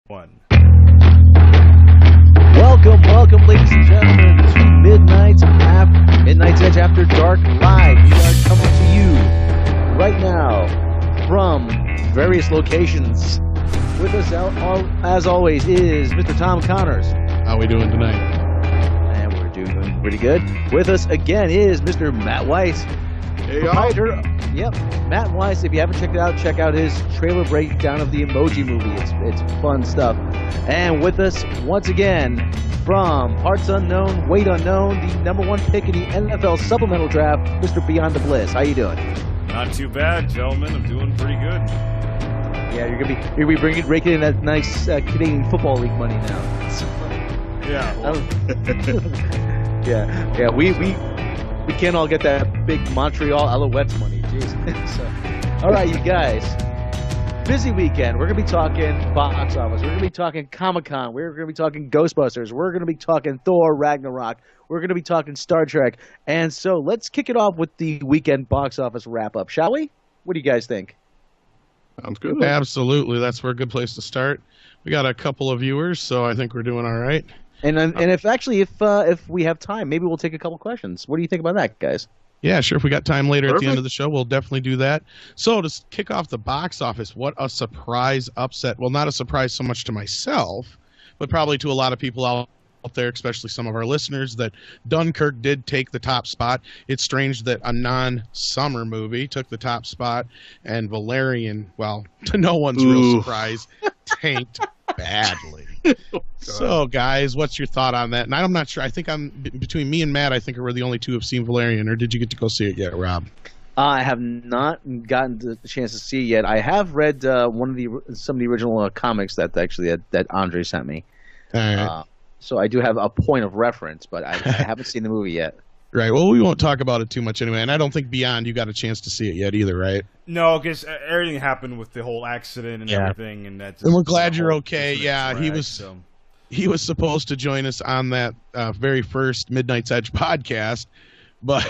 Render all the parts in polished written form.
One. Welcome, ladies and gentlemen, to Midnight's Edge After Dark Live. We are coming to you right now from various locations. With us, as always, is Mr. Tom Connors. How we doing tonight? And we're doing pretty good. With us again is Mr. Matt Weiss. Hey, y'all. Yep, Matt Weiss. If you haven't checked it out, check out his trailer breakdown of the Emoji Movie. It's fun stuff. And with us once again from Parts Unknown, Weight Unknown, the #1 pick in the NFL Supplemental Draft, Mr. Beyond the Bliss. How you doing? Not too bad, gentlemen. I'm doing pretty good. Yeah, you're gonna be raking in that nice Canadian Football League money now. So, Yeah. Well, yeah. We can't all get that big Montreal Alouettes money. Jeez. So, all right, you guys. Busy weekend. We're going to be talking box office. We're going to be talking Comic-Con. We're going to be talking Ghostbusters. We're going to be talking Thor Ragnarok. We're going to be talking Star Trek. And so let's kick it off with the weekend box office wrap-up, shall we? What do you guys think? Sounds good. Absolutely. That's a good place to start. We got a couple of viewers, so I think we're doing all right. And if we have time, maybe we'll take a couple questions. What do you think about that, guys? Yeah, sure. If we got time later Perfect. at the end of the show, we'll definitely do that. So to kick off the box office, what a surprise upset. Well, not a surprise so much to myself, but probably to a lot of people out there, especially some of our listeners, that Dunkirk did take the top spot. It's strange that a non-summer movie took the top spot, and Valerian, well, to no one's real surprise, tanked badly. So, guys, what's your thought on that? And I'm not sure. I think between me and Matt, I think we're the only two who have seen Valerian. Or did you get to go see it yet, Rob? I have not gotten the chance to see it yet. I have read some of the original comics that Andre sent me. All right. So I do have a point of reference, but I haven't seen the movie yet. Right. Well, we won't talk about it too much anyway. And I don't think Beyond, you got a chance to see it yet either, right? no, because everything happened with the whole accident and everything, and that's. And we're glad you're okay. Yeah, drag, he was supposed to join us on that very first Midnight's Edge podcast, but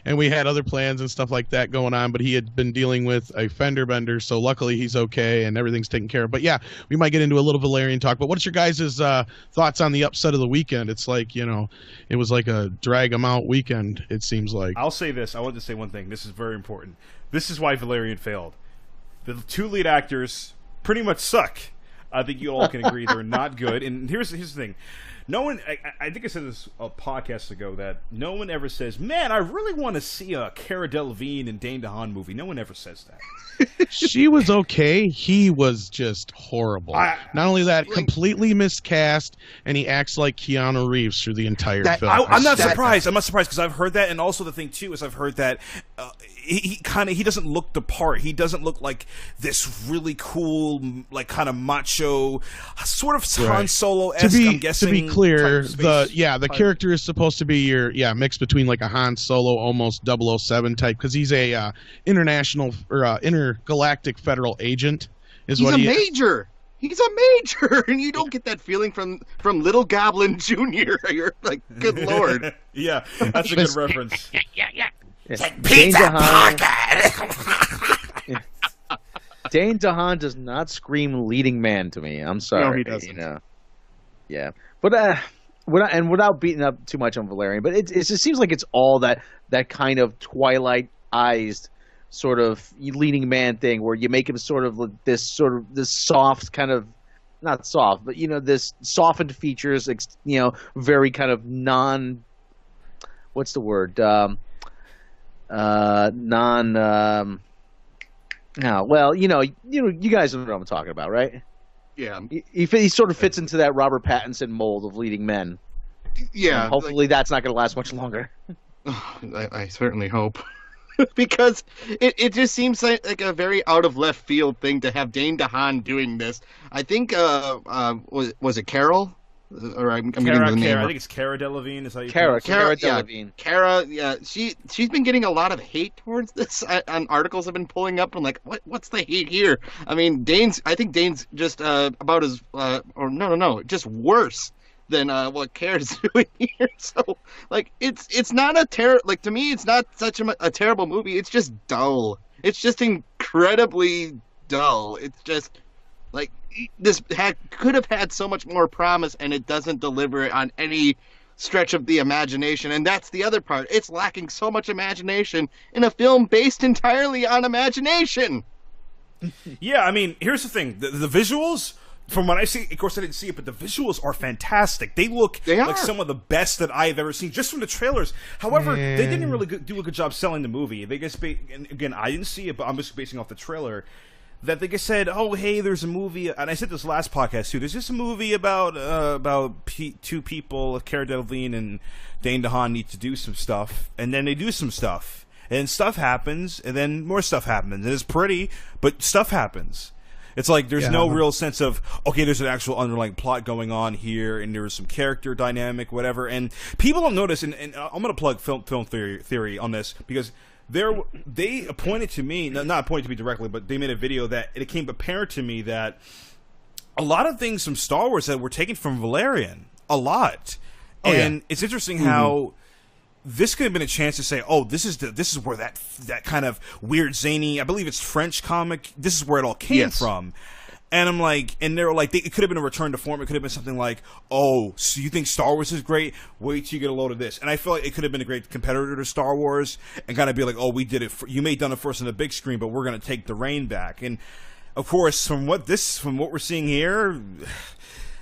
and we had other plans and stuff like that going on, but he had been dealing with a fender bender, so luckily he's okay and everything's taken care of. But yeah, we might get into a little Valerian talk. But what's your guys' thoughts on the upset of the weekend? It's like, it was like a drag 'em out weekend, it seems like. I'll say this. I want to say one thing. This is very important. This is why Valerian failed. The two lead actors pretty much suck. I think you all can agree they're not good. And here's the thing. No one, I think I said this a podcast ago, that no one ever says, man, I really want to see a Cara Delevingne and Dane DeHaan movie. No one ever says that. She was okay. He was just horrible. Not only that, completely miscast, and he acts like Keanu Reeves through the entire film. I'm not surprised. I'm not surprised because I've heard that, and also the thing too is I've heard that he doesn't look the part. He doesn't look like this really cool, like kind of macho, sort of Han Solo-esque. I'm guessing. To be clear, the character is supposed to be your mix between like a Han Solo, almost 007 type, because he's a international or intergalactic federal agent. He's a major, and you don't get that feeling from Little Goblin Jr. You're like, good lord. Yeah, that's a good reference. Yeah. It's like pizza pocket. Dane DeHaan does not scream leading man to me. I'm sorry. No, he doesn't. Yeah, but without beating up too much on Valerian, but it just seems like it's all that kind of Twilight-ized sort of leading man thing, where you make him sort of this soft kind of, not soft, but this softened features, very kind of what's the word? You guys know what I'm talking about, right? Yeah. He sort of fits into that Robert Pattinson mold of leading men. Yeah. And hopefully that's not going to last much longer. I certainly hope. Because it just seems like a very out of left field thing to have Dane DeHaan doing this. I think was it Carol? Or I'm getting the name. I think it's Cara Delevingne. Is how you Cara Delevingne. Cara, yeah, she's been getting a lot of hate towards this. On articles have been pulling up. I'm like, what's the hate here? I mean, I think Dane's just about as just worse than what Cara's doing here. So, like, it's not to me, it's not such a terrible movie. It's just dull. It's just incredibly dull. It's just Like this could have had so much more promise, and it doesn't deliver it on any stretch of the imagination. And that's the other part. It's lacking so much imagination in a film based entirely on imagination. Yeah, I mean, here's the thing: the visuals. From what I see, of course I didn't see it, but the visuals are fantastic. They look like some of the best that I've ever seen, just from the trailers. However, they didn't really do a good job selling the movie. They just, and again, I didn't see it, but I'm just basing off the trailer. That they just said, "Oh, hey, there's a movie," and I said this last podcast too. There's just a movie about two people, Cara Delevingne and Dane DeHaan, need to do some stuff, and then they do some stuff, and stuff happens, and then more stuff happens, and it's pretty, but stuff happens. It's like there's no real sense of, okay, there's an actual underlying plot going on here, and there's some character dynamic, whatever. And people don't notice, and I'm going to plug film theory on this, because they appointed to me, not appointed to me directly, but they made a video that it became apparent to me that a lot of things from Star Wars that were taken from Valerian, a lot. And it's interesting how this could have been a chance to say, oh, this is where that kind of weird zany, I believe it's French comic, this is where it all came from. And I'm like, and they're like, it could have been a return to form. It could have been something like, oh, so you think Star Wars is great? Wait till you get a load of this. And I feel like it could have been a great competitor to Star Wars and kind of be like, oh, we did it. You may have done it first on the big screen, but we're going to take the reign back. And of course, from what we're seeing here,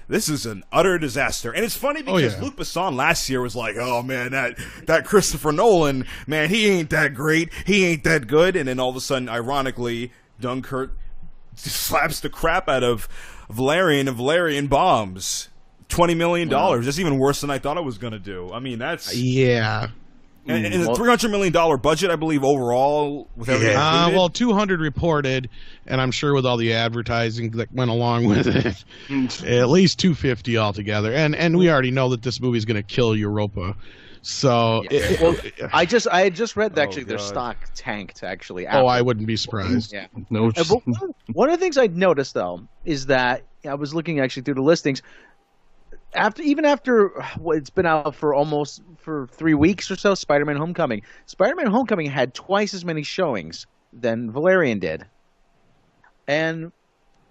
this is an utter disaster. And it's funny because Luc Besson last year was like, oh man, that Christopher Nolan, man, he ain't that great. He ain't that good. And then all of a sudden, ironically, Dunkirk slaps the crap out of Valerian and Valerian bombs. $20 million. That's even worse than I thought it was going to do. I mean, that's... Yeah. And a $300 million budget, I believe, overall. With everything included. Well, 200 reported, and I'm sure with all the advertising that went along with it, at least 250 altogether. And we already know that this movie is going to kill Europa. So, I had just read that actually their stock tanked actually. I wouldn't be surprised. Yeah. No. One of the things I noticed though is that I was looking actually through the listings. After it's been out for 3 weeks or so, Spider-Man: Homecoming. Spider-Man: Homecoming had twice as many showings than Valerian did, and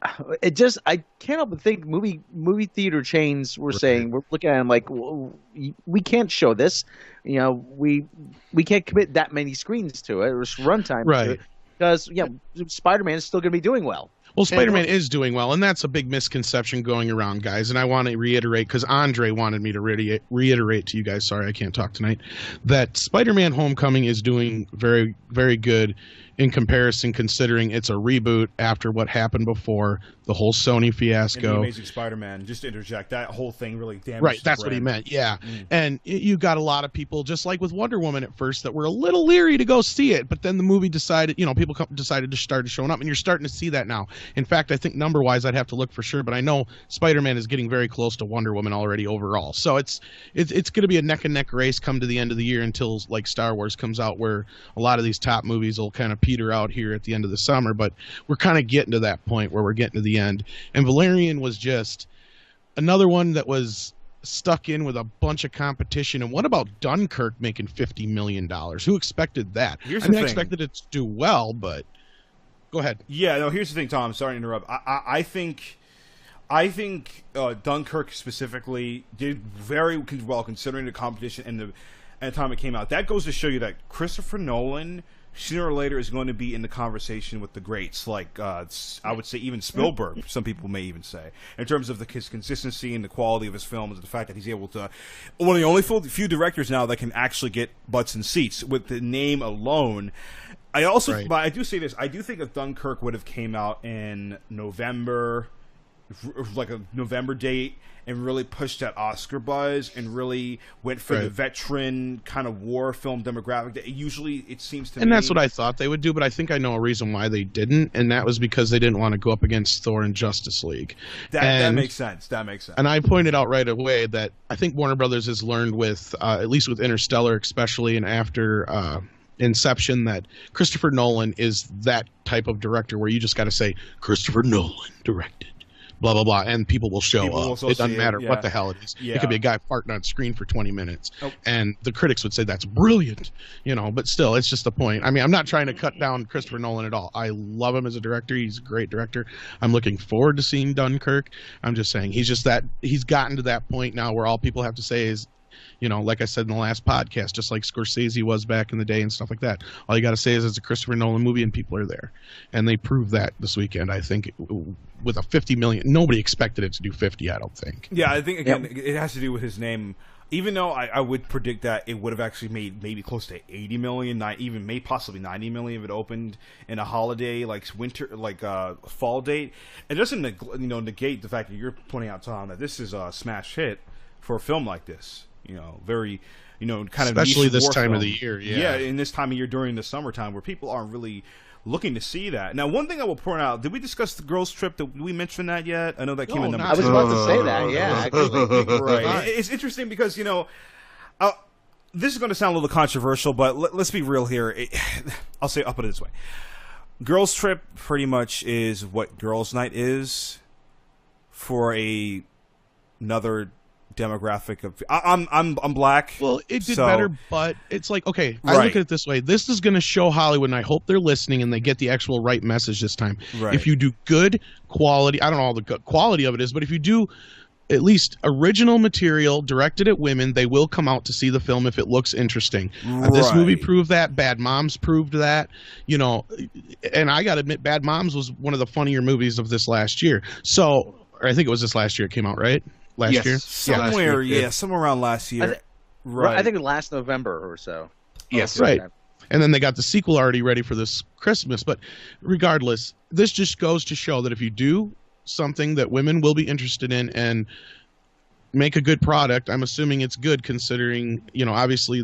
I can't help but think movie theater chains were saying, we're looking at them like, well, we can't show this, we can't commit that many screens to it or runtime to it, because Spider-Man is still going to be doing well. Well, Spider-Man is doing well, and that's a big misconception going around, guys. And I want to reiterate, because Andre wanted me to reiterate to you guys, sorry I can't talk tonight, that Spider-Man: Homecoming is doing very, very good in comparison, considering it's a reboot after what happened before, the whole Sony fiasco. And the Amazing Spider-Man, just to interject, that whole thing really damaged Right, that's what he meant, yeah. And you got a lot of people, just like with Wonder Woman at first, that were a little leery to go see it, but then the movie decided, people decided to start showing up, and you're starting to see that now. In fact, I think number-wise, I'd have to look for sure, but I know Spider-Man is getting very close to Wonder Woman already overall. So it's going to be a neck-and-neck race come to the end of the year until, like, Star Wars comes out, where a lot of these top movies will kind of peter out here at the end of the summer, but we're kind of getting to that point where we're getting to the end. And Valerian was just another one that was stuck in with a bunch of competition. And what about Dunkirk making $50 million? Who expected that? I expected it to do well, but go ahead. Yeah, no, here's the thing, Tom. Sorry to interrupt. I think Dunkirk specifically did very well considering the competition and the time it came out. That goes to show you that Christopher Nolan sooner or later is going to be in the conversation with the greats, like I would say even Spielberg, some people may even say, in terms of his consistency and the quality of his films, and the fact that he's able to, one of the only few directors now that can actually get butts in seats with the name alone. I also, but I do say this, I do think if Dunkirk would have came out in November, like a November date, and really pushed that Oscar buzz and really went for the veteran kind of war film demographic that usually it seems to me. And that's what I thought they would do, but I think I know a reason why they didn't, and that was because they didn't want to go up against Thor and Justice League. That makes sense. That makes sense. And I pointed out right away that I think Warner Brothers has learned with, at least with Interstellar especially, and after Inception, that Christopher Nolan is that type of director where you just got to say, Christopher Nolan directed blah blah blah, and people will show People will up. also It doesn't see it, matter yeah. what the hell it is. Yeah. It could be a guy farting on screen for 20 minutes, Oh. and the critics would say that's brilliant, but still, it's just the point. I mean, I'm not trying to cut down Christopher Nolan at all. I love him as a director. He's a great director. I'm looking forward to seeing Dunkirk. I'm just saying he's gotten to that point now where all people have to say is, like I said in the last podcast, just like Scorsese was back in the day and stuff like that. All you got to say is it's a Christopher Nolan movie and people are there. And they proved that this weekend, I think, with a 50 million. Nobody expected it to do 50, I don't think. Yeah, I think, again, it has to do with his name. Even though I would predict that it would have actually made maybe close to 80 million, possibly 90 million if it opened in a holiday, fall date. It doesn't negate the fact that you're pointing out, Tom, that this is a smash hit for a film like this. Very, kind of especially niche this war time film. of the year. Yeah, in this time of year during the summertime where people aren't really looking to see that. Now, one thing I will point out: did we discuss the girls' trip? Did we mention that yet? I know that came in number. I was about to say that. Yeah, actually. Right. It's interesting because this is going to sound a little controversial, but let's be real here. I'll put it this way: girls' trip pretty much is what girls' night is for another demographic of I'm black. Well, it did so, better, but it's like, okay, I look at it this way. This is going to show Hollywood, and I hope they're listening and they get the actual right message this time. Right. If you do good quality, I don't know all the good quality of it is, but if you do at least original material directed at women, they will come out to see the film if it looks interesting. This movie proved that. Bad Moms proved that. And I got to admit, Bad Moms was one of the funnier movies of this last year. So, or I think it was this last year it came out, right? Last year? Somewhere around last year. I think last November or so. Yes. Right. And then they got the sequel already ready for this Christmas. But regardless, this just goes to show that if you do something that women will be interested in and make a good product, I'm assuming it's good considering, obviously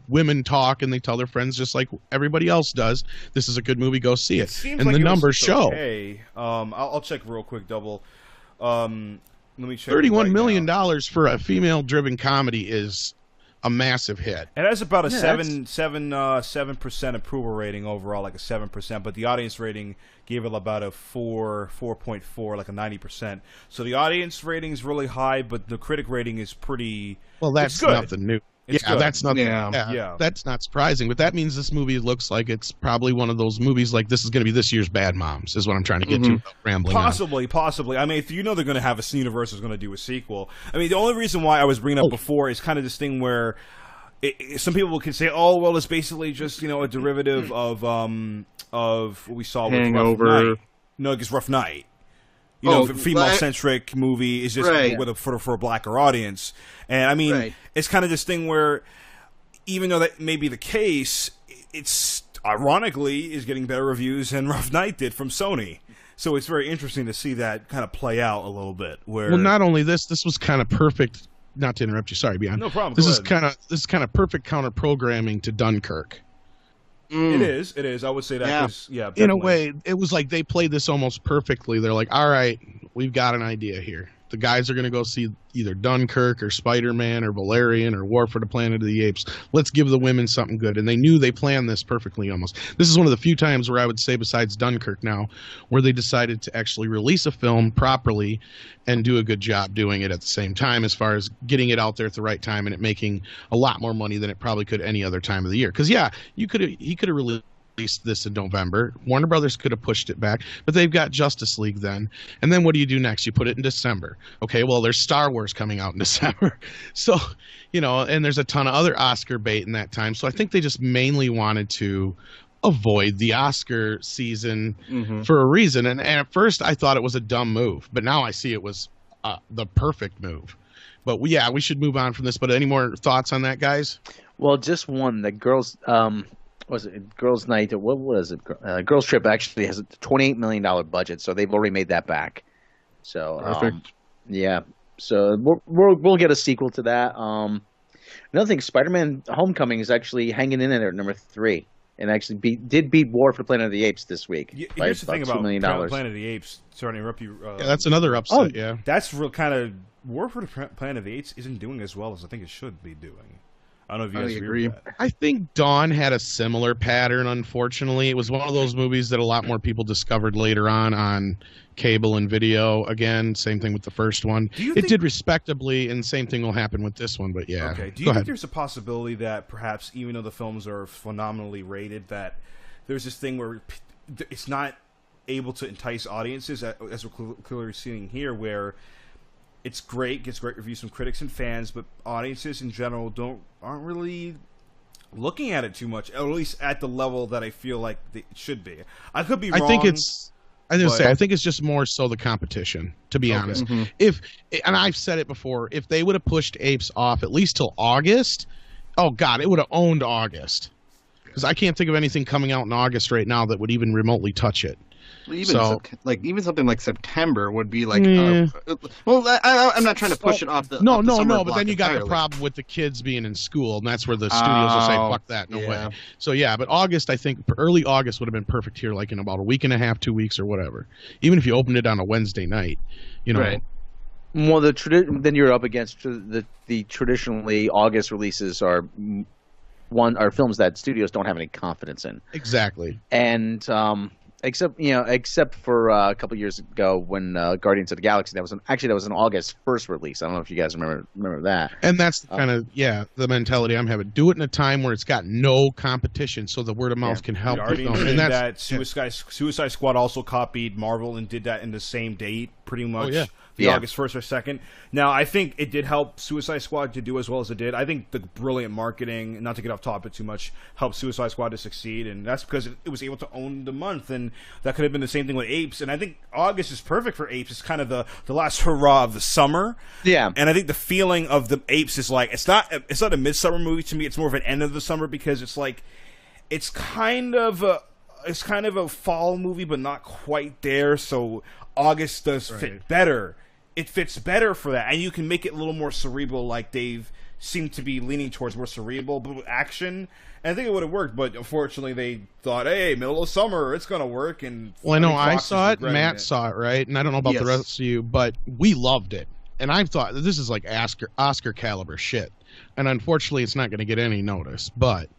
women talk and they tell their friends just like everybody else does. This is a good movie, go see it. And like the numbers show. Okay. I'll check real quick, double. Let me check. $31 million for a female-driven comedy is a massive hit. It has about a 7% approval rating overall, like a 7%, but the audience rating gave it about a 4.4, like a 90%. So the audience rating is really high, but the critic rating is pretty. Well, that's nothing new. It's good. That's nothing. Yeah, that's not surprising. But that means this movie looks like it's probably one of those movies like this is going to be this year's Bad Moms, is what I'm trying to get to. Rambling Possibly. I mean, if they're going to have a Universal is going to do a sequel. I mean, the only reason why I was bringing up before is kind of this thing where some people can say, "Oh, well, it's basically just a derivative of what we saw with Hangover." Rough Night. No, it's Rough Night. Female-centric movie is just for a blacker audience. And, I mean, it's kind of this thing where, even though that may be the case, it's ironically is getting better reviews than Rough Night did from Sony. So it's very interesting to see that kind of play out a little bit. Well, not only this was kind of perfect. Not to interrupt you, sorry, Beyond. No problem. This is kind of perfect counter-programming to Dunkirk. It is. I would say that. Yeah. In a way, it was like they played this almost perfectly. They're like, all right, we've got an idea here. The guys are going to go see either Dunkirk or Spider-Man or Valerian or War for the Planet of the Apes. Let's give the women something good. And they knew they planned this perfectly almost. This is one of the few times where I would say, besides Dunkirk now, where they decided to actually release a film properly and do a good job doing it at the same time as far as getting it out there at the right time and it making a lot more money than it probably could any other time of the year. Because, he could have released this in November. Warner Brothers could have pushed it back, but they've got Justice League then. And then what do you do next? You put it in December. Okay, well, there's Star Wars coming out in December. So, and there's a ton of other Oscar bait in that time. So I think they just mainly wanted to avoid the Oscar season for a reason. And at first I thought it was a dumb move, but now I see it was the perfect move. But we should move on from this. But any more thoughts on that, guys? Well, just one. The girls... was it Girls' Night? What was it? Girls' Trip actually has a $28 million budget, so they've already made that back. So perfect. So we'll get a sequel to that. Another thing, Spider-Man: Homecoming is actually hanging in there at number 3, and actually did beat War for the Planet of the Apes this week. Here's the thing about $2 million. Planet of the Apes. Sorry to interrupt you. That's another upset. That's real kind of War for the Planet of the Apes isn't doing as well as I think it should be doing. I don't know if you I guys agree. with that. I think Dawn had a similar pattern, unfortunately. It was one of those movies that a lot more people discovered later on cable and video. Again, same thing with the first one. It did respectably, and same thing will happen with this one, but yeah. Okay. Do Go you think ahead. there's a possibility that perhaps, even though the films are phenomenally rated, that there's this thing where it's not able to entice audiences, as we're clearly seeing here, where it's great, gets great reviews from critics and fans, but audiences in general aren't really looking at it too much, or at least at the level that I feel like it should be. I could be wrong. I think it's just more so the competition, to be honest. Mm-hmm. And I've said it before, if they would have pushed Apes off at least till August, oh God, it would have owned August. Because I can't think of anything coming out in August right now that would even remotely touch it. Even something like September would be like. Yeah. I'm not trying to push it off the. No. block But then you got entirely. the problem with the kids being in school, and that's where the studios will say, "Fuck that, no way." So yeah, but August, I think early August would have been perfect here, like in about a week and a half, 2 weeks, or whatever. Even if you opened it on a Wednesday night, you know. Right. Well, then you're up against the traditionally August releases are films that studios don't have any confidence in. Exactly. And except for a couple years ago when Guardians of the Galaxy, that was an August 1st release. I don't know if you guys remember that. And that's the mentality I'm having. Do it in a time where it's got no competition, so the word of mouth can help. Already them. did And that. Suicide Squad also copied Marvel and did that in the same date, pretty much. Oh, yeah. August 1st or 2nd. Now, I think it did help Suicide Squad to do as well as it did. I think the brilliant marketing, not to get off topic too much, helped Suicide Squad to succeed, and that's because it was able to own the month, and that could have been the same thing with Apes. And I think August is perfect for Apes. It's kind of the last hurrah of the summer. Yeah. And I think the feeling of the Apes is like, it's not a midsummer movie to me. It's more of an end of the summer, because it's like, it's kind of a fall movie, but not quite there. So August does fit better. It fits better for that, and you can make it a little more cerebral, like they've seemed to be leaning towards more cerebral, but with action. And I think it would have worked, but unfortunately they thought, hey, middle of summer, it's going to work. And well, I know I saw it, Matt saw it, right? And I don't know about the rest of you, but we loved it. And I thought, this is like Oscar caliber shit. And unfortunately, it's not going to get any notice. But,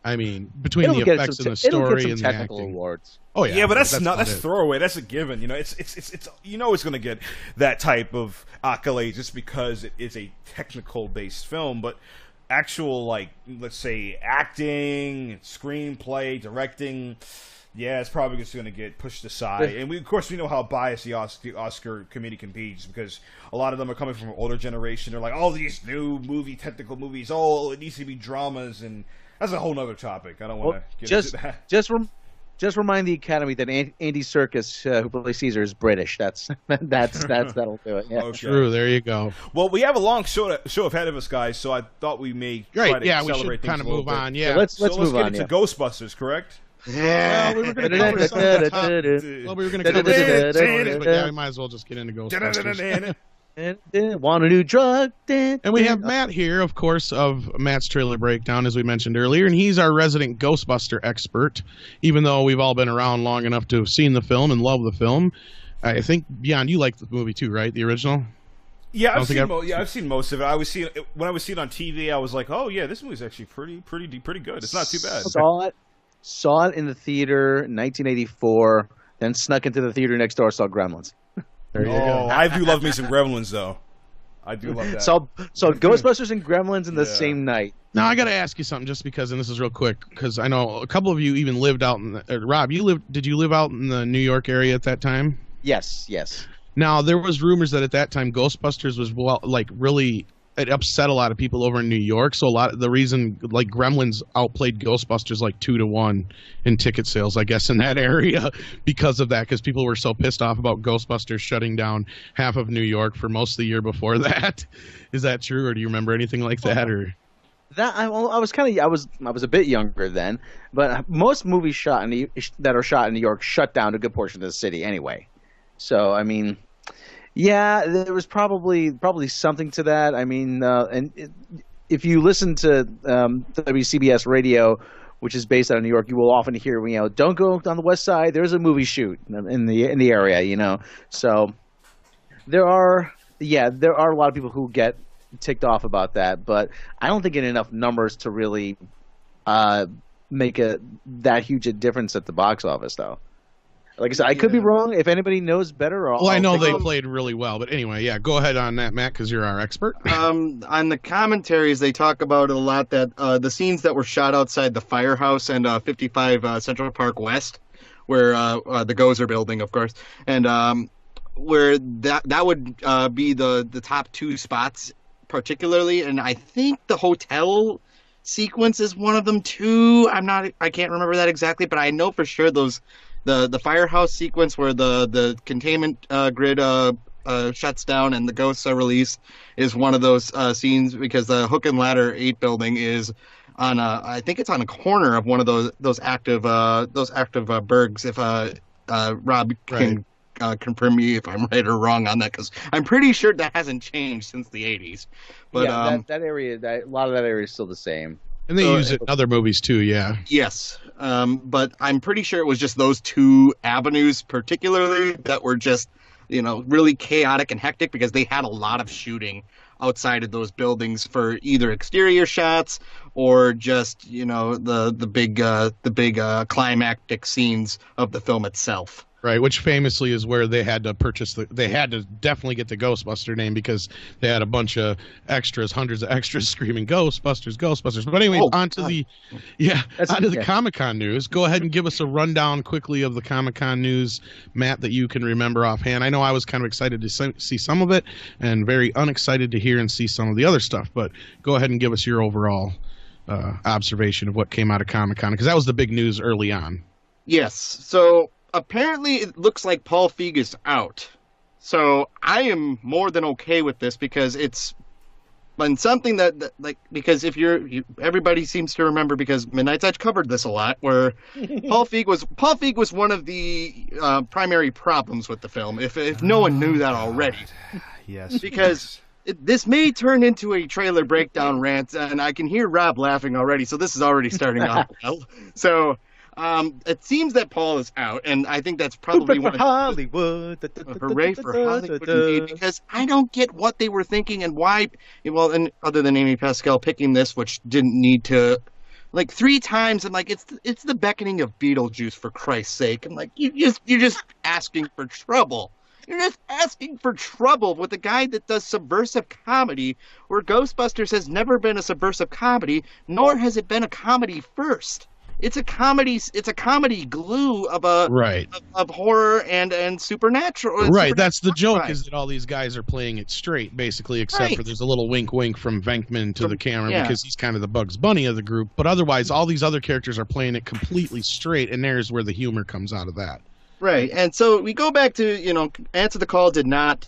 I mean, between the effects and the story and the acting. Awards. Oh yeah, yeah, but that's throwaway. That's a given. You know, it's it's going to get that type of accolade just because it is a technical based film. But actual, like, let's say acting, screenplay, directing, yeah, it's probably just going to get pushed aside. And of course we know how biased the Oscar committee can be, just because a lot of them are coming from an older generation. They're like, all these new technical movies. Oh, it needs to be dramas, and that's a whole nother topic. I don't want to get into that. Just remind the Academy that Andy Serkis, who plays Caesar, is British. That'll do it. Yeah. Okay. True. There you go. Well, we have a long show ahead of us, guys. So I thought we may try to accelerate we should kind of move on. Yeah, let's move on. Let's get into Ghostbusters, correct? Yeah. Well, we were going to cover some of the top. We were going to cover some of the stories, but yeah, we might as well just get into Ghostbusters. Want a new drug? And we have Matt here, of course, of Matt's Trailer Breakdown, as we mentioned earlier, and he's our resident Ghostbuster expert. Even though we've all been around long enough to have seen the film and love the film, I think Beyond, you like the movie too, right? The original. Yeah, I've seen most of it. When I was seeing it on TV, I was like, oh yeah, this movie's actually pretty good. It's not too bad. Saw it in the theater in 1984, then snuck into the theater next door, saw Gremlins. There you go. I do love me some Gremlins, though. I do love that. So Ghostbusters and Gremlins in the same night. Now I got to ask you something, just because, and this is real quick, because I know a couple of you even lived out in Rob. Did you live out in the New York area at that time? Yes. Now there was rumors that at that time Ghostbusters was really. It upset a lot of people over in New York, so the reason like Gremlins outplayed Ghostbusters like 2-1 in ticket sales, I guess, in that area because of that, because people were so pissed off about Ghostbusters shutting down half of New York for most of the year before that. Is that true, or do you remember anything like that? Or that I was a bit younger then, but most movies that are shot in New York shut down a good portion of the city anyway. So I mean. Yeah, there was probably something to that. I mean, if you listen to WCBS radio, which is based out of New York, you will often hear, don't go on the West Side. There's a movie shoot in the area, So there are a lot of people who get ticked off about that, but I don't think in enough numbers to really make that huge a difference at the box office, though. Like I said, I could be wrong. If anybody knows better, well, I know they played really well, but anyway, yeah, go ahead on that, Matt, because you're our expert. On the commentaries, they talk about it a lot that the scenes that were shot outside the firehouse and 55 Central Park West, where the Gozer building, of course, and where that would be the top two spots particularly, and I think the hotel sequence is one of them too. I can't remember that exactly, but I know for sure the firehouse sequence where the containment grid shuts down and the ghosts are released is one of those scenes, because the Hook and Ladder 8 building is on I think it's on a corner of one of those active burgs. If Rob can confirm me if I'm right or wrong on that, because I'm pretty sure that hasn't changed since the 80s. But yeah, that area, a lot of that area is still the same. And they use it in other movies too, yeah. Yes, but I'm pretty sure it was just those two avenues particularly that were just, really chaotic and hectic, because they had a lot of shooting outside of those buildings for either exterior shots or just, the big climactic scenes of the film itself. Right, which famously is where they had to they had to definitely get the Ghostbuster name, because they had a bunch of extras, hundreds of extras screaming Ghostbusters, Ghostbusters. But anyway, onto the Comic-Con news. Go ahead and give us a rundown quickly of the Comic-Con news, Matt, that you can remember offhand. I know I was kind of excited to see some of it and very unexcited to hear and see some of the other stuff, but go ahead and give us your overall observation of what came out of Comic-Con, because that was the big news early on. Yes, so apparently it looks like Paul Feig is out. So I am more than okay with this, because it's been something that because if everybody seems to remember, because Midnight's Edge covered this a lot, where Paul Feig was one of the primary problems with the film, if no one knew that already. Yes. Because this may turn into a trailer breakdown rant, and I can hear Rob laughing already, so this is already starting off well. So it seems that Paul is out, and I think that's probably one of Hollywood. Hooray for Hollywood, indeed, because I don't get what they were thinking and why. Well, and other than Amy Pascal picking this, which didn't need to, 3 times, I'm like, it's the beckoning of Beetlejuice, for Christ's sake. I'm like, you're just asking for trouble. You're just asking for trouble with a guy that does subversive comedy, where Ghostbusters has never been a subversive comedy, nor has it been a comedy first. It's a comedy. It's a comedy glue of of horror and supernatural. Right. That's the joke, is that all these guys are playing it straight, basically, except for there's a little wink from Venkman to the camera, because he's kind of the Bugs Bunny of the group. But otherwise, all these other characters are playing it completely straight, and there's where the humor comes out of that. Right, and so we go back to, Answer the Call did not.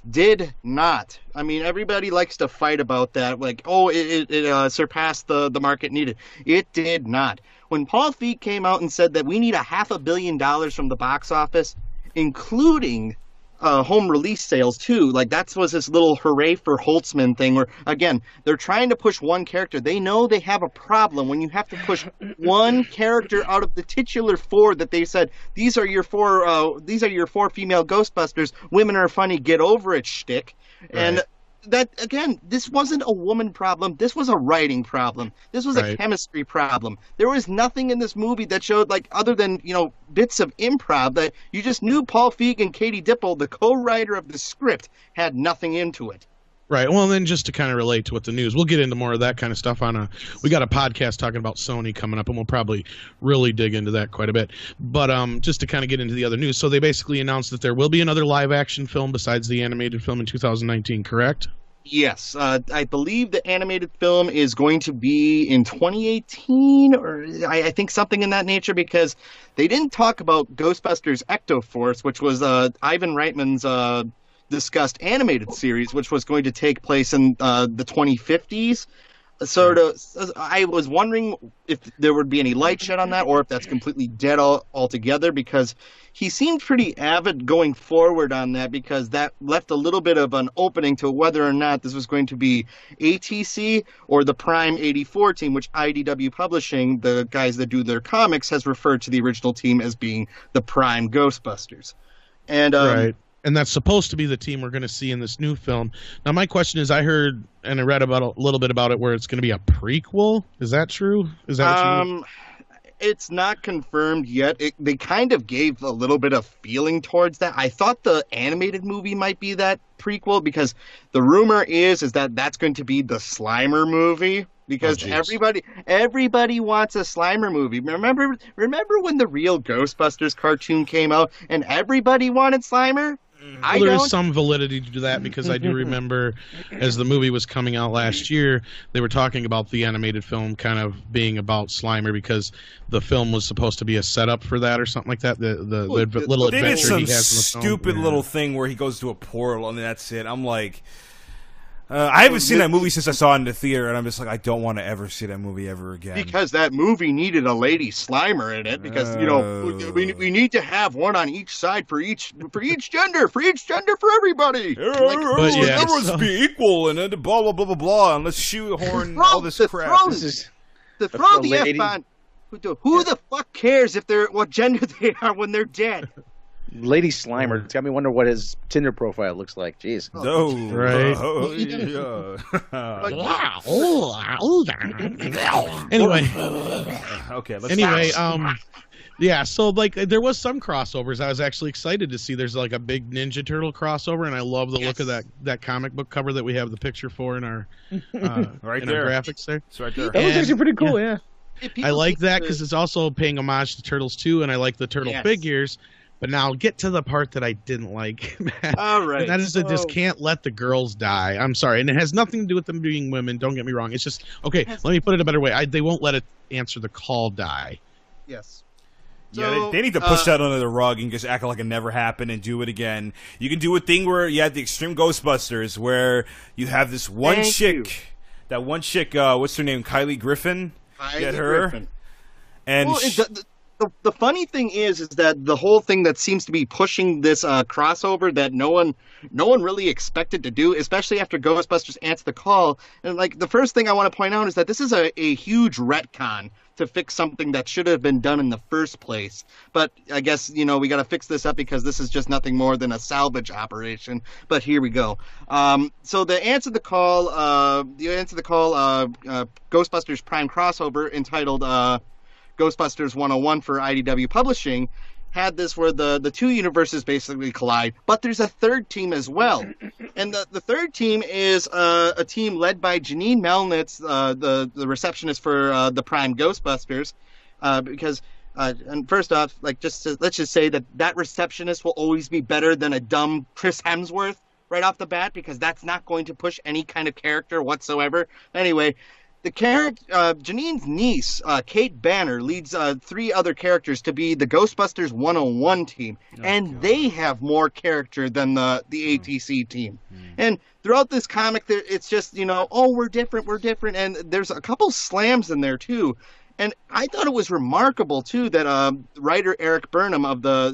I mean, everybody likes to fight about that, it surpassed the market needed. It did not. When Paul Feig came out and said that we need $500 million from the box office, including home release sales too, that was this little hooray for Holtzman thing, where, again, they're trying to push one character. They know they have a problem when you have to push one character out of the titular 4 that they said, these are your 4 female Ghostbusters, women are funny, get over it shtick. Right. And that, again, this wasn't a woman problem. This was a writing problem. This was a chemistry problem. There was nothing in this movie that showed, other than, bits of improv, that you just knew Paul Feig and Katie Dipple, the co-writer of the script, had nothing into it. Right. Well, then just to kind of relate to what the news, we'll get into more of that kind of stuff we got a podcast talking about Sony coming up, and we'll probably really dig into that quite a bit. But just to kind of get into the other news, so they basically announced that there will be another live action film besides the animated film in 2019, correct? Yes. I believe the animated film is going to be in 2018, or I think something in that nature, because they didn't talk about Ghostbusters Ecto-Force, which was Ivan Reitman's discussed animated series, which was going to take place in the 2050s. I was wondering if there would be any light shed on that, or if that's completely dead altogether, because he seemed pretty avid going forward on that, because that left a little bit of an opening to whether or not this was going to be ATC or the Prime 84 team, which IDW Publishing, the guys that do their comics, has referred to the original team as being the Prime Ghostbusters. And and that's supposed to be the team we're going to see in this new film. Now, my question is, I heard and I read about a little bit about it where it's going to be a prequel. Is that true? Is that true? It's not confirmed yet. They kind of gave a little bit of feeling towards that. I thought the animated movie might be that prequel because the rumor is that that's going to be the Slimer movie because everybody wants a Slimer movie. Remember when the real Ghostbusters cartoon came out and everybody wanted Slimer? Well, there is some validity to that because I do remember as the movie was coming out last year, they were talking about the animated film kind of being about Slimer because the film was supposed to be a setup for that or something like that. The little they adventure did he some has in the film. stupid little thing where he goes to a portal and that's it. I'm like, I haven't seen that movie since I saw it in the theater, and I'm just like, I don't want to ever see that movie ever again. Because that movie needed a lady Slimer in it. Because we need to have one on each side for each gender, for everybody. Everyone's be equal, and then blah blah blah blah blah. And let's shoehorn all this crap. To throw the F on. Who the fuck cares what gender they are when they're dead? Lady Slimer. It's got me wonder what his Tinder profile looks like. Jeez. No. Right. Anyway. Okay. Yeah. So like, there was some crossovers. I was actually excited to see. There's like a big Ninja Turtle crossover, and I love the look of that comic book cover that we have the picture for in our right in there. Our graphics there. It's right there. That was actually pretty cool. Yeah. I like that because it's also paying homage to Turtles 2, and I like the Turtle figures. But now I'll get to the part that I didn't like. All right. And that is that just can't let the girls die. I'm sorry. And it has nothing to do with them being women. Don't get me wrong. It's just, okay, let me put it a better way. They won't let it answer the call die. Yes. Yeah, they need to push that under the rug and just act like it never happened and do it again. You can do a thing where you had the Extreme Ghostbusters where you have this one chick. That one chick, what's her name? Kylie Griffin? Get her. Griffin. And the funny thing is that the whole thing that seems to be pushing this crossover that no one really expected to do, especially after Ghostbusters Answer the Call. And like the first thing I want to point out is that this is a huge retcon to fix something that should have been done in the first place. But I guess, we got to fix this up because this is just nothing more than a salvage operation. But here we go. So the Answer the Call Ghostbusters Prime crossover entitled Ghostbusters 101 for IDW Publishing had this where the two universes basically collide, but there's a third team as well. And the third team is a team led by Janine Melnitz, the receptionist for the Prime Ghostbusters, because and first off, let's just say that receptionist will always be better than a dumb Chris Hemsworth right off the bat, because that's not going to push any kind of character whatsoever. Anyway, the character, Janine's niece, Kate Banner, leads three other characters to be the Ghostbusters 101 team, and they have more character than the ATC team. And throughout this comic, it's just, we're different, and there's a couple slams in there too. And I thought it was remarkable too that writer Eric Burnham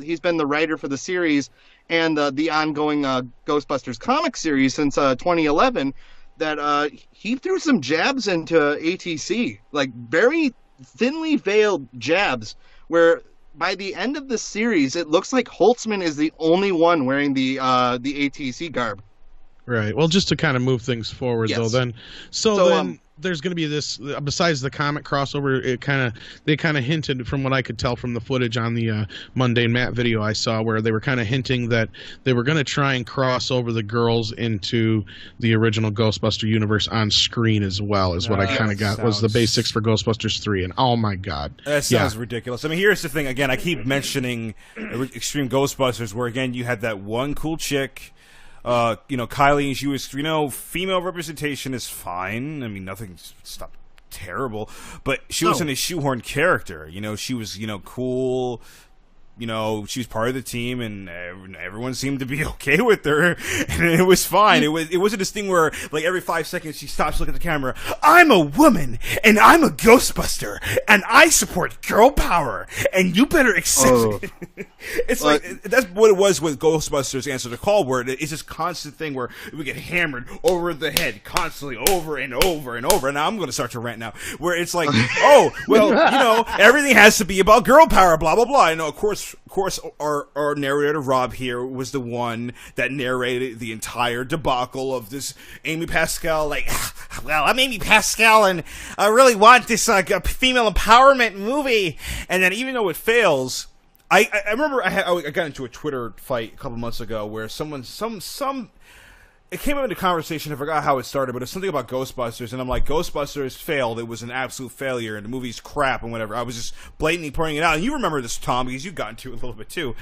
he's been the writer for the series and the ongoing Ghostbusters comic series since 2011. That he threw some jabs into ATC, like very thinly veiled jabs, where by the end of the series, it looks like Holtzman is the only one wearing the ATC garb. Right. Well, just to kind of move things forward, though, then there's going to be this. Besides the comic crossover, they kind of hinted, from what I could tell from the footage on the Mundane Matt video I saw, where they were kind of hinting that they were going to try and cross over the girls into the original Ghostbuster universe on screen as well. Is what I kind of got was the basics for Ghostbusters 3, and oh my god, that sounds ridiculous. I mean, here's the thing. Again, I keep mentioning Extreme Ghostbusters, where again you had that one cool chick. Kylie, she was, female representation is fine. I mean, nothing's terrible, but she wasn't a shoehorn character. She was, cool. She was part of the team, and everyone seemed to be okay with her, and it was fine. It wasn't this thing where, like, every 5 seconds she stops, looking at the camera. I'm a woman, and I'm a Ghostbuster, and I support girl power, and you better accept it. It's like that's what it was with Ghostbusters Answer the Call, where it's this constant thing where we get hammered over the head constantly, over and over and over. And now I'm going to start to rant now, where it's like, everything has to be about girl power, blah blah blah. And of course, course, our narrator Rob here was the one that narrated the entire debacle of this Amy Pascal. Like, well, I'm Amy Pascal, and I really want this female empowerment movie. And then, even though it fails, I remember I got into a Twitter fight a couple months ago where it came up in a conversation. I forgot how it started, but it's something about Ghostbusters, and I'm like, Ghostbusters failed. It was an absolute failure, and the movie's crap and whatever. I was just blatantly pointing it out, and you remember this, Tom, because you got into it a little bit too.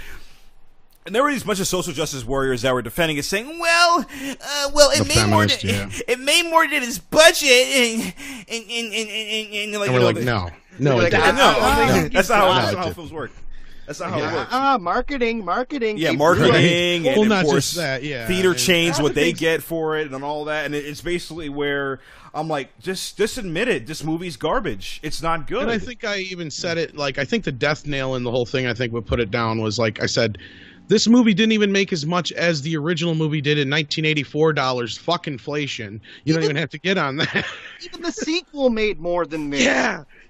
And there were these bunch of social justice warriors that were defending it, saying, it made more than its budget, and like, we're like, no, it didn't. That's not how films work. That's not how it works. Marketing. Yeah, marketing. And not of course, just that, yeah. Theater chains, what they get for it and all that. And it's basically where I'm like, just admit it. This movie's garbage. It's not good. And I think I even said it, like, I think the death nail in the whole thing, I think what put it down was, like I said, this movie didn't even make as much as the original movie did in 1984 dollars. Fuck inflation. You don't even have to get on that. Even the sequel made more than this.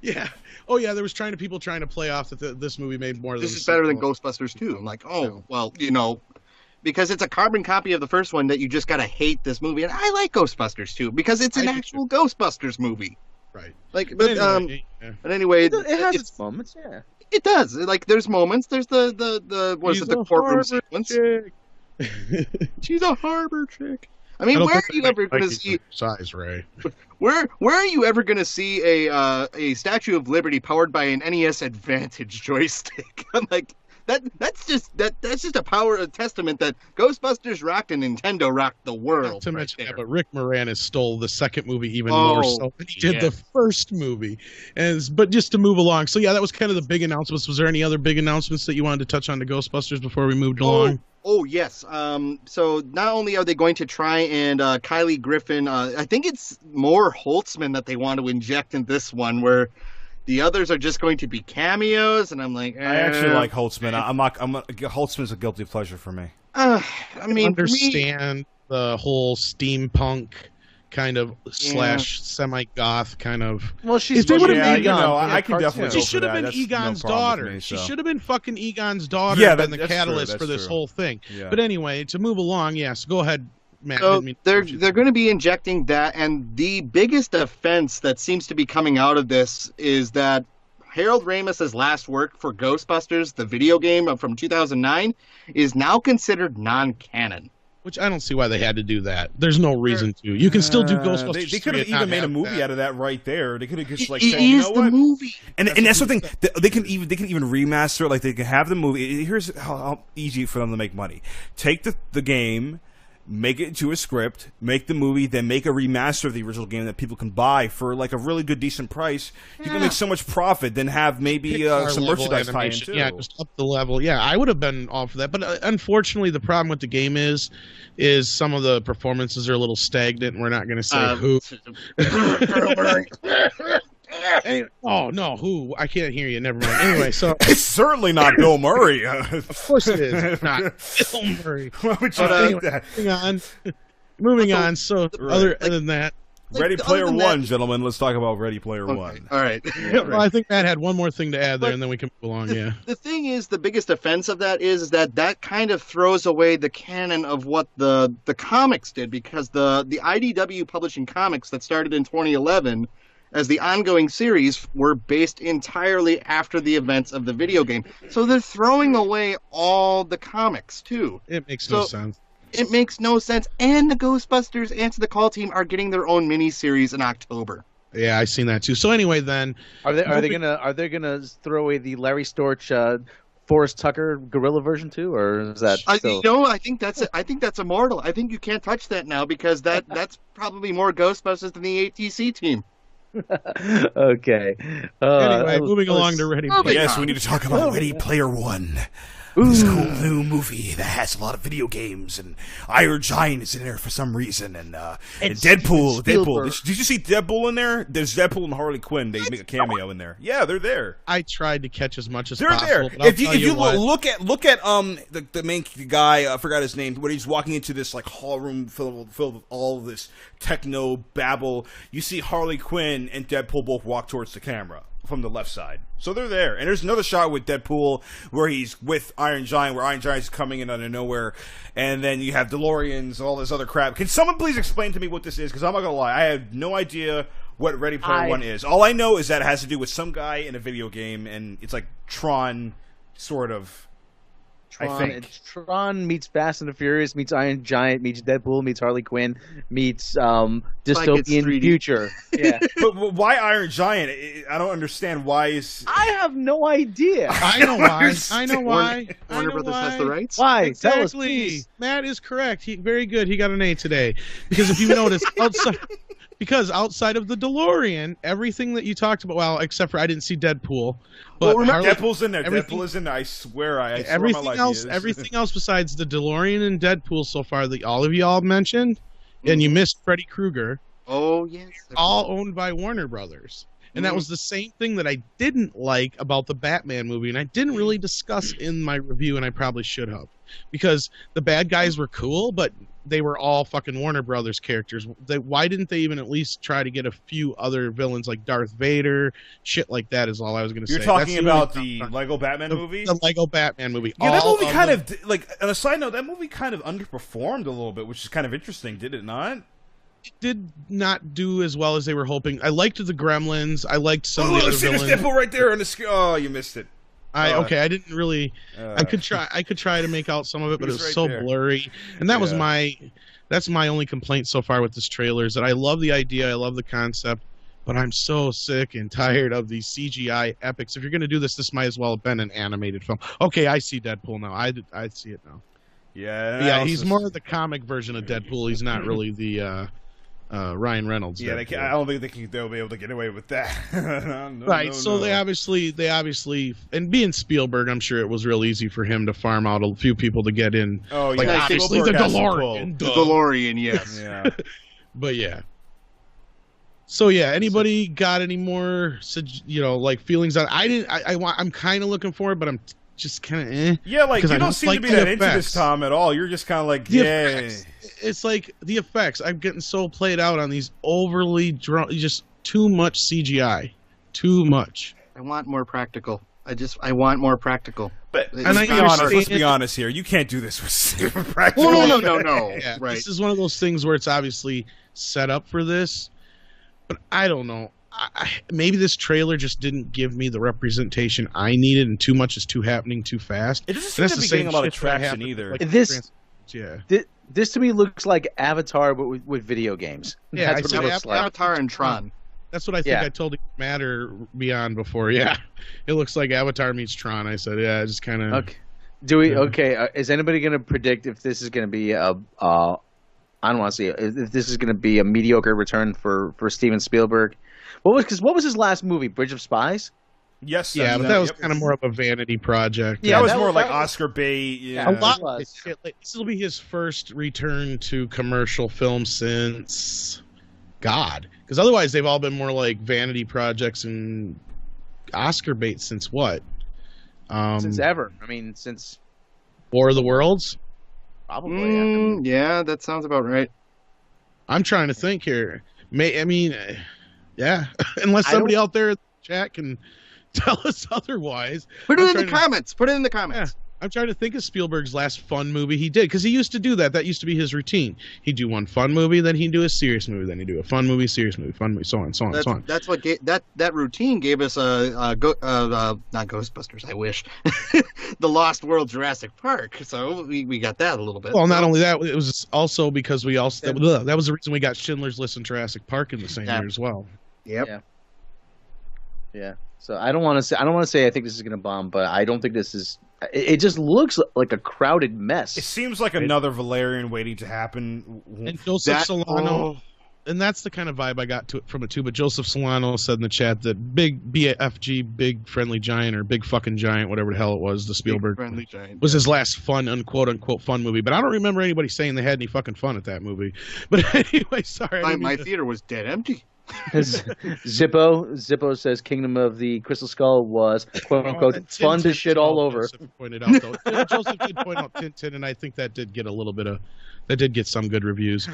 Yeah. Oh yeah, there was people trying to play off that this movie made more. This is better than Ghostbusters 2. I'm like, well, because it's a carbon copy of the first one that you just gotta hate this movie. And I like Ghostbusters 2 because it's an actual Ghostbusters movie. Right. But anyway, it has its moments. Yeah. It does. Like, there's moments. There's the courtroom sequence. She's a harbor chick. I mean, where are you ever going to see size, Ray? Where are you ever going to see a Statue of Liberty powered by an NES Advantage joystick? I'm like, that's just a testament that Ghostbusters rocked and Nintendo rocked the world. Not to mention that, but Rick Moranis stole the second movie even more so than he did the first movie. But just to move along, so yeah, that was kind of the big announcements. Was there any other big announcements that you wanted to touch on to Ghostbusters before we moved along? Oh, yes. So not only are they going to try and Kylie Griffin, I think it's more Holtzman that they want to inject in this one, where the others are just going to be cameos, and I'm like, I actually like Holtzman. Holtzman's a guilty pleasure for me. I mean, understand the whole steampunk kind of slash semi-goth kind of. Well, she's they would have made I can definitely. She should have been Egon's daughter. She should have been fucking Egon's daughter. Yeah, been the catalyst for this whole thing. Yeah. But anyway, to move along, yes, go ahead, Matt. So they're going to be injecting that, and the biggest offense that seems to be coming out of this is that Harold Ramis's last work for Ghostbusters, the video game from 2009, is now considered non-canon. Which I don't see why they had to do that. There's no reason to. You can still do Ghostbusters. They could have even made a movie out of that right there. They could have just said, you know what? Movie. And that's the thing. They can even remaster it. Like, they can have the movie. Here's how easy for them to make money. Take the game, make it into a script, make the movie, then make a remaster of the original game that people can buy for like a really good, decent price. You can make so much profit, then have maybe some merchandise tie in too. Yeah, just up the level. Yeah, I would have been all for that. But unfortunately, the problem with the game is some of the performances are a little stagnant, and we're not going to say who. Oh no, who? I can't hear you. Never mind. Anyway, so it's certainly not Bill Murray. Of course it is. It's not Bill Murray. Why would you think that? Moving on. So other than that, Ready Player One, gentlemen. Let's talk about Ready Player One. All right. Well, I think Matt had one more thing to add there, and then we can move along. Yeah. The thing is, the biggest offense of that is that kind of throws away the canon of what the comics did, because the IDW publishing comics that started in 2011 as the ongoing series were based entirely after the events of the video game. So they're throwing away all the comics, too. It makes no sense. It makes no sense. And the Ghostbusters Answer the Call team are getting their own miniseries in October. Yeah, I've seen that, too. So anyway, then... Are they gonna throw away the Larry Storch Forrest Tucker gorilla version too, or is that still... I think that's immortal. I think you can't touch that now, because that's probably more Ghostbusters than the ATC team. Okay. Anyway, moving along to Ready Player One. Yes, we need to talk about Ready Player One. This cool new movie that has a lot of video games, and Iron Giant is in there for some reason, and Deadpool. Did you see Deadpool in there? There's Deadpool and Harley Quinn. They make a cameo in there. Yeah, they're there. I tried to catch as much as they're possible. There. If you look at the main guy, I forgot his name, when he's walking into this like hall room filled with all this techno babble, you see Harley Quinn and Deadpool both walk towards the camera. from the left side. So they're there. And there's another shot with Deadpool where he's with Iron Giant, where Iron Giant's coming in out of nowhere. And then you have DeLoreans, all this other crap. Can someone please explain to me what this is? Because I'm not going to lie, I have no idea what Ready Player One is. All I know is that it has to do with some guy in a video game, and it's like Tron, sort of. Tron meets Fast and the Furious, meets Iron Giant, meets Deadpool, meets Harley Quinn, meets dystopian future. Yeah. But why Iron Giant? I don't understand why is... I have no idea. I know why. I know why. Warner Brothers has the rights? Why? Exactly. Tell us, please. Matt is correct. Very good. He got an A today. Because if you notice, outside of the DeLorean, everything that you talked about, well, except for I didn't see Deadpool. But Deadpool's in there. Deadpool is in there. I swear. I swear everything my life else, everything else besides the DeLorean and Deadpool so far that all of y'all mentioned, and you missed Freddy Krueger. Oh yes, all owned by Warner Brothers. And that was the same thing that I didn't like about the Batman movie, and I didn't really discuss in my review, and I probably should have. Because the bad guys were cool, but they were all fucking Warner Brothers characters. Why didn't they even at least try to get a few other villains like Darth Vader? Shit like that is all I was going to say. You're talking about the Lego Batman movie? The Lego Batman movie. Yeah, that movie kind of, like, on a side note, that movie kind of underperformed a little bit, which is kind of interesting, did it not? It did not do as well as they were hoping. I liked the Gremlins. I liked some of the other villains. There's Deadpool right there on the screen. Oh, you missed it. Okay, I didn't really. I could try to make out some of it, but it was right so blurry. And that was that's my only complaint so far with this trailer is that I love the idea, I love the concept, but I'm so sick and tired of these CGI epics. If you're going to do this, this might as well have been an animated film. Okay, I see Deadpool now. I see it now. Yeah, he's more the comic version of Deadpool. He's not really the Ryan Reynolds. Yeah, I don't think they'll be able to get away with that. They obviously, and being Spielberg, I'm sure it was real easy for him to farm out a few people to get in. Oh, yeah. Like, obviously the DeLorean. The DeLorean, yes. Yeah. But yeah. So yeah, anybody got any more, like feelings on? I'm kind of looking for it, but I'm just kind of Yeah, like you don't seem to be that into this, Tom, at all. You're just kind of like, It's like the effects. I'm getting so played out on these overly just too much CGI, too much. I want more practical. I want more practical. But let's be honest here. You can't do this with super practical. No. Yeah, right. This is one of those things where it's obviously set up for this, but I don't know. Maybe this trailer just didn't give me the representation I needed, and too much is too happening too fast. It doesn't seem to be getting a lot of traction either. Like this to me looks like Avatar, but with video games. Yeah, that's what it looks like. Avatar and Tron. That's what I think I told you Matt or Beyond before. Yeah, it looks like Avatar meets Tron. I said, yeah, just kind of. Okay. Do we? Okay. Is anybody going to predict if this is going to be a? I don't want to see if this is going to be a mediocre return for Steven Spielberg. What was his last movie? Bridge of Spies? Yes. Yeah, but that was kind of more of a vanity project. Yeah, that was more like Oscar bait. Yeah. A lot. This will be his first return to commercial film since God, because otherwise they've all been more like vanity projects and Oscar bait since what? Since ever. I mean, since War of the Worlds. Probably. Yeah, that sounds about right. I'm trying to think here. Yeah, unless somebody out there in the chat can tell us otherwise. Put it in the comments. Yeah, I'm trying to think of Spielberg's last fun movie he did, because he used to do that. That used to be his routine. He'd do one fun movie, then he'd do a serious movie, then he'd do a fun movie, serious movie, fun movie, so on, so on, so on. That's what that routine gave us not Ghostbusters. I wish the Lost World Jurassic Park. So we got that a little bit. Well, not only that, it was also because that was the reason we got Schindler's List and Jurassic Park in the same year as well. Yep. Yeah. So I don't want to say I think this is going to bomb, but I don't think this is. It just looks like a crowded mess. It seems like another Valerian waiting to happen. And Joseph Solano, and that's the kind of vibe I got from it too. But Joseph Solano said in the chat that big BFG, big friendly giant, or big fucking giant, whatever the hell it was, the Spielberg was his last fun, unquote unquote fun movie. But I don't remember anybody saying they had any fucking fun at that movie. But anyway, sorry. My theater was dead empty. Zippo says Kingdom of the Crystal Skull was quote unquote fun to shit all over. Joseph pointed out though. Joseph did point out Tintin, and I think that did get some good reviews.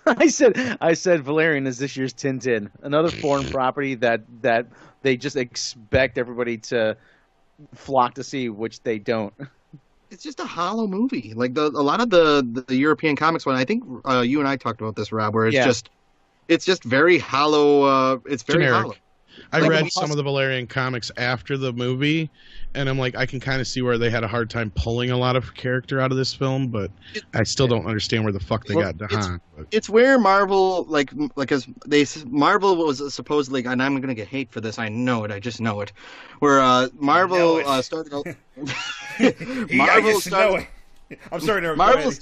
I said Valerian is this year's Tintin, another foreign property that they just expect everybody to flock to see, which they don't. It's just a hollow movie. Like a lot of the European comics one. I think you and I talked about this, Rob, where it's just very hollow. It's very Generic. hollow. I Like, read some of the Valerian comics after the movie, and I'm like, I can kind of see where they had a hard time pulling a lot of character out of this film, but I still don't understand where the fuck they got Dahan. It's where Marvel, as Marvel was supposedly, and I'm gonna get hate for this. I know it. I just know it. Where Marvel started. Marvel started. I'm sorry, no, Marvel.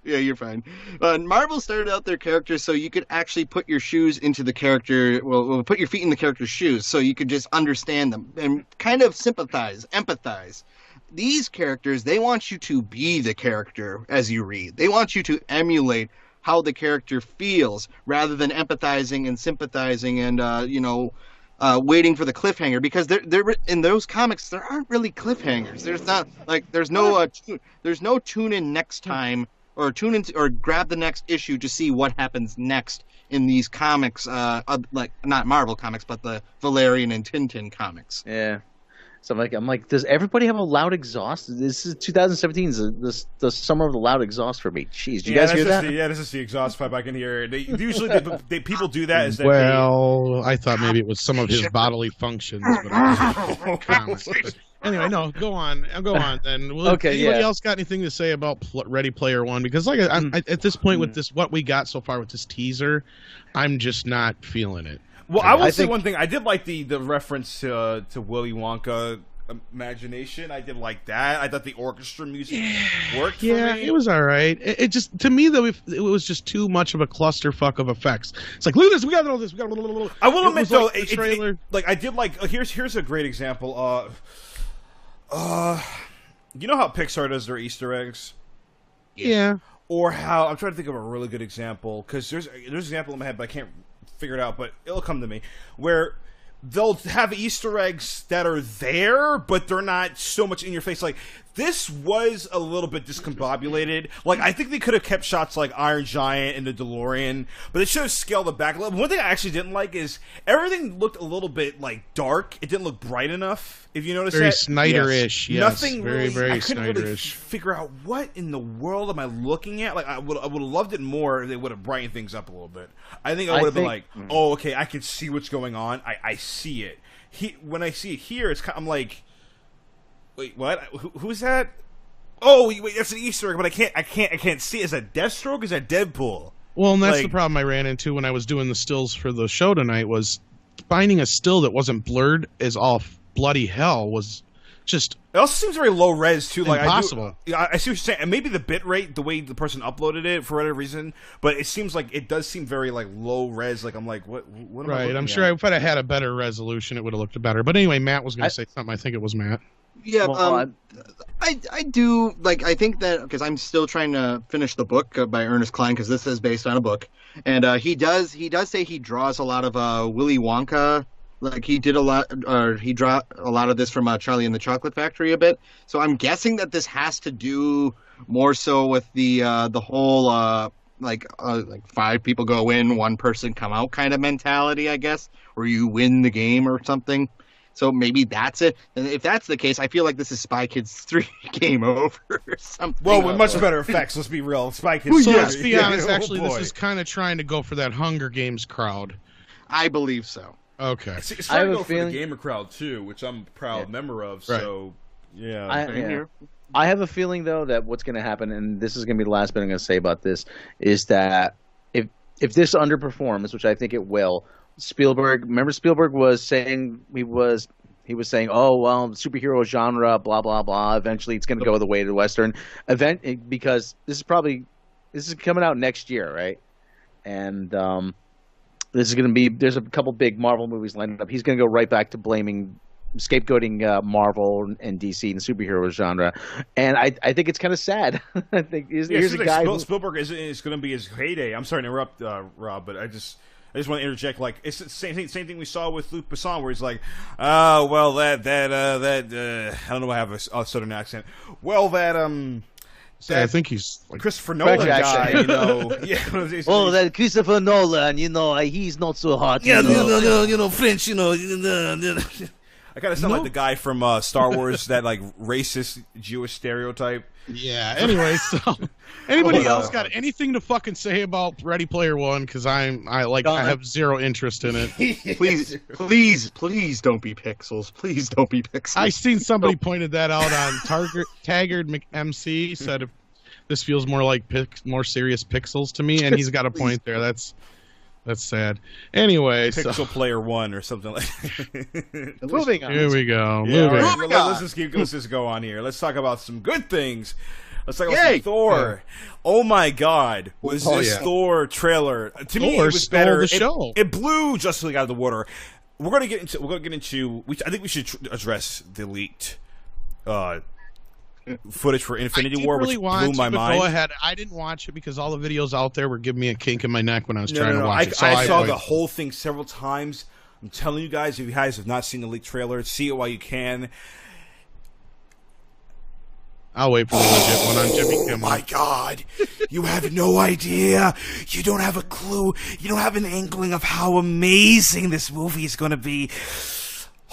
Yeah, you're fine. Marvel started out their characters so you could actually put your shoes into the character. Well, put your feet in the character's shoes, so you could just understand them and kind of sympathize, empathize. These characters, they want you to be the character as you read. They want you to emulate how the character feels, rather than empathizing and sympathizing and waiting for the cliffhanger, because they're in those comics there aren't really cliffhangers. There's no tune in next time, or tune in or grab the next issue to see what happens next in these comics, like not Marvel comics, but the Valerian and Tintin comics. Yeah. So I'm like, does everybody have a loud exhaust? This is 2017, the summer of the loud exhaust for me. Jeez, did you guys hear that? This is the exhaust pipe I can hear. Usually people do that. I thought maybe it was some of his bodily functions. But anyway, no, go on then. Anybody else got anything to say about Ready Player One? Because I'm at this point with this, what we got so far with this teaser, I'm just not feeling it. Well, I will say one thing. I did like the reference to Willy Wonka imagination. I did like that. I thought the orchestra music worked for me. Yeah, it was all right. It just, to me, though, it was just too much of a clusterfuck of effects. It's like, look at this, we got all this, we got a I will admit, though, the trailer. I did like, here's a great example. You know how Pixar does their Easter eggs? Yeah. Or how, I'm trying to think of a really good example, because there's an example in my head, but I can't figure it out, but it'll come to me, where they'll have Easter eggs that are there, but they're not so much in your face. Like, this was a little bit discombobulated. Like, I think they could have kept shots like Iron Giant and the DeLorean, but they should have scaled it back a little. One thing I actually didn't like is everything looked a little bit, like, dark. It didn't look bright enough, if you notice very that. Snyder-ish, yes. Nothing very, really, very I couldn't really Snyder-ish. figure out what in the world am I looking at. Like, I would have loved it more if they would have brightened things up a little bit. I think I would have been like, oh, okay, I can see what's going on. I see it. When I see it here, I'm like, wait, what? Who's that? Oh, wait, that's an Easter egg, but I can't see. Is that Deathstroke? Is that Deadpool? Well, and that's the problem I ran into when I was doing the stills for the show tonight, was finding a still that wasn't blurred as all bloody hell was just... It also seems very low res, too. Like, impossible. I see what you're saying. And maybe the bit rate, the way the person uploaded it, for whatever reason, but it seems like it does seem very, like, low res. Like, I'm like, what am I Right, looking I'm sure at? if I'd have had a better resolution, it would have looked better. But anyway, Matt was going to say something. I think it was Matt. Yeah, I do, like, I think that, because I'm still trying to finish the book by Ernest Cline, because this is based on a book, and he does say he draws a lot of Willy Wonka, like he did a lot, or he drew a lot of this from Charlie and the Chocolate Factory a bit, so I'm guessing that this has to do more so with the whole, like 5 people go in, 1 person come out kind of mentality, I guess, or you win the game or something. So maybe that's it. And if that's the case, I feel like this is Spy Kids 3 Game Over or something. Well, with much better effects, let's be real. Spy Kids 3. So let's be honest, Oh, actually, boy. this is kind of trying to go for that Hunger Games crowd. I believe so. Okay. It's I trying have to a go for feeling- the gamer crowd, too, which I'm a proud member of, Right. so, yeah. I have a feeling, though, that what's going to happen, and this is going to be the last bit I'm going to say about this, is that if this underperforms, which I think it will, Spielberg was saying he was saying, oh, well, superhero genre, blah, blah, blah. Eventually it's going to go the way of the Western event, because this is coming out next year, right? And this is going to be, there's a couple big Marvel movies lined up. He's going to go right back to scapegoating Marvel and DC and the superhero genre. And I think it's kind of sad. I think here's a guy Spielberg is going to be his heyday. I'm sorry to interrupt, Rob, but I just want to interject. Like, it's the same thing we saw with Luc Besson, where he's like, well, that I don't know, I have a southern accent. Well, So I think he's like, Christopher Nolan guy, Jackson. you know. Yeah. Oh, that Christopher Nolan, he's not so hot. French, I kind of sound like the guy from Star Wars, that like racist Jewish stereotype. yeah. Anyway, so anybody else got anything to fucking say about Ready Player One? Because I have zero interest in it. Please don't be Pixels. Please don't be Pixels. I seen somebody pointed that out on Taggart MC, said this feels more like more serious Pixels to me, and he's got a point there. That's sad. Anyway, Pixel Player One or something like that. Moving on. Here we go. Yeah, Moving. all Moving right, on. let's just go on here. Let's talk about some good things. Let's talk about Yay. some Thor. Oh my God, was this yeah. Thor trailer? To me, it Thor was stole better. the show. It blew Justice League out of the water. We're gonna get into. I think we should address the leaked footage for Infinity War, which blew my mind. Go ahead. I didn't watch it because all the videos out there were giving me a kink in my neck when I was trying to watch it. So I saw the whole thing several times. I'm telling you guys, if you guys have not seen the leaked trailer, see it while you can. I'll wait for the legit one on Jimmy Kimmel. Oh my God, you have no idea. You don't have a clue. You don't have an inkling of how amazing this movie is going to be.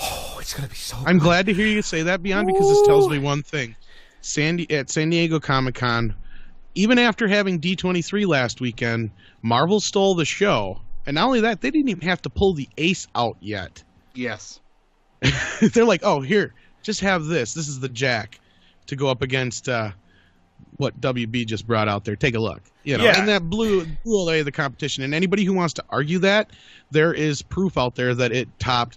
Oh, it's going to be so I'm good. glad to hear you say that, Beyond, because this tells me one thing. At San Diego Comic-Con, even after having D23 last weekend, Marvel stole the show. And not only that, they didn't even have to pull the ace out yet. Yes. They're like, oh, here, just have this. This is the jack to go up against what WB just brought out there. Take a look. Yeah. And that blew away the competition. And anybody who wants to argue that, there is proof out there that it topped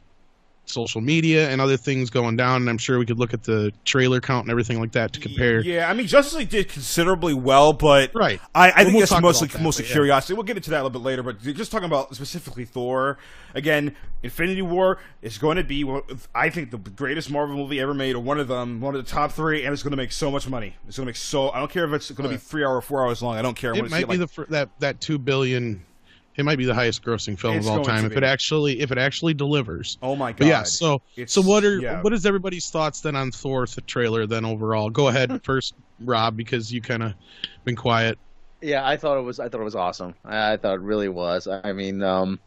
social media and other things going down, and I'm sure we could look at the trailer count and everything like that to compare. Yeah, I mean, Justice League did considerably well, but Right. I think We'll that's talk mostly about that, but yeah. curiosity. We'll get into that a little bit later, but just talking about specifically Thor, again, Infinity War is going to be, I think, the greatest Marvel movie ever made, or one of the top three, and it's going to make so much money. It's going to make I don't care if it's going to be 3 hours or 4 hours long. I don't care. It might be that $2 billion. It might be the highest grossing film of all time if it actually delivers. Oh my God! But yeah. So what is everybody's thoughts then on Thor the trailer then overall? Go ahead first, Rob, because you kind of been quiet. Yeah, I thought it was awesome. I thought it really was. I mean, really.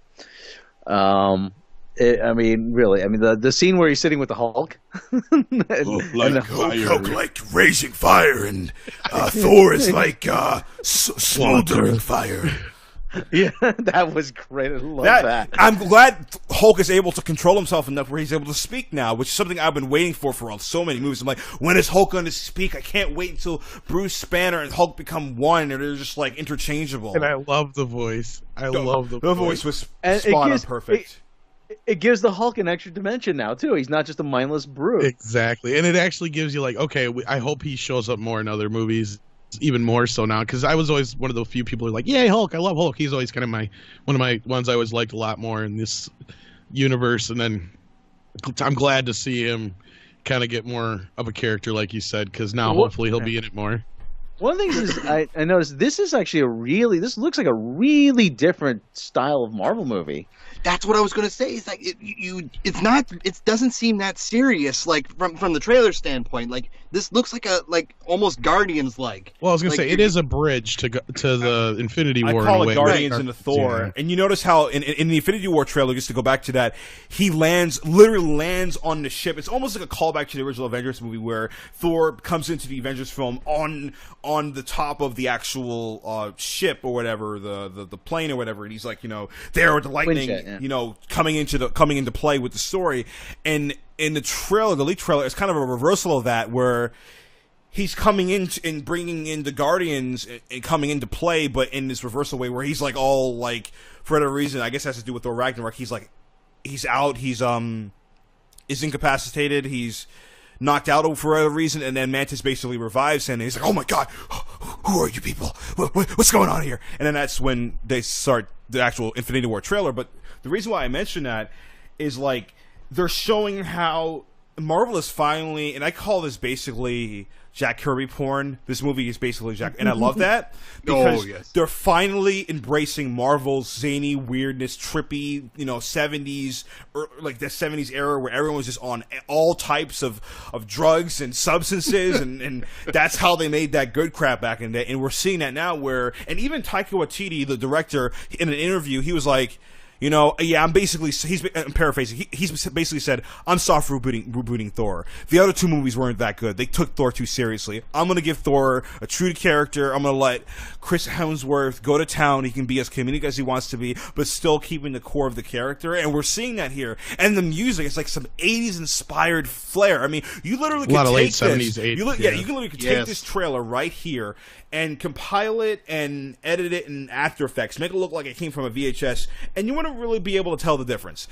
I mean, the scene where he's sitting with the Hulk, Hulk like raising fire, and Thor is like smoldering fire. Yeah, that was great. I love that. I'm glad Hulk is able to control himself enough where he's able to speak now, which is something I've been waiting for so many movies. I'm like, when is Hulk going to speak? I can't wait until Bruce Banner and Hulk become one, and they're just like interchangeable. And I love the voice. The voice was and spot on perfect. It gives the Hulk an extra dimension now too. He's not just a mindless brute. Exactly, and it actually gives you like, okay, I hope he shows up more in other movies. Even more so now, because I was always one of the few people who are like, "Yay, Hulk! I love Hulk." He's always kind of one of my ones I always liked a lot more in this universe. And then I'm glad to see him kind of get more of a character, like you said, because now hopefully he'll be in it more. One of the things is I noticed this is actually this looks like a really different style of Marvel movie. That's what I was going to say. It's like it doesn't seem that serious. Like from the trailer standpoint, like this looks like almost Guardians like. Well, I was going to say it is a bridge to the Infinity War. I call it Guardians into Thor, yeah. And you notice how in the Infinity War trailer, just to go back to that, he literally lands on the ship. It's almost like a callback to the original Avengers movie where Thor comes into the Avengers film on the top of the actual ship or whatever, the plane or whatever, and he's like, there with the lightning. Yeah. Coming into play with the story, and in the leak trailer, it's kind of a reversal of that, where he's coming in and bringing in the Guardians and coming into play, but in this reversal way, where he's like all like, for whatever reason, I guess it has to do with Thor Ragnarok. He's out, he's incapacitated, he's knocked out for whatever reason, and then Mantis basically revives him, and he's like, "Oh my God, who are you people? What's going on here?" And then that's when they start the actual Infinity War trailer. But the reason why I mention that is like they're showing how Marvel is finally, and I call this basically Jack Kirby porn. This movie is basically Jack, and I love that because they're finally embracing Marvel's zany weirdness, trippy, 70s, or like the 70s era where everyone was just on all types of drugs and substances, and that's how they made that good crap back in the day. And we're seeing that now and even Taika Waititi, the director, in an interview, he was like, I'm paraphrasing. He's basically said, I'm soft rebooting Thor. The other two movies weren't that good. They took Thor too seriously. I'm going to give Thor a true character. I'm going to let Chris Hemsworth go to town. He can be as comedic as he wants to be, but still keeping the core of the character. And we're seeing that here. And the music, it's like some 80s inspired flair. I mean, you literally could take late 70s, this. 80s, You literally could take this trailer right here and compile it and edit it in After Effects, make it look like it came from a VHS, and you wouldn't really be able to tell the difference.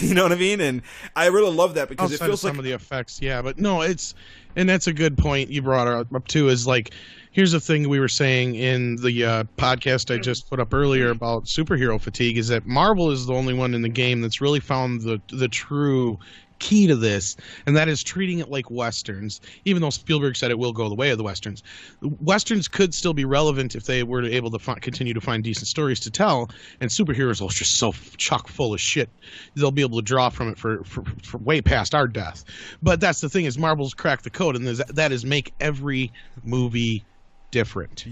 You know what I mean? And I really love that because it feels like some of the effects, but no, and that's a good point you brought up too. Is like, here's the thing we were saying in the podcast I just put up earlier about superhero fatigue, is that Marvel is the only one in the game that's really found the true key to this, and that is treating it like westerns. Even though Spielberg said it will go the way of the westerns, westerns could still be relevant if they were able to continue to find decent stories to tell, and superheroes are just so chock full of shit they'll be able to draw from it for way past our death. But that's the thing, is Marvel's cracked the code, and that is make every movie different.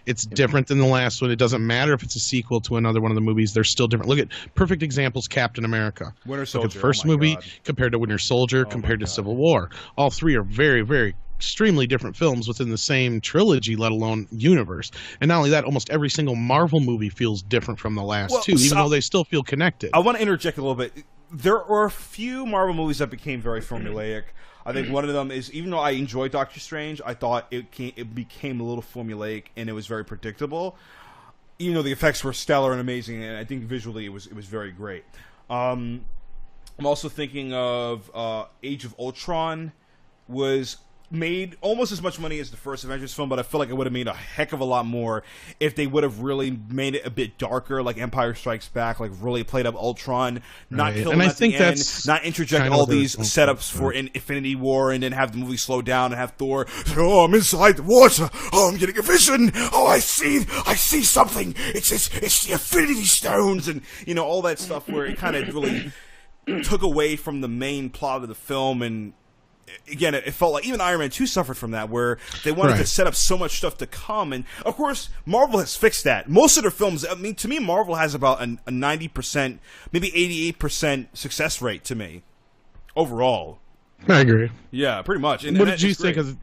It's different than the last one. It doesn't matter if it's a sequel to another one of the movies. They're still different. Look at perfect examples, Captain America. Winter Soldier. Look at the first movie compared to Winter Soldier, compared to Civil War. All three are very, very extremely different films within the same trilogy, let alone universe. And not only that, almost every single Marvel movie feels different from the last two, even though they still feel connected. I want to interject a little bit. There are a few Marvel movies that became very formulaic. I think one of them is, even though I enjoyed Doctor Strange, I thought it became a little formulaic and it was very predictable. Even though the effects were stellar and amazing, and I think visually it was very great. I'm also thinking of Age of Ultron was made almost as much money as the first Avengers film, but I feel like it would have made a heck of a lot more if they would have really made it a bit darker, like Empire Strikes Back, like really played up Ultron, not kill him at the end, not interject all these setups for Infinity War, and then have the movie slow down and have Thor, oh, I'm inside the water, oh, I'm getting a vision, oh, I see something, it's the Infinity Stones, and all that stuff where it kind of really took away from the main plot of the film. And again, it felt like even Iron Man 2 suffered from that, where they wanted to set up so much stuff to come. And, of course, Marvel has fixed that. Most of their films, I mean, to me, Marvel has about a 90%, maybe 88% success rate to me, overall. I agree. Yeah, pretty much. And what did you think of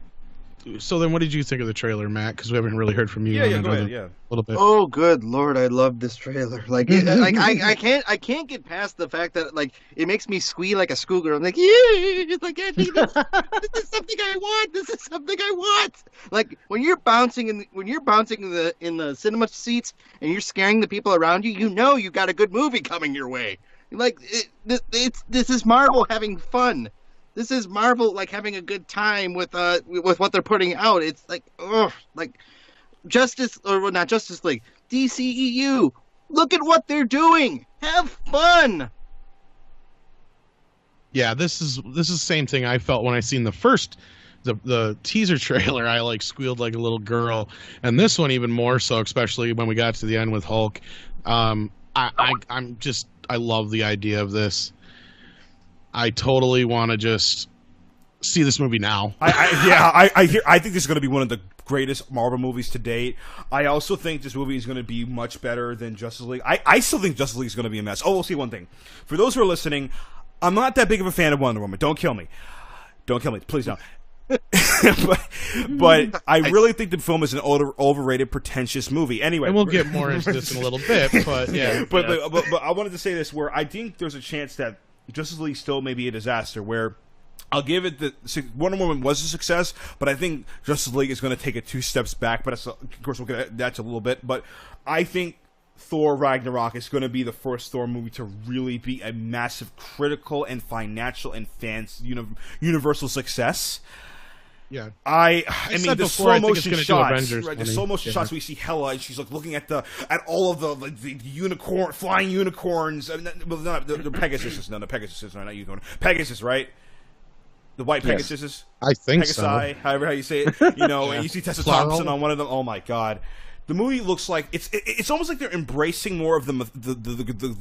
the trailer, Matt? Because we haven't really heard from you. Yeah, go ahead, a little bit. Oh, good Lord, I love this trailer. Like, I can't get past the fact that it makes me squeal like a schoolgirl. I'm like, yeah, it's like, this is something I want. This is something I want. Like when you're bouncing in the cinema seats and you're scaring the people around you, you got a good movie coming your way. Like this is Marvel having fun. This is Marvel having a good time with what they're putting out. It's like not Justice League, DCEU. Look at what they're doing. Have fun. Yeah, this is the same thing I felt when I seen the teaser trailer. I squealed like a little girl, and this one even more so, especially when we got to the end with Hulk. I love the idea of this. I totally want to just see this movie now. I think this is going to be one of the greatest Marvel movies to date. I also think this movie is going to be much better than Justice League. I still think Justice League is going to be a mess. Oh, we'll see one thing. For those who are listening, I'm not that big of a fan of Wonder Woman. Don't kill me. Please don't. but I really think the film is an overrated, pretentious movie. Anyway, and we'll get more into this in a little bit. But yeah, but I wanted to say this, where I think there's a chance that Justice League still may be a disaster, where I'll give it Wonder Woman was a success, but I think Justice League is going to take it 2 steps back. But of course, we'll get at that a little bit. But I think Thor Ragnarok is going to be the first Thor movie to really be a massive critical and financial and fans universal success. Yeah, I mean the slow motion shots, right? The slow motion shots we see Hela, and she's looking at all of the unicorn, flying unicorns. The Pegasus, no, the Pegasus, right? Not unicorn, Pegasus, right? the white Yes. Pegasus. I think Pegasi, so. however how you say it. You know, and you see Tessa Plural. Thompson on one of them. Oh my god. The movie looks like it's almost like they're embracing more of the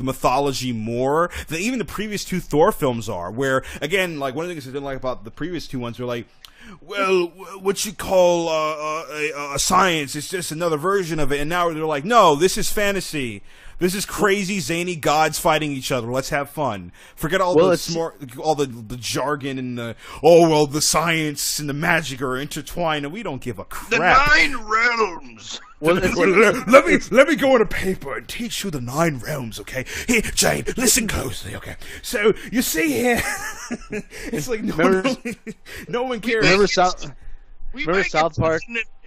mythology more than even the previous two Thor films are. Where again, like one of the things I didn't like about the previous two ones were like, well, what you call a science is just another version of it, and now they're like, no, this is fantasy. This is crazy, zany gods fighting each other. Let's have fun. Forget all the jargon and the science and the magic are intertwined, and we don't give a crap. The 9 realms. Well, let me go on a paper and teach you the 9 realms, okay? Here, Jane, listen closely, okay? So you see here, it's like no one cares. Remember South Park?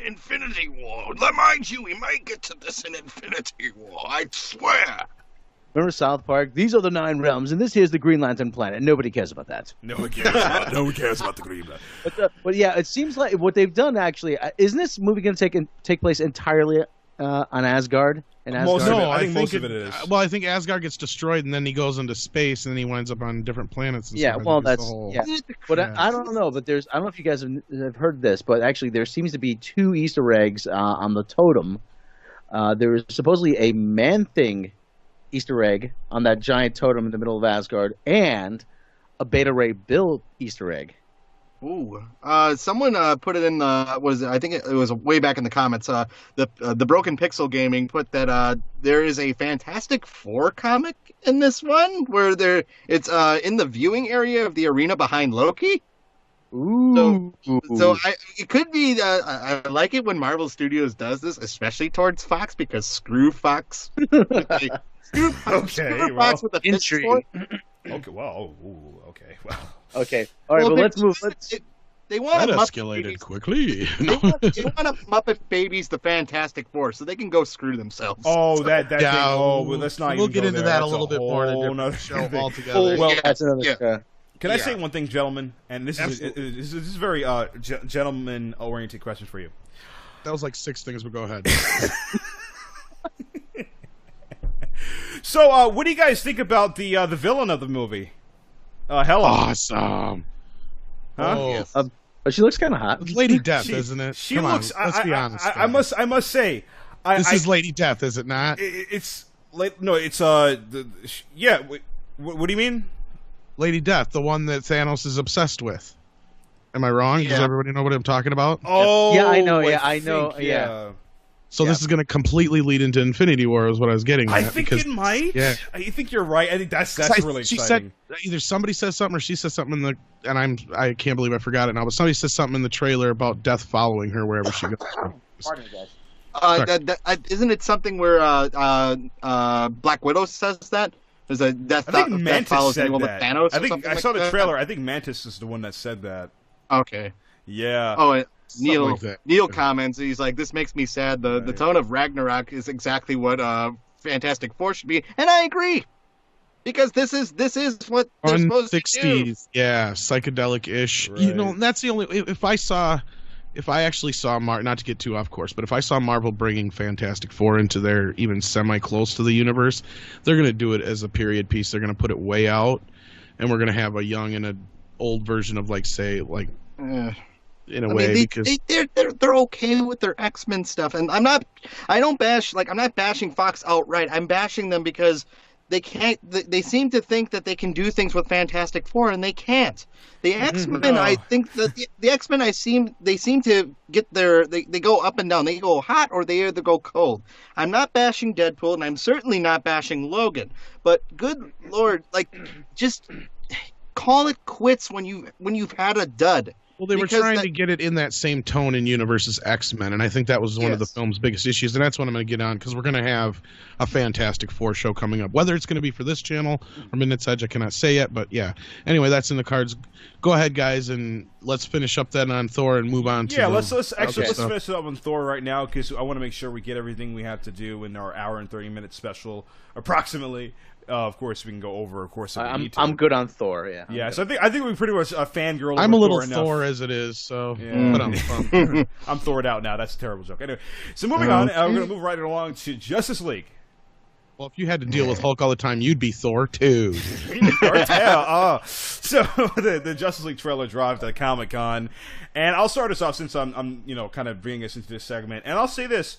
Infinity War. Mind you, we might get to this in Infinity War. I swear. Remember South Park? These are the 9 realms, and this here's the Green Lantern planet. Nobody cares about that. No one cares about the Green Lantern. But yeah, it seems like what they've done actually isn't this movie going to take place entirely on Asgard? I think most of it is. Well, I think Asgard gets destroyed, and then he goes into space, and then he winds up on different planets. And Yeah, stuff. well, It's the that's whole- yeah. But I don't know. But I don't know if you guys have heard this, but actually there seems to be 2 Easter eggs on the totem. There is supposedly a Man-Thing Easter egg on that giant totem in the middle of Asgard, and a Beta Ray Bill Easter egg. Ooh, someone put it in the I think it was way back in the comments. The Broken Pixel Gaming put that there is a Fantastic Four comic in this one where it's in the viewing area of the arena behind Loki. Ooh. So it could be. I like it when Marvel Studios does this, especially towards Fox, because screw Fox. Screw Fox with the intrigue. Okay, well, okay, well. Okay, all right. Well, let's move. They want That to escalated quickly. They want to Muppet Babies the Fantastic Four, so they can go screw themselves. Oh, that thing. Yeah, Oh, well, let's not. we'll even get go into there. that That's a little bit more in a whole different nother show thing. altogether. Well, That's another. yeah. Can I say one thing, gentlemen? And this Absolutely. is very gentleman-oriented question for you. That was like 6 things, but go ahead. So, what do you guys think about the villain of the movie? Helen. Awesome. Huh? Oh, Yes. But she looks kind of hot. it's Lady Death, isn't it? She Come looks. on, let's be honest. I must say, this is Lady Death, is it not? It's like no, it's yeah. What do you mean? Lady Death, the one that Thanos is obsessed with. Am I wrong? Does Yeah. everybody know what I'm talking about? Oh, Yeah, I know, yeah, I know, think, yeah. So this is going to completely lead into Infinity War, is what I was getting at. I think because, it might. yeah. I think you're right. I think that's really she exciting. said either somebody says something or she says something in the, and I can't believe I forgot it now, but somebody says something in the trailer about death following her wherever she goes. Pardon me, guys. Isn't it something where Black Widow says that? There's a death. I think death Mantis follows said anyone with that. Thanos. I think or something I saw like the that? trailer. I think Mantis is the one that said that. Okay. Yeah. Oh, Something like that. Neil comments. He's like, "This makes me sad. The Right. tone of Ragnarok is exactly what Fantastic Four should be," and I agree, because this is what they're supposed to do. 60s, yeah, psychedelic-ish. You know, Right. that's the only. If I actually saw not to get too off course, but if I saw Marvel bringing Fantastic Four into their even semi-close to the universe, they're going to do it as a period piece. They're going to put it way out, and we're going to have a young and an old version of, like, say, like. In a way, because they're okay with their X-Men stuff, and I'm not bashing Fox outright. I'm bashing them because they can't. They seem to think that they can do things with Fantastic Four, and they can't. The X-Men, No. I think that the X-Men, they seem to get they go up and down. They go hot or they either go cold. I'm not bashing Deadpool, and I'm certainly not bashing Logan. But good Lord, like, just call it quits when you've had a dud. well, they were because trying to get it in that same tone in universe as X-Men, and I think that was one of the Yes. film's biggest issues, and that's what I'm going to get on, because we're going to have a Fantastic Four show coming up. Whether it's going to be for this channel or Midnight's Edge, I cannot say yet, but yeah. Anyway, that's in the cards. Go ahead, guys, and let's finish up then on Thor and move on to Yeah, the let's other stuff. finish it up on Thor right now because I want to make sure we get everything we have to do in our hour and 30-minute special, approximately. Of course, we can go over. Of course, if we need to. I'm good on Thor. Yeah. Yeah, so I think we pretty much fangirl. I'm a over little Thor enough. Thor as it is, so Yeah. but I'm I'm Thored out now. That's a terrible joke. Anyway, so moving on, we're going to move right along to Justice League. Well, if you had to deal with Hulk all the time, you'd be Thor too. Cartel. So the Justice League trailer dropped at Comic-Con, and I'll start us off since I'm kind of bringing us into this segment, and I'll say this.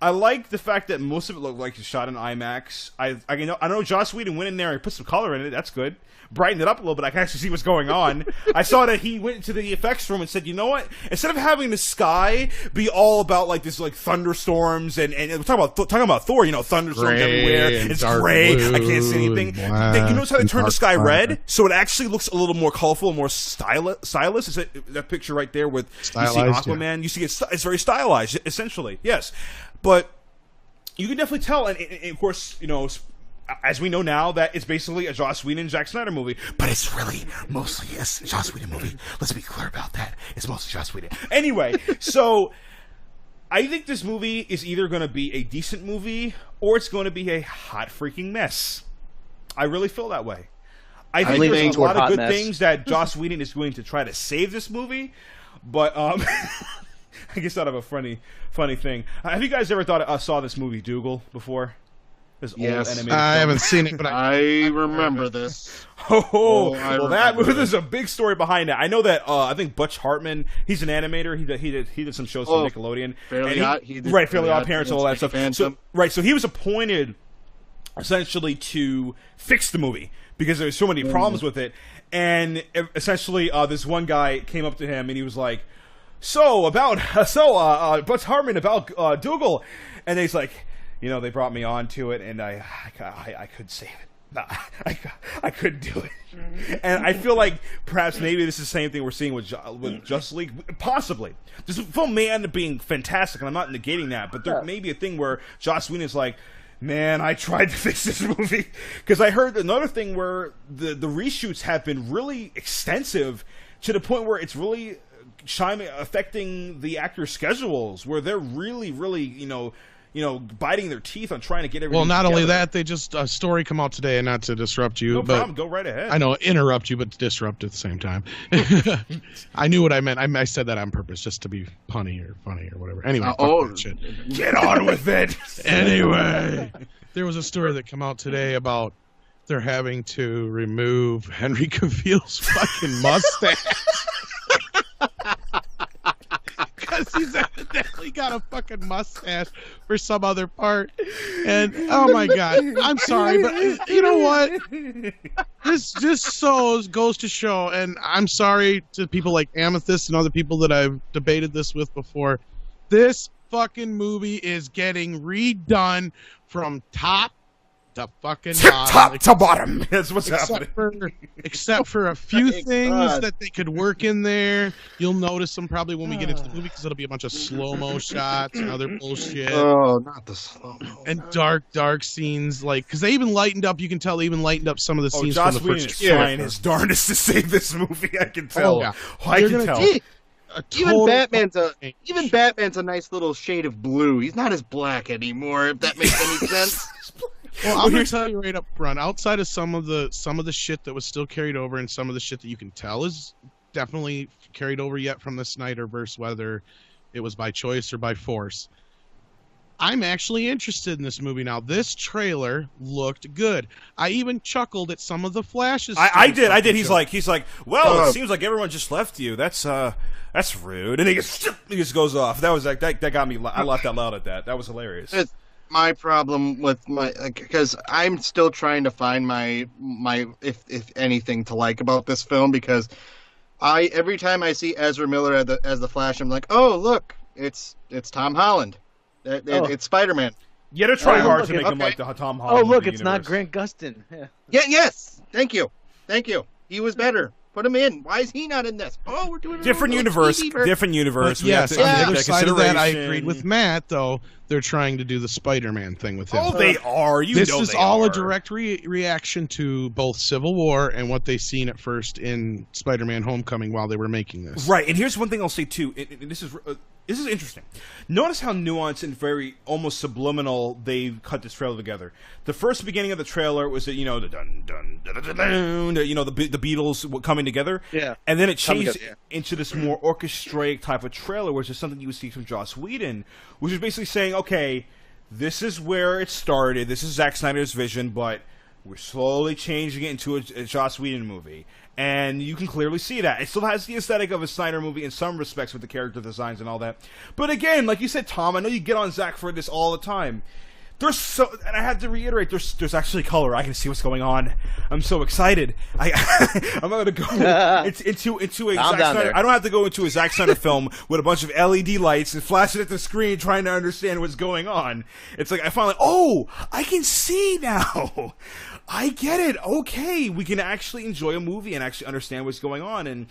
I like the fact that most of it looked like it's shot in IMAX. I know Joss Whedon went in there and put some color in it. That's good. Brightened it up a little bit. I can actually see what's going on. I saw that he went into the effects room and said, you know what? Instead of having the sky be all about like this like thunderstorms and we're talking about Thor, thunderstorms Gray everywhere. It's gray. Blue, I can't see anything. You notice how they turned the sky red, so it actually looks a little more colorful, more stylish. Is that picture right there with stylized, you see Aquaman? Yeah. You see it's very stylized, essentially. Yes, but you can definitely tell, and of course, as we know now, that it's basically a Joss Whedon, Zack Snyder movie, but it's really mostly a Joss Whedon movie. Let's be clear about that. It's mostly Joss Whedon. Anyway, so I think this movie is either going to be a decent movie or it's going to be a hot freaking mess. I really feel that way. I think there's a lot of good things that Joss Whedon is going to try to save this movie, but I guess out of a funny thing. Have you guys ever saw this movie Dougal before? Yes, I haven't seen it, but I remember this. There's a big story behind it. I know that I think Butch Hartman, he's an animator. He did some shows for Nickelodeon. Fairly Odd Parents, all that stuff. So he was appointed essentially to fix the movie because there's so many problems with it. And essentially, this one guy came up to him and he was like, Butch Hartman about Dougal, and he's like, they brought me on to it, and I couldn't save it. No, I couldn't do it. And I feel like perhaps maybe this is the same thing we're seeing with Justice League. Possibly. This film may end up being fantastic, and I'm not negating that, but there may be a thing where Joss Whedon is like, man, I tried to fix this movie. Because I heard another thing where the reshoots have been really extensive to the point where it's really affecting the actors' schedules, where they're really, really, biting their teeth on trying to get everything. Well, not together. only that, they just a story come out today, and not to disrupt you. No problem. Go right ahead. I know, interrupt you, but disrupt at the same time. I knew what I meant. I said that on purpose, just to be punny or funny or whatever. Anyway, fuck that shit. Get on with it. Anyway, there was a story that came out today about they're having to remove Henry Cavill's fucking mustache. Because he's evidently got a fucking mustache for some other part. And, oh my God, I'm sorry, but you know what? This just goes to show, and I'm sorry to people like Amethyst and other people that I've debated this with before. This fucking movie is getting redone from top to fucking bottom. Top to bottom. That's what's happening. Except for a few things that they could work in there. You'll notice them probably when we get into the movie because it'll be a bunch of slow-mo shots and other bullshit. Oh, not the slow-mo. And dark scenes, because they even lightened up. You can tell they even lightened up some of the scenes Joss from the Whedon first is trying his darndest to save this movie. I can tell. Oh, yeah. I can tell. Even Batman's a nice little shade of blue. He's not as black anymore, if that makes any sense. Well, I'm gonna tell you right up front. Outside of some of the shit that was still carried over, and some of the shit that you can tell is definitely carried over yet from the Snyderverse, whether it was by choice or by force. I'm actually interested in this movie now. This trailer looked good. I even chuckled at some of the flashes. I did. He's like, well, it seems like everyone just left you. That's rude. And he just goes off. That was like that got me. I laughed out loud at that. That was hilarious. It's my problem with because I'm still trying to find my if anything to like about this film, because every time I see Ezra Miller as the Flash, I'm like, oh look, it's Tom Holland. It's Spider-Man. You had to try hard to make him like the Tom Holland. Oh, look, it's universe. Not Grant Gustin. Yeah. Yes. Thank you. He was better. Put him in. Why is he not in this? Oh, we're doing different universe. Different universe. Yes, on the other side of that, I agreed with Matt. Though they're trying to do the Spider-Man thing with him. Oh, they are. This is all a direct reaction to both Civil War and what they seen at first in Spider-Man: Homecoming while they were making this. Right, and here's one thing I'll say too. And this is interesting. Notice how nuanced and very almost subliminal they cut this trailer together. The first beginning of the trailer was the dun dun dun dun dun, the Beatles coming together. Yeah, and then it changed into this more orchestrated type of trailer, which is something you would see from Joss Whedon, which is basically saying, okay, this is where it started. This is Zack Snyder's vision, but We're slowly changing it into a Joss Whedon movie. And you can clearly see that. It still has the aesthetic of a Snyder movie in some respects with the character designs and all that. But again, like you said, Tom, I know you get on Zach for this all the time. And I have to reiterate, there's actually color. I can see what's going on. I'm so excited. I'm not going to go into a Zack Snyder. I don't have to go into a Zack Snyder film with a bunch of LED lights and flash it at the screen trying to understand what's going on. It's like I finally, I can see now. I get it. Okay, we can actually enjoy a movie and actually understand what's going on. And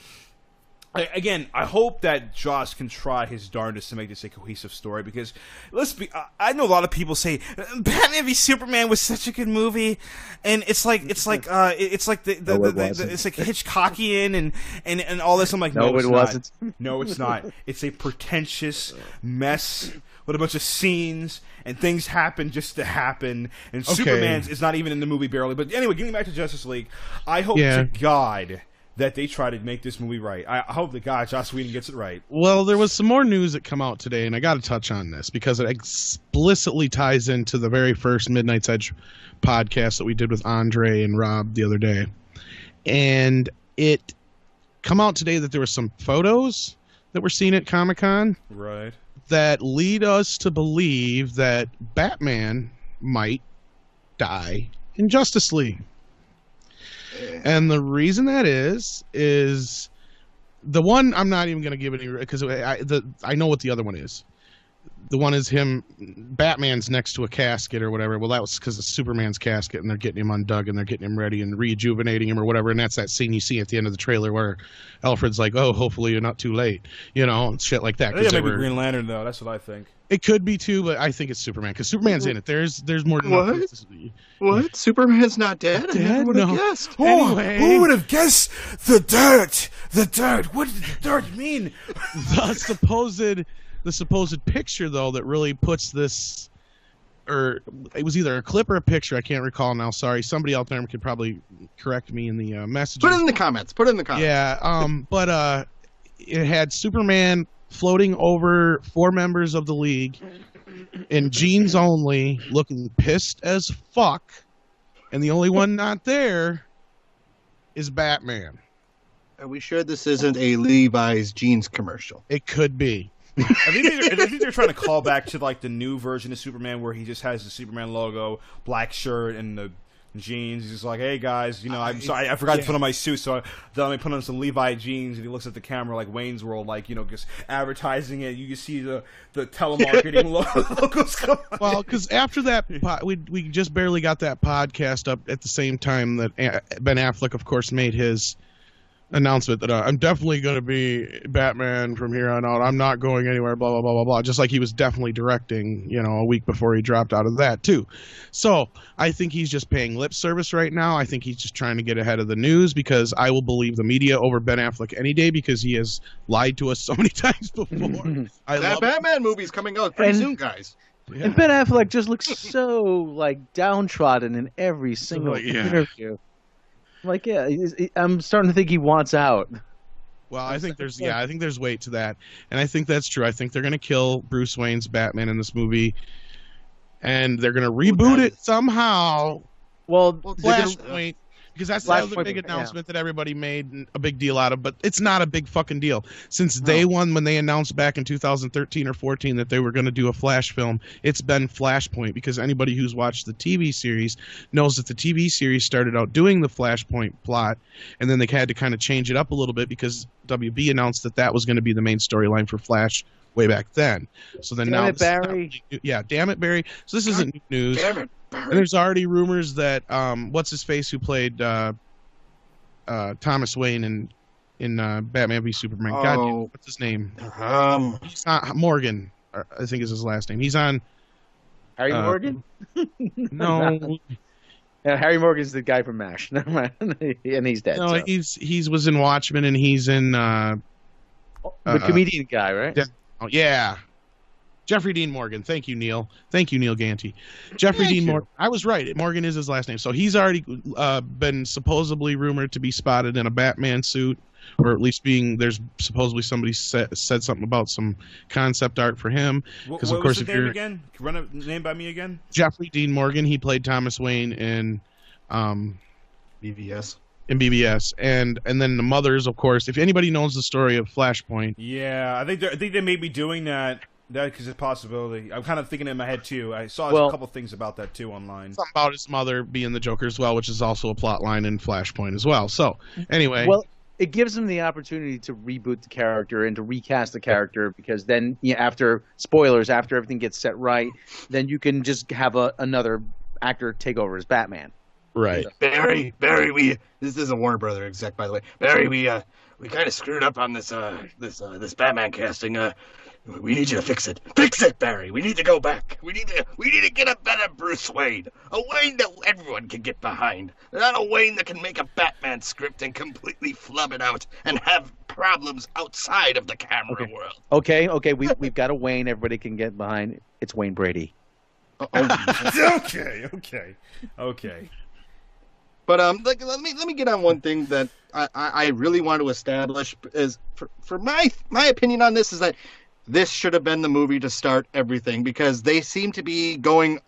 again, I hope that Joss can try his darndest to make this a cohesive story, because I know a lot of people say Batman v Superman was such a good movie, and it's like Hitchcockian and all this. I'm like, no, it wasn't. No, it's not. It's a pretentious mess with a bunch of scenes and things happen just to happen. And Superman is not even in the movie barely. But anyway, getting back to Justice League, I hope to God that they try to make this movie right. I hope that Joss Whedon gets it right. Well, there was some more news that come out today, and I got to touch on this because it explicitly ties into the very first Midnight's Edge podcast that we did with Andre and Rob the other day. And it come out today that there were some photos that were seen at Comic-Con. Right. That lead us to believe that Batman might die in Justice League. And the reason that is the one, I'm not even going to give it any, because I know what the other one is. The one is him, Batman's next to a casket or whatever. Well, that was because of Superman's casket, and they're getting him undug, and they're getting him ready and rejuvenating him or whatever. And that's that scene you see at the end of the trailer where Alfred's like, "Oh, hopefully you're not too late," and shit like that. I think it might be Green Lantern, though. That's what I think. It could be too, but I think it's Superman because Superman's in it. There's more than enough. What? Superman's not dead? I never would have guessed. Anyway. Who would have guessed the dirt? The dirt. What does the dirt mean? The supposed picture, though, that really puts this, or it was either a clip or a picture. I can't recall now. Sorry, somebody out there could probably correct me in the messages. Put it in the comments. Yeah. But it had Superman floating over 4 members of the League in jeans only, looking pissed as fuck, and the only one not there is Batman. Are we sure this isn't a Levi's jeans commercial? It could be. I think they're trying to call back to like the new version of Superman where he just has the Superman logo, black shirt, and the jeans. He's just like, "Hey guys, I'm sorry, I forgot to put on my suit, so let me put on some Levi jeans." And he looks at the camera like Wayne's World, like just advertising it. You can see the telemarketing logos come on. Well, because after that, we just barely got that podcast up at the same time that Ben Affleck, of course, made his announcement that I'm definitely going to be Batman from here on out. I'm not going anywhere, blah, blah, blah, blah, blah. Just like he was definitely directing, a week before he dropped out of that, too. So I think he's just paying lip service right now. I think he's just trying to get ahead of the news because I will believe the media over Ben Affleck any day because he has lied to us so many times before. That Batman movie's coming out pretty soon, guys. Yeah. And Ben Affleck just looks so, downtrodden in every single interview. I'm starting to think he wants out. Well, I think there's weight to that, and I think that's true. I think they're going to kill Bruce Wayne's Batman in this movie, and they're going to reboot it somehow. Well, Flashpoint, because that's the other big announcement that everybody made a big deal out of, but it's not a big fucking deal. Since day one, when they announced back in 2013 or 14 that they were going to do a Flash film, it's been Flashpoint, because anybody who's watched the TV series knows that the TV series started out doing the Flashpoint plot, and then they had to kind of change it up a little bit because WB announced that was going to be the main storyline for Flash way back then. So then damn it, Barry. Damn it, Barry. So this isn't new news. Damn it, Barry. And there's already rumors that what's his face who played Thomas Wayne in Batman v Superman. Oh. God, what's his name? He's not Morgan. I think is his last name. He's on Harry Morgan. No. Yeah, Harry Morgan's the guy from MASH. Never mind, and he's dead. No, so. he was in Watchmen, and he's in the comedian guy, right? Yeah. Jeffrey Dean Morgan. Thank you, Neil. Thank you, Neil Ganty. Jeffrey Dean Morgan. I was right. Morgan is his last name. So he's already been supposedly rumored to be spotted in a Batman suit, or at least there's supposedly somebody said something about some concept art for him. Because of course, if you're again, run a name by me again. Jeffrey Dean Morgan. He played Thomas Wayne in BVS. in BBS, and then the mothers, of course. If anybody knows the story of Flashpoint, Yeah, I think they may be doing that because it's a possibility. I'm kind of thinking in my head too. I saw a couple things about that too online. something about his mother being the Joker as well, which is also a plot line in Flashpoint as well. So anyway, Well, it gives them the opportunity to reboot the character and to recast the character, because then, after spoilers, after everything gets set right, then you can just have another actor take over as Batman. right. Barry, this is a Warner Brother exec, by the way. Barry, we kind of screwed up on this Batman casting. We need you to fix it. Fix it, Barry. We need to go back. We need to get a better Bruce Wayne. A Wayne that everyone can get behind. Not a Wayne that can make a Batman script and completely flub it out and have problems outside of the camera world. Okay, we've got a Wayne everybody can get behind. It's Wayne Brady. Okay. But let me get on one thing that I really want to establish is for my opinion on this is that this should have been the movie to start everything, because they seem to be going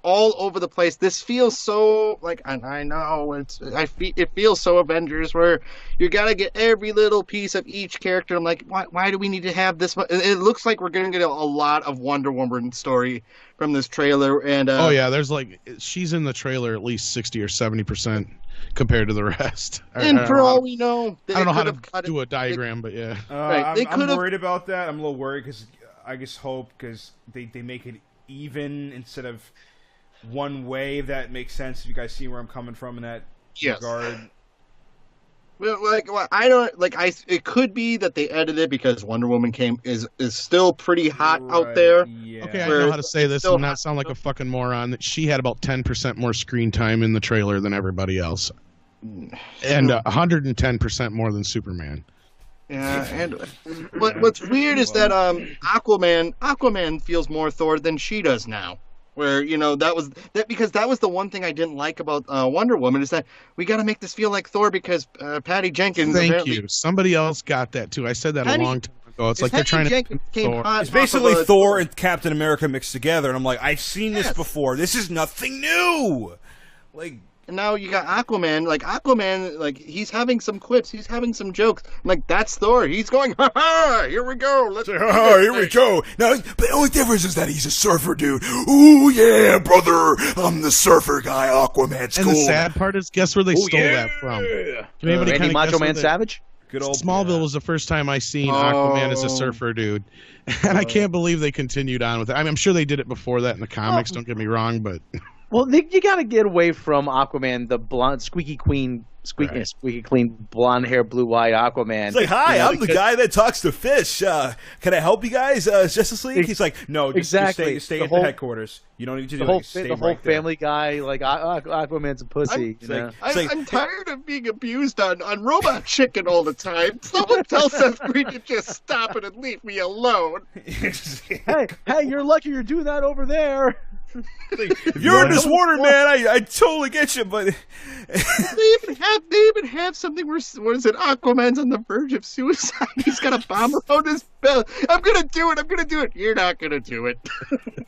all over the place. This feels so like, and I know it feels so Avengers, where you got to get every little piece of each character. I'm like, why do we need to have this? It looks like we're going to get a lot of Wonder Woman story from this trailer. And oh yeah, there's she's in the trailer at least 60 or 70% compared to the rest. And for all we know, I don't know how to do a diagram, but yeah. I'm worried about that. I'm a little worried because I just hope because they make it even instead of one way. If that makes sense. If you guys see where I'm coming from in that regard. Well, I don't it could be that they edited because Wonder Woman is still pretty hot out there. Yeah. Okay, I know how to say this and not sound like a fucking moron. That she had about 10% more screen time in the trailer than everybody else, and 110% more than Superman. Yeah, and what's weird is that Aquaman feels more Thor than she does now. Where because that was the one thing I didn't like about Wonder Woman, is that we got to make this feel like Thor because Patty Jenkins. Thank you. Somebody else got that too. I said that a long time ago. It's like they're trying to. It's basically Thor and Captain America mixed together, and I'm like, I've seen this before. This is nothing new. And now you got Aquaman. Aquaman, he's having some quips. He's having some jokes. I'm like, that's Thor. He's going, ha ha, here we go. Let's here we go. Now, but the only difference is that he's a surfer dude. Ooh, yeah, brother. I'm the surfer guy. Aquaman's cool. And the sad part is, guess where they stole that from? Can anybody Randy Macho Man Savage? Good old Smallville was the first time I seen Aquaman as a surfer dude. And I can't believe they continued on with it. I'm sure they did it before that in the comics, don't get me wrong, but... Well, you got to get away from Aquaman, the blonde, squeaky clean, blonde hair, blue-eyed Aquaman. It's like, hi, I'm the guy that talks to fish. Can I help you guys, Justice League? He's like, no, just stay at the headquarters. You don't need to do anything. The whole Family Guy, Aquaman's a pussy. I'm tired of being abused on Robot Chicken all the time. Someone tell Seth Green to just stop it and leave me alone. hey, you're lucky you're doing that over there. If you're in this water, man, I totally get you, but they even have something where what is it? Aquaman's on the verge of suicide. He's got a bomb around his belly. I'm gonna do it. You're not gonna do it.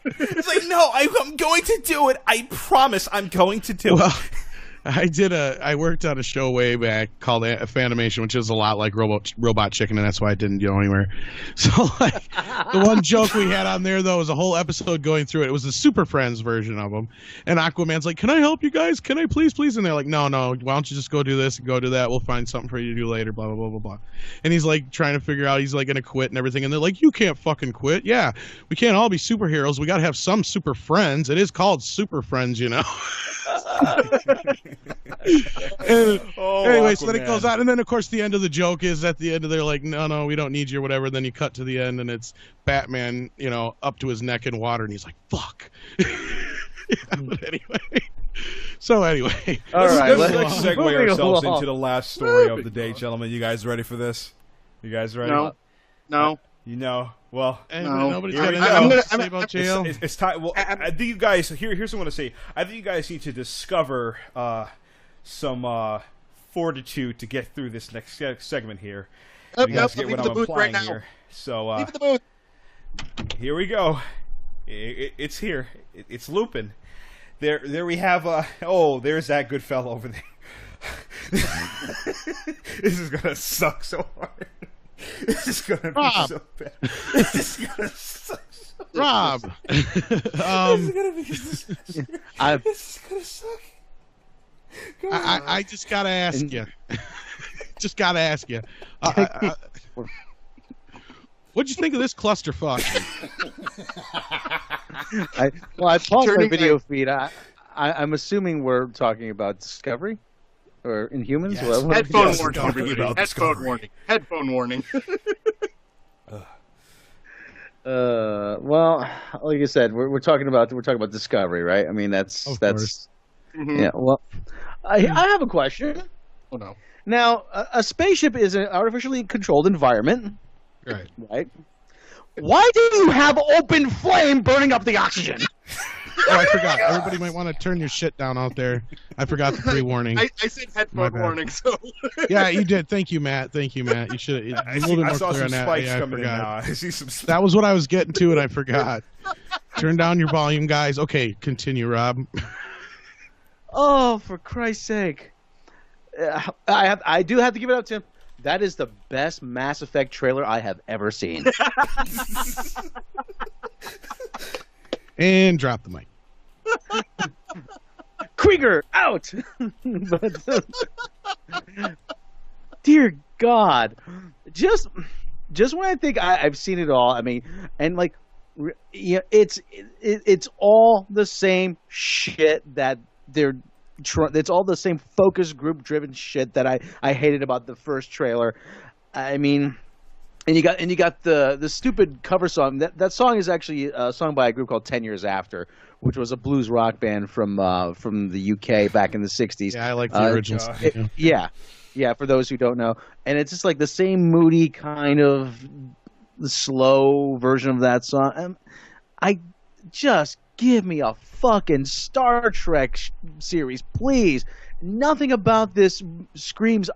It's like, no, I'm going to do it. I promise, I'm going to do it. I worked on a show way back called Fanimation, which is a lot like Robot Chicken, and that's why I didn't go anywhere. So, the one joke we had on there, though, was a whole episode going through it. It was the Super Friends version of them. And Aquaman's like, can I help you guys? Can I please? And they're like, no, why don't you just go do this and go do that? We'll find something for you to do later, blah, blah, blah, blah, blah. And he's like trying to figure out, he's like going to quit and everything. And they're like, you can't fucking quit. Yeah, we can't all be superheroes. We got to have some super friends. It is called Super Friends, you know. Anyway, so then it goes out, and then of course the end of the joke is at the end of they're like, no, we don't need you or whatever. Then you cut to the end, and it's Batman, up to his neck in water, and he's like, fuck. But anyway. All right, let's segue ourselves into the last story of the day, gentlemen. You guys ready for this? You guys ready? No. Well, nobody's got anything to say about jail. It's time. Well, I think you guys. Here's what I want to say. I think you guys need to discover some fortitude to get through this next segment here. You guys get what I'm implying here. So leave the booth. Here we go. It's here. It's Lupin. there we have. There's that good fellow over there. This is gonna suck so hard. This is gonna be so bad. This is gonna suck. Rob, This is gonna be. This is gonna suck. I just gotta ask you. Just gotta ask you. What'd you think of this clusterfuck? I paused my video feed. I'm assuming we're talking about Discovery or Inhumans. Yes. What- Headphone Yes, warning. talking everybody. about Headphone Discovery. warning. Headphone warning. Well, like I said, we're talking about Discovery, right? I mean, that's course. Mhm. yeah. Well, I have a question. Oh no. Now, a spaceship is an artificially controlled environment, Right. right? Why do you have open flame burning up the oxygen? Oh, I forgot. Everybody might want to turn your shit down out there. I forgot the pre-warning. I said My headphone bad. warning, so Yeah, you did. Thank you, Matt. You should have. I A little bit more saw clear some on that. spikes Yeah, I coming in forgot. now. I see some spikes. That was what I was getting to, and I forgot. Turn down your volume, guys. Okay, continue, Rob. Oh, for Christ's sake! I do have to give it up to him. That is the best Mass Effect trailer I have ever seen. And drop the mic. Krieger out. But, dear God, just when I think I've seen it all, I mean, and like, yeah, it's all the same shit that they're. It's all the same focus group driven shit that I hated about the first trailer. I mean, and you got the stupid cover song. That song is actually a song by a group called 10 Years After, which was a blues rock band from the UK back in the 60s. Yeah, I like the original. Yeah, for those who don't know. And it's just like the same moody kind of slow version of that song. I just give me a fucking Star Trek series, please. Nothing about this screams,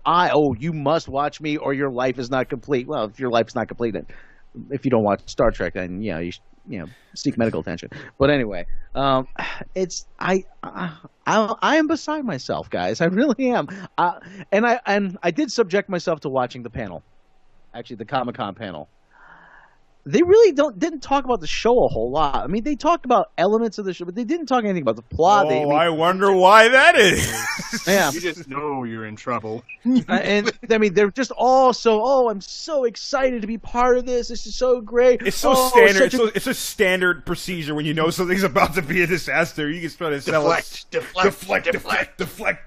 you must watch me or your life is not complete. Well, if your life's not complete, then if you don't watch Star Trek, then you seek medical attention. But anyway, I am beside myself, guys. I really am. And I did subject myself to watching the panel, actually the Comic-Con panel. They really didn't talk about the show a whole lot. I mean, they talked about elements of the show, but they didn't talk anything about the plot. I wonder why that is. Yeah. you just know you're in trouble. And I mean, they're just all I'm so excited to be part of this. This is so great. It's so standard. It's a standard procedure when you know something's about to be a disaster. You can try to sell it. Deflect.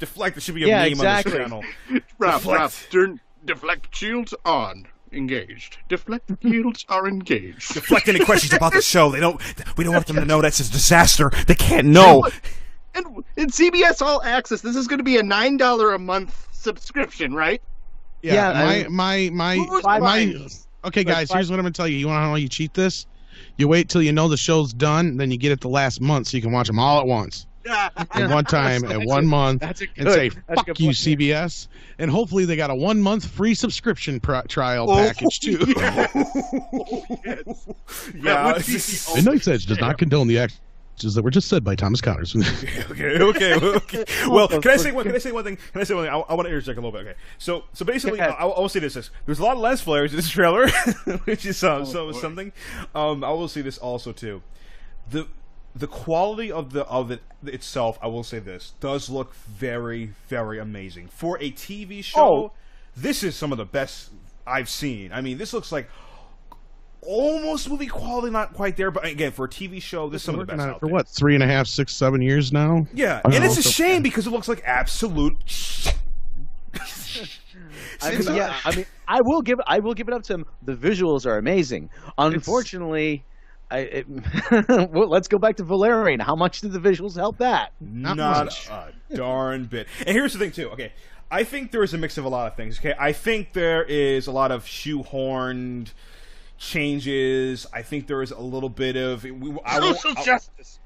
There should be a meme exactly. on this channel. Rob, turn deflect shields on. Engaged. Deflect shields are engaged. Deflect any questions about the show. We don't want them to know that's a disaster. They can't know. And in CBS All Access, this is going to be a $9 a month subscription, right? Yeah, my Who's Okay, guys, here's what I'm gonna tell you. You want to know how you cheat this? You wait till you know the show's done, then you get it the last month so you can watch them all at once. At one time, at 1 month, and say, fuck you, CBS. And hopefully they got a 1 month free subscription trial package, too. Yeah. Midnight's Edge does not condone the actions that were just said by Thomas Connors. Okay. Well, can I say one thing? I want to interject a little bit. Okay. So basically, I'll say this. There's a lot of lens flares in this trailer, which is something. I will say this also, too. The quality of it itself, I will say this, does look very, very amazing. For a TV show, this is some of the best I've seen. I mean, this looks like almost movie quality, not quite there, but again, for a TV show, this is some of the best out for there. what, 3.5, 6, 7 years now? Yeah, and it's a shame because it looks like absolute shit. I will give it up to them. The visuals are amazing. Unfortunately, well, let's go back to Valerian. How much did the visuals help that? Not a darn bit. And here's the thing, too. Okay, I think there is a mix of a lot of things. Okay, I think there is a lot of shoehorned changes. I think there is a little bit of social justice.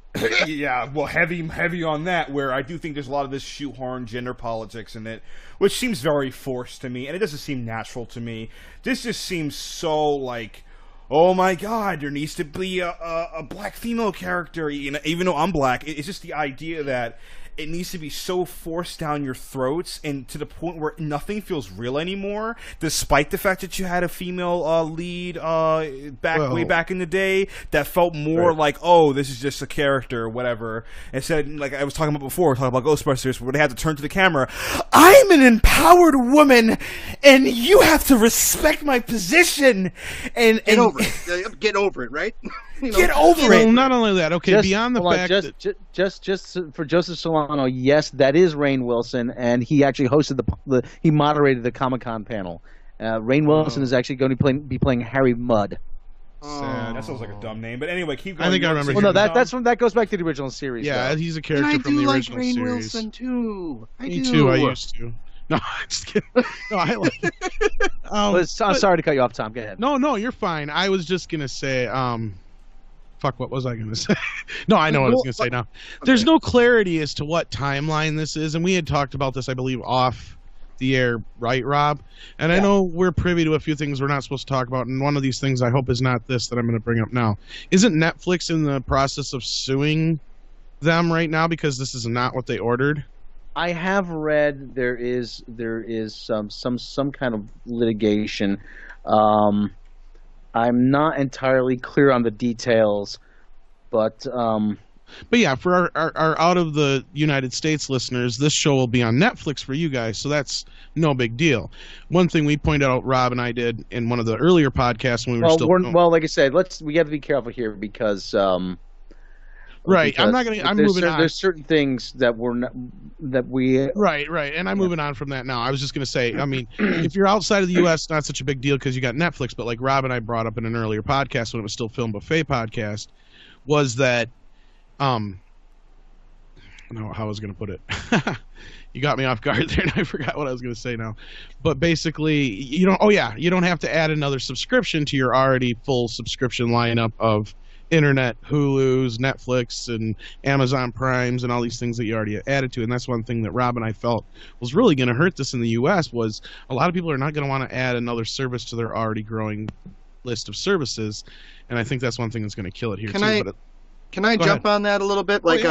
Yeah, well, heavy on that. Where I do think there's a lot of this shoehorned gender politics in it, which seems very forced to me, and it doesn't seem natural to me. This just seems so like, oh my god, there needs to be a black female character. You know, even though I'm black, it's just the idea that it needs to be so forced down your throats and to the point where nothing feels real anymore, despite the fact that you had a female lead way back in the day that felt more like, oh, this is just a character or whatever. Instead, like I was talking about before, talking about Ghostbusters, where they had to turn to the camera, I'm an empowered woman and you have to respect my position. And get over it. Get over it, right? Get over it. Well, not only that, okay, beyond the fact that... Just for Joseph Solano, yes, that is Rainn Wilson, and he actually hosted he moderated the Comic-Con panel. Rainn Wilson is actually going to be playing Harry Mudd. Sad. That sounds like a dumb name, but anyway, keep going. I think I remember. Well, no, that goes back to the original series. Yeah, though. he's a character and from the original Rainn series. Wilson too. Me too. I used to. No, I'm just kidding. No, I like it. I'm sorry to cut you off, Tom. Go ahead. No, you're fine. I was just gonna say, fuck, what was I gonna say? No, I know what I was gonna say now. There's no clarity as to what timeline this is, and we had talked about this, I believe, off the air, right, Rob? And I know we're privy to a few things we're not supposed to talk about, and one of these things I hope is not this that I'm going to bring up now. Isn't Netflix in the process of suing them right now because this is not what they ordered? I have read there is some kind of litigation. I'm not entirely clear on the details, but yeah, for our out of the United States listeners, this show will be on Netflix for you guys, so that's no big deal. One thing we pointed out, Rob and I did in one of the earlier podcasts when we were like I said, we got to be careful here because right. Because I'm moving on. There's certain things that right, and I'm moving on from that now. I was just going to say, I mean, if you're outside of the U.S., not such a big deal because you got Netflix. But like Rob and I brought up in an earlier podcast when it was still Film Buffet podcast, was that I don't know how I was going to put it. You got me off guard there, and I forgot what I was going to say now. But basically, you don't have to add another subscription to your already full subscription lineup of internet, Hulu's, Netflix, and Amazon Primes, and all these things that you already added to. And that's one thing that Rob and I felt was really going to hurt this in the U.S. was a lot of people are not going to want to add another service to their already growing list of services. And I think that's one thing that's going to kill it here, Can I jump on that a little bit? Like,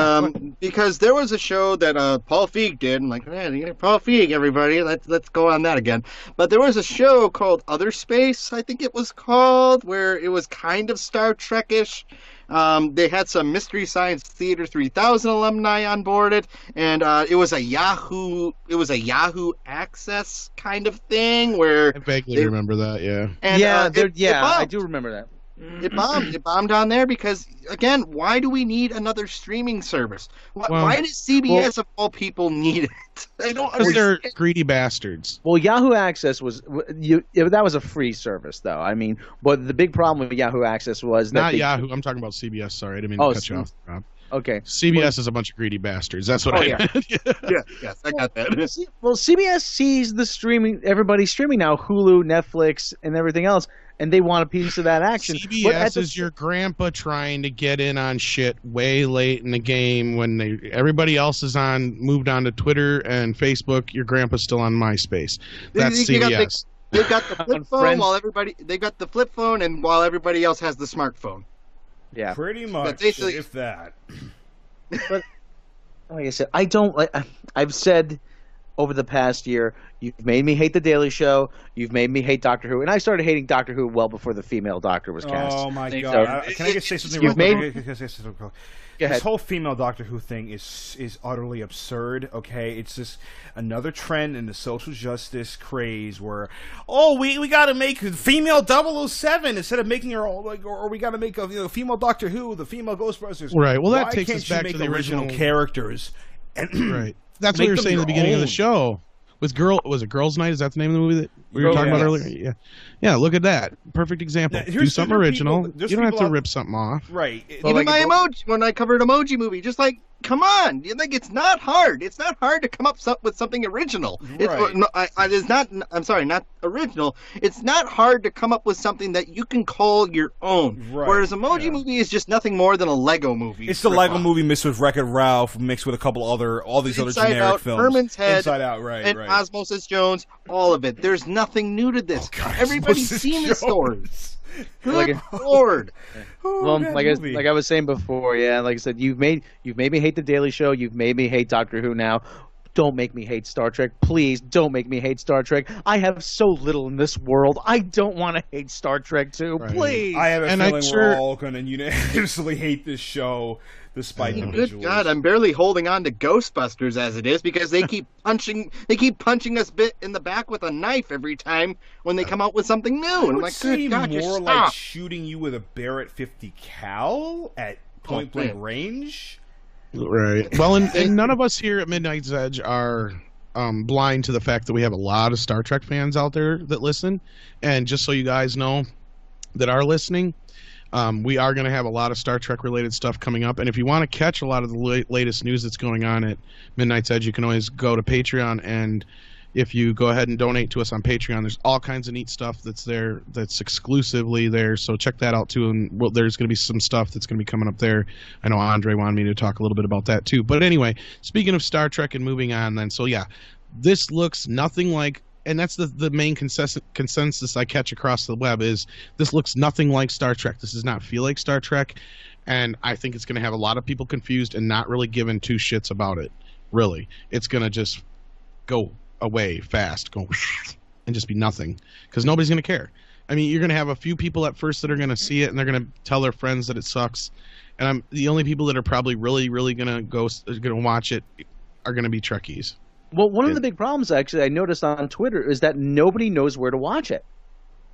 because there was a show that Paul Feig did. I'm like, man, Paul Feig, everybody. Let's go on that again. But there was a show called Other Space, I think it was called, where it was kind of Star Trek-ish. They had some Mystery Science Theater 3000 alumni on board it, and it was a Yahoo Access kind of thing where I vaguely remember that. Yeah. And, I do remember that. It bombed on there because, again, why do we need another streaming service? Why does CBS of all people need it? I don't understand. They're greedy bastards. Well, Yahoo Access that was a free service, though. I mean, but the big problem with Yahoo Access was that Yahoo. I'm talking about CBS. Sorry, I didn't mean to cut you off, Rob. Okay. CBS is a bunch of greedy bastards. That's what I meant. Yes, I got that. Well, CBS sees the streaming, everybody's streaming now, Hulu, Netflix, and everything else, and they want a piece of that action. CBS is your grandpa trying to get in on shit way late in the game when everybody else is moved on to Twitter and Facebook. Your grandpa's still on MySpace. That's CBS. They've got the flip phone they've got the flip phone, and while everybody else has the smartphone. Yeah, pretty much. If that. But like I said, I've said over the past year, you've made me hate The Daily Show. You've made me hate Doctor Who, and I started hating Doctor Who well before the female Doctor was cast. Oh my god! Can I just say something real quick? This whole female Doctor Who thing is utterly absurd, okay? It's just another trend in the social justice craze where, we got to make female 007 instead of making her or we got to make a female Doctor Who, the female Ghostbusters. Right. Well, that takes us back to the original characters. Right. That's what you were saying at the beginning of the show. Was it Girls' Night? Is that the name of the movie that we were talking about earlier? Yeah. Look at that. Perfect example. Do something original. You don't have to rip something off. Right. Even my emoji when I covered Emoji Movie, just like, come on, it's not hard. It's not hard to come up with something original. Right. It's not. I'm sorry, not original. It's not hard to come up with something that you can call your own. Right. Whereas Emoji Movie is just nothing more than a Lego movie. It's the Lego movie mixed with Wreck-It Ralph, mixed with a couple all these other generic Out, films. Herman's Head, Inside Out, right, and right. Osmosis Jones, all of it. There's nothing new to this. God, Everybody's Osmosis seen the stories. Good Lord. Well, that like movie. I was saying before, yeah, like I said, you've made me hate the Daily Show. You've made me hate Doctor Who. Now, don't make me hate Star Trek. Please don't make me hate Star Trek. I have so little in this world. I don't want to hate Star Trek too. Right. Please. I have a And I'm feeling sure- we're all going to unanimously hate this show, despite the Good visuals. God, I'm barely holding on to Ghostbusters as it is because they keep punching us bit in the back with a knife every time when they come out with something new. I And would I'm like, say good God, more just like stop. shooting you with a Barrett 50 cal at point blank man. range. Right. Well, and none of us here at Midnight's Edge are blind to the fact that we have a lot of Star Trek fans out there that listen. And just so you guys know that are listening, we are going to have a lot of Star Trek related stuff coming up. And if you want to catch a lot of the latest news that's going on at Midnight's Edge, you can always go to Patreon. And if you go ahead and donate to us on Patreon, there's all kinds of neat stuff that's there that's exclusively there. So check that out too. And there's going to be some stuff that's going to be coming up there. I know Andre wanted me to talk a little bit about that too. But anyway, speaking of Star Trek and moving on then. So yeah, this looks nothing like, and that's the main consensus I catch across the web, is this looks nothing like Star Trek. This does not feel like Star Trek. And I think it's going to have a lot of people confused and not really giving two shits about it. Really. It's going to just go away fast, go and just be nothing, because nobody's going to care. I mean, you're going to have a few people at first that are going to see it and they're going to tell their friends that it sucks, and the only people that are probably really going to watch it are going to be Trekkies. Well, one of the big problems, actually, I noticed on Twitter is that nobody knows where to watch it.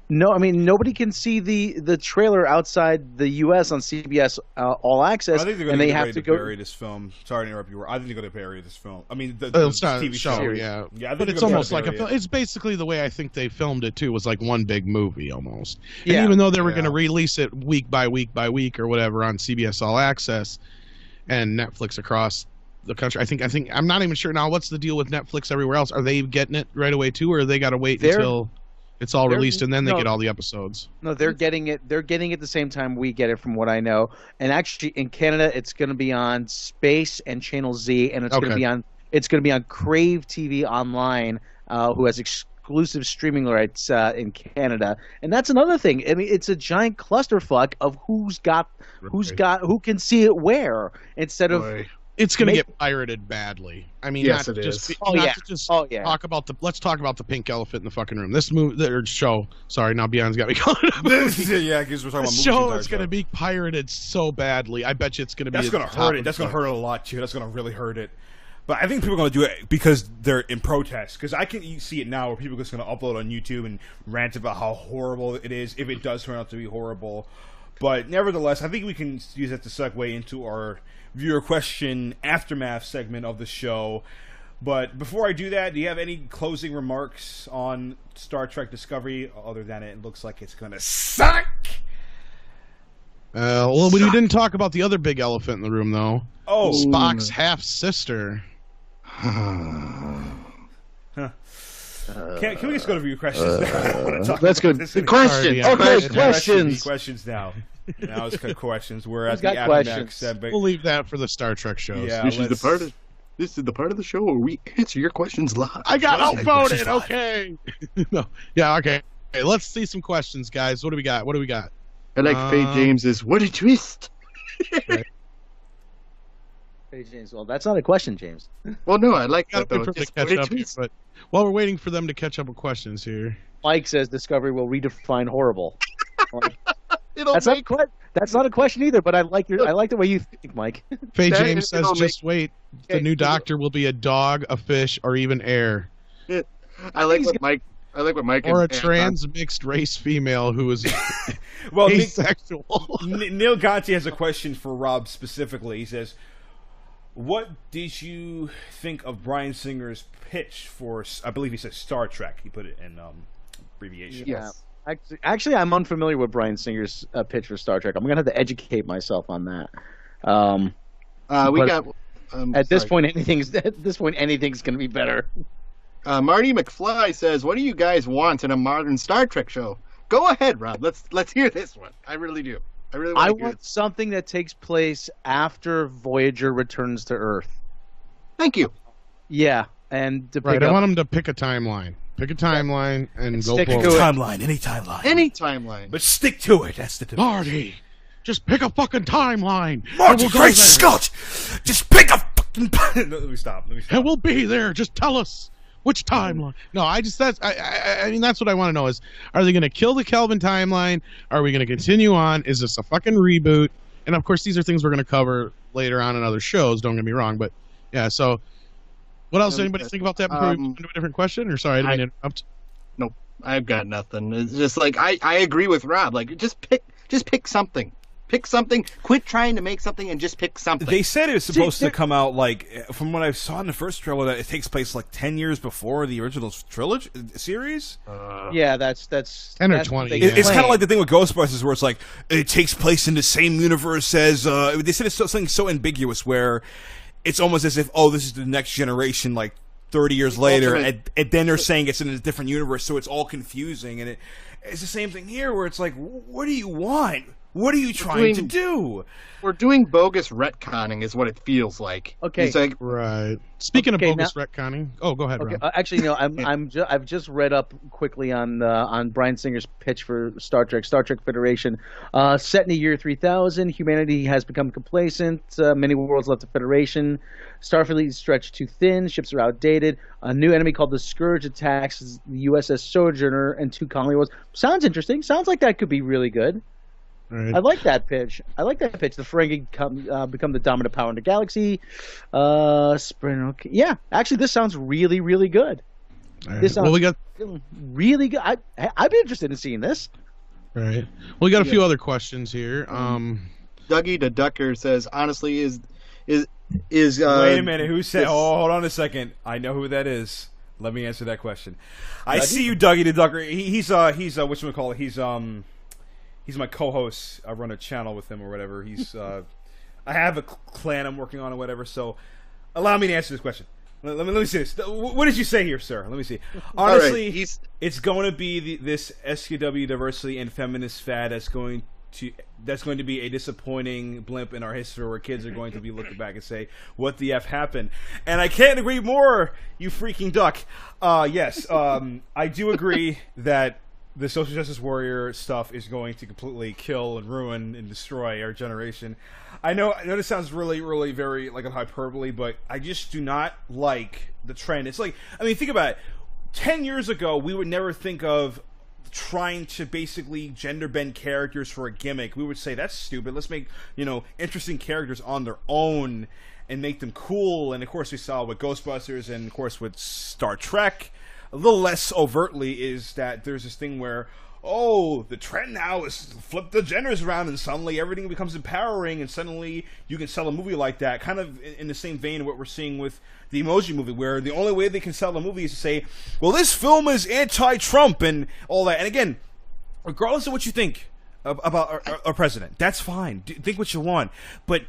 No, I mean, nobody can see the trailer outside the U.S. on CBS All Access, I think they're and going they have to to go. bury this film. Sorry to interrupt you. I think they're going to bury this film. I mean, the It's not TV a show, show. yeah. Yeah, I think But they're it's gonna almost like bury a film. it. It's basically the way I think they filmed it too, was like one big movie almost. Yeah. And even though they were Yeah. going to release it week by week by week or whatever on CBS All Access and Netflix across the country, I think I'm not even sure now what's the deal with Netflix everywhere else. Are they getting it right away too, or they got to wait until it's all released and then they get all the episodes? No, they're getting it. They're getting it the same time we get it, from what I know. And actually, in Canada, it's going to be on Space and Channel Z, and it's going to be on. It's going to be on Crave TV Online, who has exclusive streaming rights in Canada. And that's another thing. I mean, it's a giant clusterfuck of who can see it where, instead of. It's going to get pirated badly. I mean, Yes, not it just is. not to just talk about let's talk about the pink elephant in the fucking room. This movie or show. Sorry, now Beyond's got me going. Yeah, because we're talking about The movies. show is going to be pirated so badly. I bet you it's going to be. That's going to hurt it. That's going to hurt it a lot too. That's going to really hurt it. But I think people are going to do it because they're in protest. Because you see it now where people are just going to upload on YouTube and rant about how horrible it is if it does turn out to be horrible. But nevertheless, I think we can use that to segue into our viewer question aftermath segment of the show. But before I do that, do you have any closing remarks on Star Trek Discovery other than it looks like it's going to suck? Well, we didn't talk about the other big elephant in the room, though. Oh, Spock's half sister. Can we just go to view questions now? I wanna talk Let's go. about this anymore. Questions. Okay, questions. Questions now. Now it's questions. We're at Who's the got aftermath questions? segment. We'll leave that for the Star Trek shows. Yeah, This is the part of the show where we answer your questions live. I got Let's take outvoted. questions live. Okay. No. Yeah. Okay. Hey, let's see some questions, guys. What do we got? I like Faye James's "What a twist." Hey, James. Well, that's not a question, James. Well, no, I like Gotta that wait though. for them to Just catch what a up here, twist. but while we're waiting for them to catch up with questions here, Mike says Discovery will redefine horrible. It'll That's not a question either. But I like the way you think, Mike. Faye That James is- says, it'll "Just wait. The new Doctor will be a dog, a fish, or even air, I like what Mike. or a and trans mixed race female who is Well, asexual." Neil Gonti has a question for Rob specifically. He says, "What did you think of Bryan Singer's pitch for? I believe he said Star Trek. He put it in abbreviation." Yeah. Actually, I'm unfamiliar with Bryan Singer's pitch for Star Trek. I'm gonna have to educate myself on that. We But got. At this point, anything's gonna be better. Marty McFly says, "What do you guys want in a modern Star Trek show?" Go ahead, Rob. Let's hear this one. I really do. I really want I to hear want it. something that takes place after Voyager returns to Earth. Thank you. Yeah, and to pick Right. I up. want him to pick a timeline. Pick a timeline and go stick to forward. it. Any timeline. Any timeline. But stick to it. That's the difference. Marty, just pick a fucking timeline. Marty, and we'll go great there. Scott! Just pick a fucking... Let me stop. And we'll be there. Just tell us which timeline. No, I mean, that's what I want to know is, are they going to kill the Kelvin timeline? Are we going to continue on? Is this a fucking reboot? And of course, these are things we're going to cover later on in other shows. Don't get me wrong, but yeah. So, what else? Anybody think about that before we move into a different question? Or sorry, I didn't interrupt. Nope, I've got nothing. It's just like I agree with Rob. Like just pick something. Pick something. Quit trying to make something and just pick something. They said it was supposed to come out, like, from what I saw in the first trailer, that it takes place like 10 years before the original trilogy series. Yeah, that's 10 or that's 20, what they yeah. It's kind of claim. like the thing with Ghostbusters, where it's like it takes place in the same universe as. They said it's something so ambiguous where it's almost as if, oh, this is the next generation, like 30 years later, and then they're saying it's in a different universe, so it's all confusing. And it's the same thing here, where it's like, what do you want? What are you trying to do? We're doing bogus retconning, is what it feels like. Okay. It's like, Right. Speaking Okay, of bogus retconning. Oh, go ahead, Okay, Ron. actually, no. I've just read up quickly on Bryan Singer's pitch for Star Trek Federation. Set in the year 3000, humanity has become complacent. Many worlds left the Federation. Starfleet is stretched too thin. Ships are outdated. A new enemy called the Scourge attacks the USS Sojourner and 2 colony worlds. Sounds interesting. Sounds like that could be really good. Right. I like that pitch. The Ferengi become the dominant power in the galaxy. Okay. Yeah, actually, this sounds really, really good. All right. This sounds Well, we got really good. I'd be interested in seeing this. right. Well, we got a few other questions here. Dougie the Ducker says, honestly, is Wait a minute. Who said? Oh, hold on a second. I know who that is. Let me answer that question. I see you, Dougie the Ducker. He's whatchamacallit. He's my co-host. I run a channel with him or whatever. He's I have a clan I'm working on or whatever. So allow me to answer this question. Let me see this. What did you say here, sir? Let me see. Honestly, right, it's going to be this SQW diversity and feminist fad that's going to be a disappointing blimp in our history, where kids are going to be looking back and say, "What the f happened?" And I can't agree more. You freaking duck. Yes, I do agree that the social justice warrior stuff is going to completely kill and ruin and destroy our generation. I know this sounds really, really very like a hyperbole, but I just do not like the trend. It's like, I mean, think about it. 10 years ago, we would never think of trying to basically gender bend characters for a gimmick. We would say, that's stupid. Let's make, interesting characters on their own and make them cool. And of course, we saw with Ghostbusters and of course with Star Trek. A little less overtly is that there's this thing where, the trend now is flip the genders around and suddenly everything becomes empowering and suddenly you can sell a movie like that. Kind of in the same vein of what we're seeing with the Emoji Movie, where the only way they can sell a movie is to say, well, this film is anti-Trump and all that. And again, regardless of what you think about our president, that's fine. Think what you want. But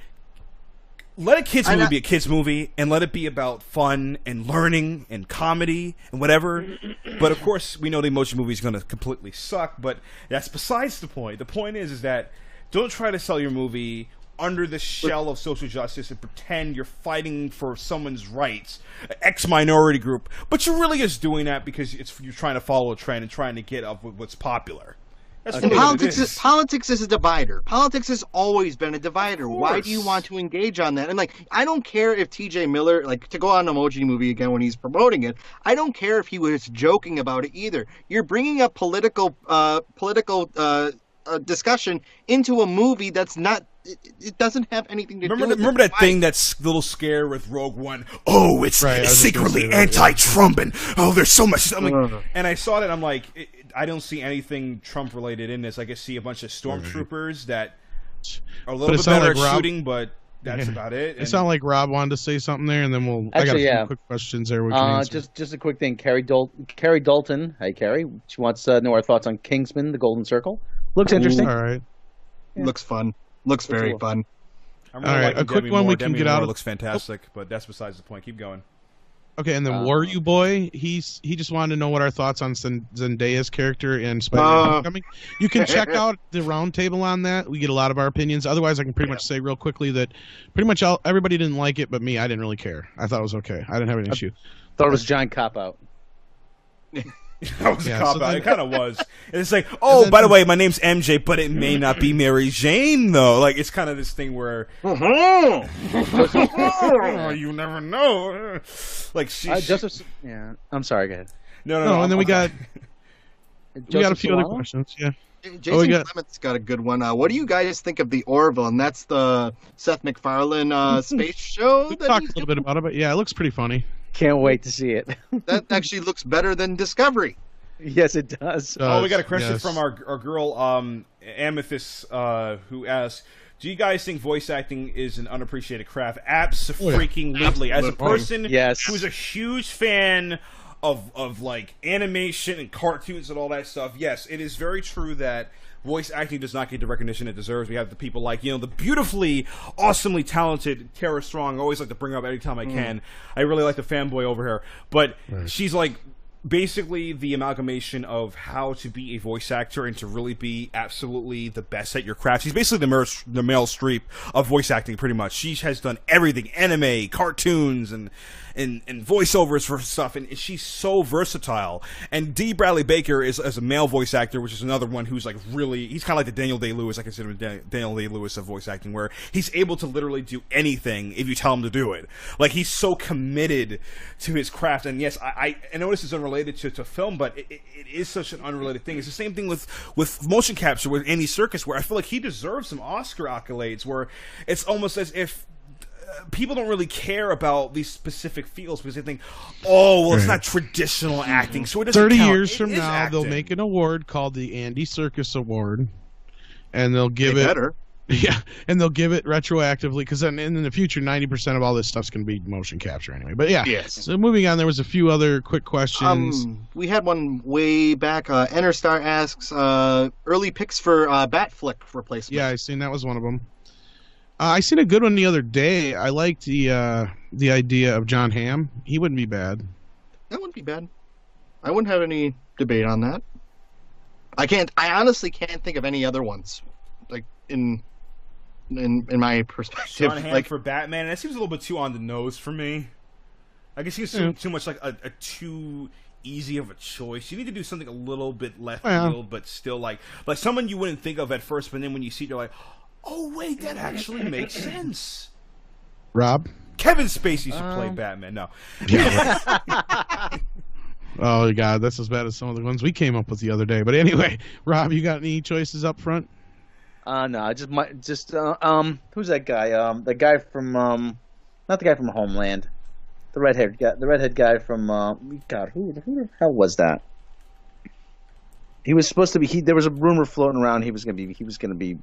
let a kids movie be a kids movie, and let it be about fun and learning and comedy and whatever. But of course, we know the Emoji Movie is going to completely suck. But that's besides the point. The point is that don't try to sell your movie under the shell of social justice and pretend you're fighting for someone's rights, X minority group. But you're really just doing that because you're trying to follow a trend and trying to get up with what's popular. That's And politics is a divider. Politics has always been a divider. Why do you want to engage on that? And I don't care if T.J. Miller, to go on Emoji Movie again when he's promoting it, I don't care if he was joking about it either. You're bringing up political discussion into a movie that's not. It doesn't have anything to do with Remember that thing that's a little scare with Rogue One? Oh, it's secretly anti-Trump, and there's so much. And I saw that, I'm like, I don't see anything Trump-related in this. I can see a bunch of stormtroopers that are a little bit better at shooting, but that's about it. It sounded like Rob wanted to say something there, and then I got a few quick questions there. Just a quick thing. Carrie Dalton. Hi, Carrie. She wants to know our thoughts on Kingsman: The Golden Circle. Looks interesting. All right. Yeah. Looks fun. Looks very fun. I'm really liking a quick Demi one Moore. we can Demi get Moore out of. Looks fantastic, but that's besides the point. Keep going. Okay, and then Were You Boy? He just wanted to know what our thoughts on Zendaya's character in Spider-Man Homecoming. You can check out the roundtable on that. We get a lot of our opinions. Otherwise, I can pretty much say real quickly that pretty much everybody didn't like it, but me, I didn't really care. I thought it was okay. I didn't have an issue. Thought it was a giant cop out. That was a Yeah, cop so out. then- It kind of was. And it's like, oh, by the way, my name's MJ, but it may not be Mary Jane, though. Like, it's kind of this thing where, oh, you never know. Like, Joseph. Yeah, I'm sorry. Go ahead. no. and then we got a few other Solano? questions. Yeah. Jason got- Clement's got a good one. What do you guys think of the Orville? And that's the Seth MacFarlane space show. We that talked he's a little bit about it, but yeah, it looks pretty funny. Can't wait to see it. That actually looks better than Discovery. Yes, it does. Oh, we got a question Yes. from our girl, Amethyst, who asks, do you guys think voice acting is an unappreciated craft? Absolutely. As a person Yes. who's a huge fan of like animation and cartoons and all that stuff, yes, it is very true that voice acting does not get the recognition it deserves. We have the people like, the beautifully, awesomely talented Tara Strong. I always like to bring her up every time I can. I really like the fanboy over here. But she's like basically the amalgamation of how to be a voice actor and to really be absolutely the best at your craft. She's basically the Meryl Streep of voice acting, pretty much. She has done everything, anime, cartoons, and voiceovers for stuff, and she's so versatile. And D. Bradley Baker is as a male voice actor, which is another one who's like really, he's kind of like the Daniel Day-Lewis. I consider him Daniel Day-Lewis of voice acting, where he's able to literally do anything if you tell him to do it. Like, he's so committed to his craft. And yes, I know this is unrelated to film, but it is such an unrelated thing. It's the same thing with motion capture with Andy Serkis, where I feel like he deserves some Oscar accolades, where it's almost as if people don't really care about these specific fields because they think, oh, well, it's not traditional acting, so it doesn't 30 count. years It from is now, acting. they'll make an award called the Andy Serkis Award, and they'll give it. Better. Yeah, and they'll give it retroactively because then in the future, 90% of all this stuff's going to be motion capture anyway. But yeah, Yes. So moving on, there was a few other quick questions. We had one way back. Enterstar asks early picks for Batflick replacement. Yeah, I seen that was one of them. I seen a good one the other day. I liked the idea of John Hamm. He wouldn't be bad. That wouldn't be bad. I wouldn't have any debate on that. I honestly can't think of any other ones, like in my perspective. John Hamm Like, for Batman, that seems a little bit too on the nose for me. I guess he's too much like a too easy of a choice. You need to do something a little bit left field, but still like someone you wouldn't think of at first, but then when you see it, you're like, oh wait, that actually makes sense. Rob? Kevin Spacey should play Batman. No. Oh, God, that's as bad as some of the ones we came up with the other day. But anyway, Rob, you got any choices up front? No, who's that guy? The guy from not the guy from Homeland, the redhead guy from God, who the hell was that? He was supposed to be. There was a rumor floating around. He was going to be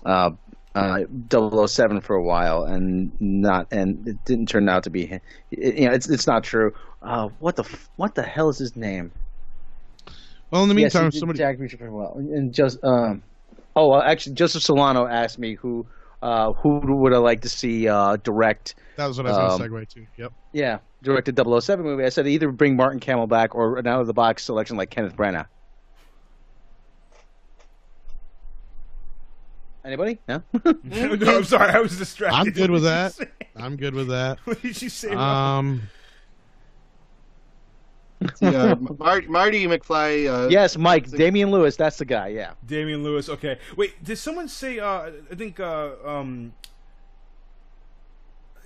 007 for a while, and it didn't turn out to be. It's not true. What the hell is his name? Well, in the meantime, yes, somebody. Jack Reacher pretty well, and just actually, Joseph Solano asked me who would I like to see direct. That was what I was going to segue to. Yep. Yeah, direct a 007 movie. I said either bring Martin Campbell back or an out of the box selection like Kenneth Branagh. Anybody? No. No, I'm sorry, I was distracted. I'm good with that. What did you say? Rob? Marty McFly. Yes, Mike. Damian Lewis. That's the guy. Yeah. Damian Lewis. Okay. Wait, did someone say? I think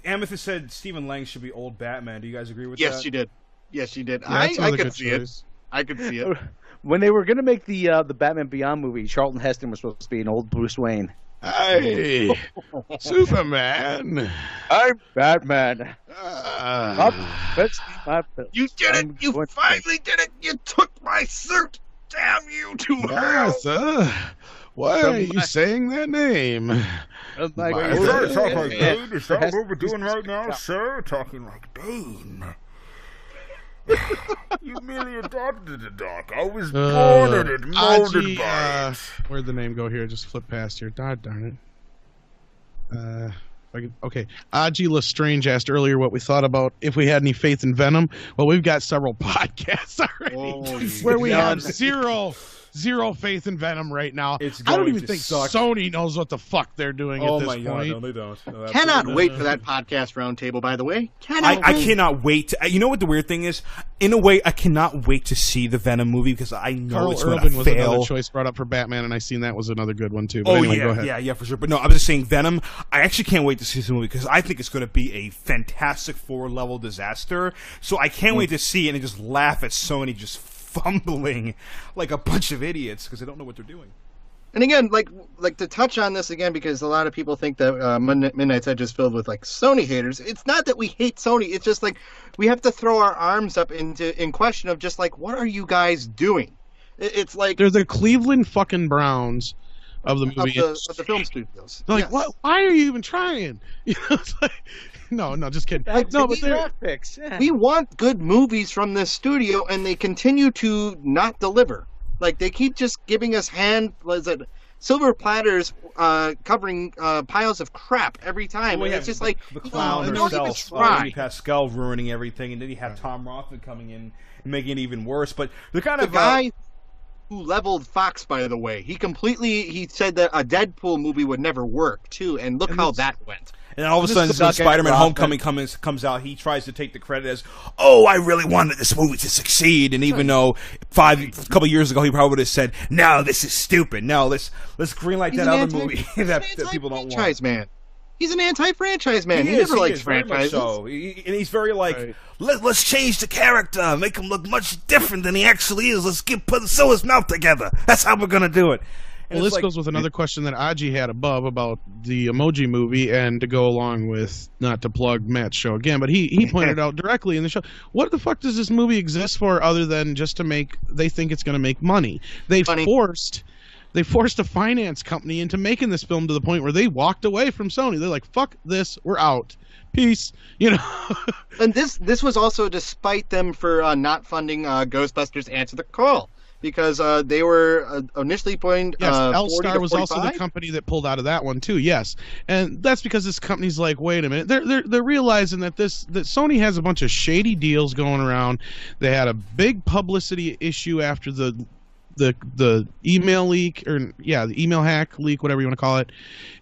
Amethyst said Stephen Lang should be old Batman. Do you guys agree with that? Yes, she did. Yes, she did. Yeah, that's I another could good see choice. it. I could see it. When they were going to make the Batman Beyond movie, Charlton Heston was supposed to be an old Bruce Wayne. Hey, Superman. I'm Batman. You did it! You finally did it! You took my suit! Damn you to hell! Arthur, why are you saying that name? Is that what we're doing right now, sir? Talking like Bane. You merely adopted the dog. I was born in it, molded by it. Where'd the name go here? Just flip past here. Darn it. Okay. Aji Lestrange asked earlier what we thought about if we had any faith in Venom. Well, we've got several podcasts already where we have zero zero faith in Venom right now. It's I don't going even to think suck. Sony knows what the fuck they're doing at this my god, point. no, they don't. No, Cannot absolutely wait not. for that podcast roundtable, by the way. I cannot wait. You know what the weird thing is? In a way, I cannot wait to see the Venom movie because I know Carl it's going Urban to was fail. another choice brought up for Batman, and I seen that was another good one too. But Oh anyway, go ahead. yeah, for sure. But no, I was just saying Venom. I actually can't wait to see this movie because I think it's going to be a fantastic four-level disaster. So I can't wait to see it and just laugh at Sony just fumbling like a bunch of idiots because they don't know what they're doing. And again, like to touch on this again, because a lot of people think that Midnight's Edge is filled with like Sony haters. It's not that we hate Sony. It's just like we have to throw our arms up in question of just like, what are you guys doing? It's like They're the Cleveland fucking Browns of the movie of the film studios. They're like, Yes. what? Why are you even trying? You know, it's like, no, just kidding. Like, No, these but they're draft picks. Yeah. We want good movies from this studio, and they continue to not deliver. Like they keep just giving us silver platters covering piles of crap every time. Well, And yeah, it's just like the clown don't even herself, try. Amy Pascal ruining everything, and then you have Tom Rothman coming in and making it even worse. But they're kind The of guy who leveled Fox, by the way, he said that a Deadpool movie would never work too, and look how that went. and then all of a This sudden, is when sucking Spider-Man Rothman. Homecoming comes out, he tries to take the credit as, "Oh, I really wanted this movie to succeed." And even though a couple years ago he probably would have said, "No, this is stupid. No, let's greenlight He's that an other movie that people don't want." Anti-franchise man. He's an anti-franchise man. He, is, never likes is, very much franchises. so. And he's very like, Right. let's change the character, make him look much different than he actually is. Let's sew his mouth together. That's how we're gonna do it. And Well, it's this like, goes with another question that Aji had above about the Emoji Movie, and to go along with, not to plug Matt's show again, but he pointed out directly in the show, what the fuck does this movie exist for other than just to make, they think it's going to make money. They forced a finance company into making this film to the point where they walked away from Sony. They're like, fuck this, we're out. Peace. You know. And this was also despite them for not funding Ghostbusters Answer the Call. Because they were initially pointing. Yes, 40 L-Star to was also the 45. company that pulled out of that one too. Yes, and that's because this company's like, wait a minute, they're realizing that that Sony has a bunch of shady deals going around. They had a big publicity issue after the email leak, the email hack leak, whatever you want to call it,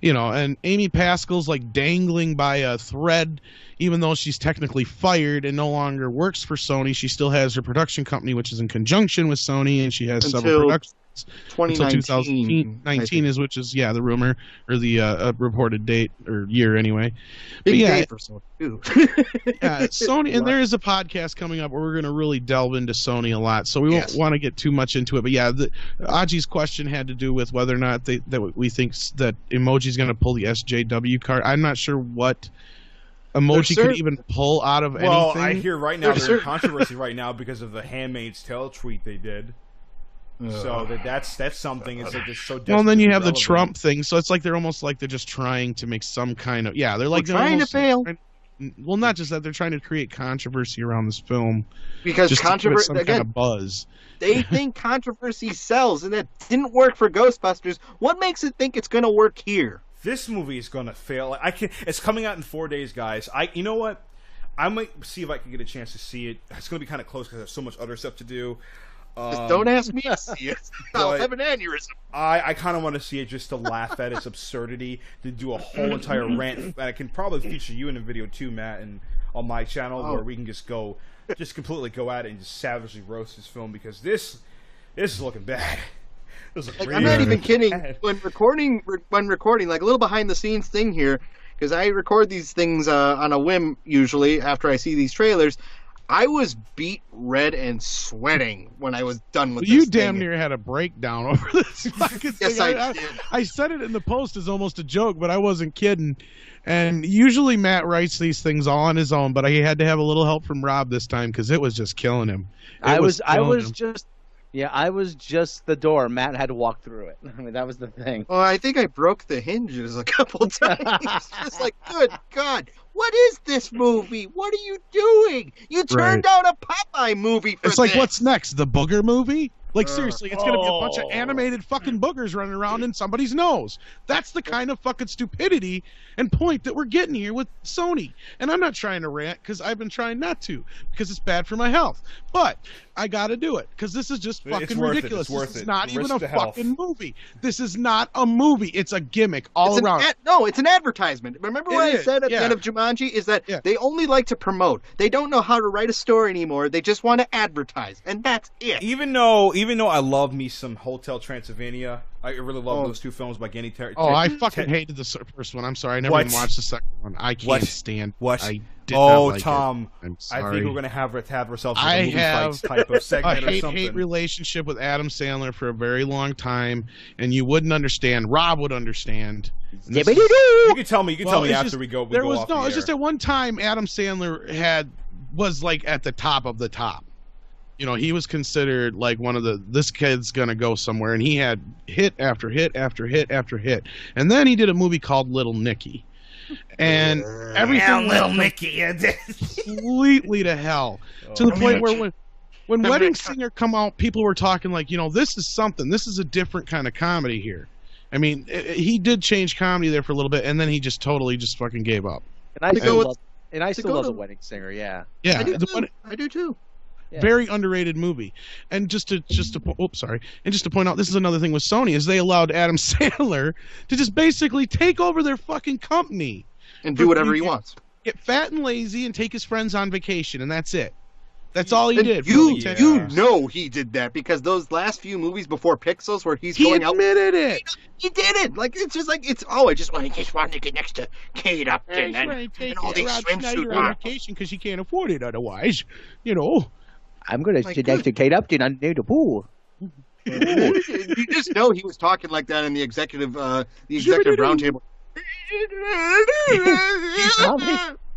you know, and Amy Pascal's like dangling by a thread, even though she's technically fired and no longer works for Sony. She still has her production company, which is in conjunction with Sony, and she has several productions. Until 2019 is, which is the rumor or the reported date or year anyway. Big But day for Sony too. Sony, and there is a podcast coming up where we're going to really delve into Sony a lot, so we won't want to get too much into it. But Aji's question had to do with whether or not that we think that Emoji's going to pull the SJW card. I'm not sure what Emoji could even pull out of anything. Well, I hear right now there's controversy right now because of the Handmaid's Tale tweet they did. So that's something. It's like it's so. Well, and then you have the relevant. Trump thing, so it's like they're almost like they're just trying to make some kind of they're like We're trying to fail. Well, not just that, they're trying to create controversy around this film Because just to give it controversy some again. kind of buzz. They think controversy sells, and that didn't work for Ghostbusters. What makes it think it's going to work here? This movie is going to fail. It's coming out in 4 days, guys. You know what? I might see if I can get a chance to see it. It's going to be kind of close because I have so much other stuff to do. Just don't ask me to see it. I'll but- have an aneurysm. I kind of want to see it just to laugh at its absurdity, to do a whole entire rant. And I can probably feature you in a video too, Matt, and on my channel where we can just completely go at it and just savagely roast this film because this is looking bad. This is I'm not even kidding. bad. When recording, like a little behind the scenes thing here, because I record these things on a whim usually after I see these trailers. I was beat red and sweating when I was done with this You thing. damn near had a breakdown over this fucking Yes, thing. I did. I said it in the post as almost a joke, but I wasn't kidding. And usually Matt writes these things all on his own, but he had to have a little help from Rob this time because it was just killing him. I was just the door. Matt had to walk through it. I mean, that was the thing. Well, I think I broke the hinges a couple times. Just like, good God, what is this movie? What are you doing? You turned out a Popeye movie for It's like, this. what's next? The Booger movie? Like, seriously, it's going to be a bunch of animated fucking boogers running around in somebody's nose. That's the kind of fucking stupidity and point that we're getting here with Sony. And I'm not trying to rant, because I've been trying not to, because it's bad for my health. But I got to do it, because this is just fucking ridiculous. This is not even a fucking movie. This is not a movie. It's a gimmick all around. No, it's an advertisement. Remember what I said at the end of Jumanji? Is that they only like to promote. They don't know how to write a story anymore. They just want to advertise. And that's it. Even though I love me some Hotel Transylvania, I really love those two films by Genny I fucking hated the first one. I'm sorry, I never even watched the second one. I can't stand. What? I did not like Tom, it. I'm I sorry. think we're gonna have ourselves a movie fights type of segment or something. Hate relationship with Adam Sandler for a very long time, and you wouldn't understand. Rob would understand. You can tell me. After we go off the air. It's just at one time Adam Sandler was like at the top of the top. You know, he was considered like one of this kid's gonna go somewhere, and he had hit after hit after hit after hit. And then he did a movie called Little Nicky, and everything Little Nicky completely to hell, to the point where when Wedding Singer come out, people were talking like, this is something. This is a different kind of comedy here. I mean, he did change comedy there for a little bit, and then he just totally fucking gave up. And I still love The Wedding Singer. Yeah. Yeah. I do too. Yeah. Very underrated movie. And just to point out, this is another thing with Sony, is they allowed Adam Sandler to just basically take over their fucking company and do whatever he wants. Get fat and lazy and take his friends on vacation, and that's it. That's all he did. You know he did that, because those last few movies before Pixels, where he's going out, he admitted it. He did it. Like, it's just like I just want to get next to Kate Upton and all these swimsuit on vacation because you can't afford it otherwise. I'm going to sit next to Kate Upton under the pool. You just know he was talking like that in the executive roundtable.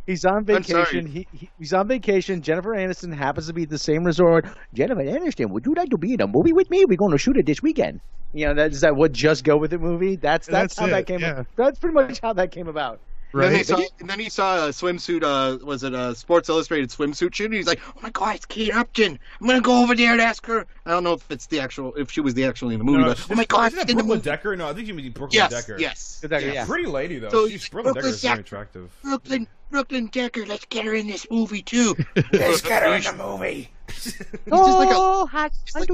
He's on vacation. He's on vacation. Jennifer Aniston happens to be at the same resort. Jennifer Aniston, would you like to be in a movie with me? We're going to shoot it this weekend. Is that what Just Go With It movie? That's how that came. Yeah. That's pretty much how that came about. Right. And then he saw a swimsuit. Was it a Sports Illustrated swimsuit shoot? And he's like, "Oh my God, it's Kate Upton! I'm gonna go over there and ask her." I don't know if she was actually in the movie. But, oh my God, isn't that Brooklyn Decker? No, I think you mean Brooklyn Decker. Yes. Pretty lady though. So, Brooklyn Decker is very attractive. Brooklyn Decker, let's get her in this movie too. Let's get her in the movie. To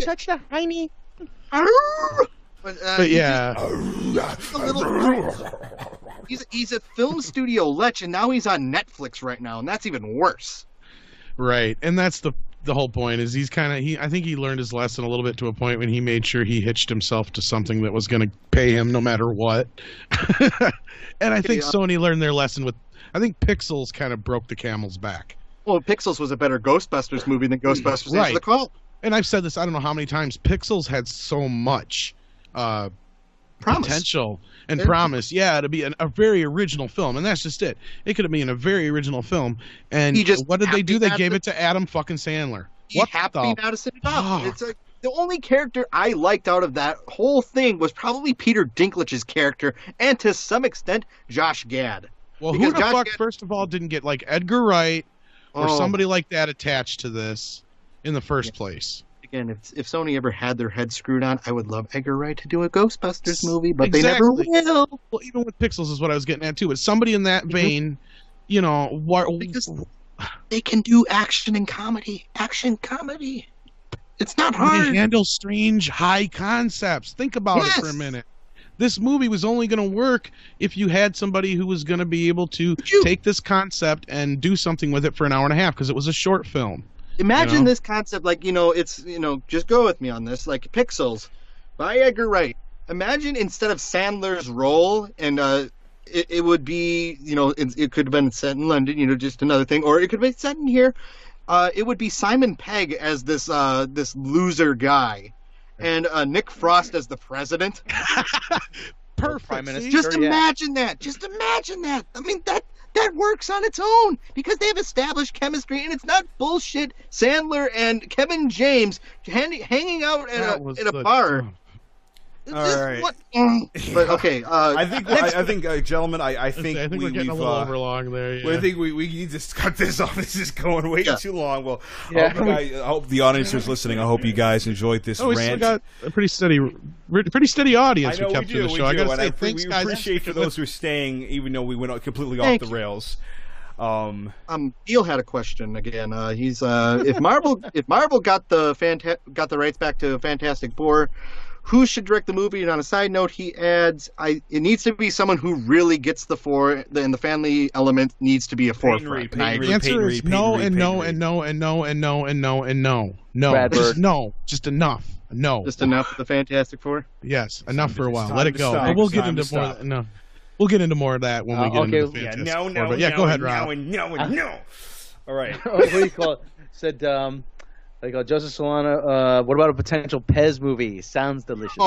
touch the hiney. But yeah. He's a film studio lech, and now he's on Netflix right now, and that's even worse. Right, and that's the whole point. Is I think he learned his lesson a little bit to a point when he made sure he hitched himself to something that was going to pay him no matter what. And I think Sony learned their lesson with. I think Pixels kind of broke the camel's back. Well, Pixels was a better Ghostbusters movie than Ghostbusters Answer the Call. And I've said this I don't know how many times. Pixels had so much potential and promise, to be a very original film, and that's just it. It could have been a very original film, and what did they do? They gave it to Adam fucking Sandler. It's like the only character I liked out of that whole thing was probably Peter Dinklage's character, and to some extent Josh Gad. Well, who the fuck, first of all, didn't get like Edgar Wright or somebody like that attached to this in the first place? Again, if Sony ever had their head screwed on, I would love Edgar Wright to do a Ghostbusters movie, but they never will. Well, even with Pixels is what I was getting at too. But somebody in that vein, because they can do action and comedy. Action comedy. It's not hard. They handle strange high concepts. Think about it for a minute. This movie was only going to work if you had somebody who was going to be able to take this concept and do something with it for an hour and a half, because it was a short film. Imagine this concept, like, just go with me on this, like Pixels by Edgar Wright. Imagine instead of Sandler's role, and it would be, it could have been set in London, just another thing, or it could have been set in here. It would be Simon Pegg as this loser guy, and Nick Frost as the president. Perfect. Prime Minister, just imagine that. Just imagine that. I mean, that works on its own because they have established chemistry, and it's not bullshit. Sandler and Kevin James hanging out at a bar. All right. What? But okay. I think, gentlemen, I think we're getting a little overlong there. Yeah. I think we need to cut this off. This is going way too long. Well, Yeah. I hope the audience who's listening, I hope you guys enjoyed this we rant. still got a pretty steady audience I know we kept we to do. the show. I gotta say, and thanks, we guys. appreciate for those who are staying, even though we went completely off Thank the you. rails. Neil had a question again. He's if Marvel got the rights back to Fantastic Four, who should direct the movie? And on a side note, he adds, it needs to be someone who really gets the four, and the family element needs to be a forefront. Peyton Reed, The answer is no and no and no and no and no and no and no. No, Brad just Bird. no, just enough. No, Just enough of the Fantastic Four. yes, enough for a while. time Let it to go. stop. But we'll It's get time into to more. stop. No, we'll get into more of that when we get okay. into the Yeah, Fantastic no, Four. But yeah, go ahead, Rob. No. All right. What do you call it? Said, Joseph Solana, what about a potential Pez movie? Sounds delicious.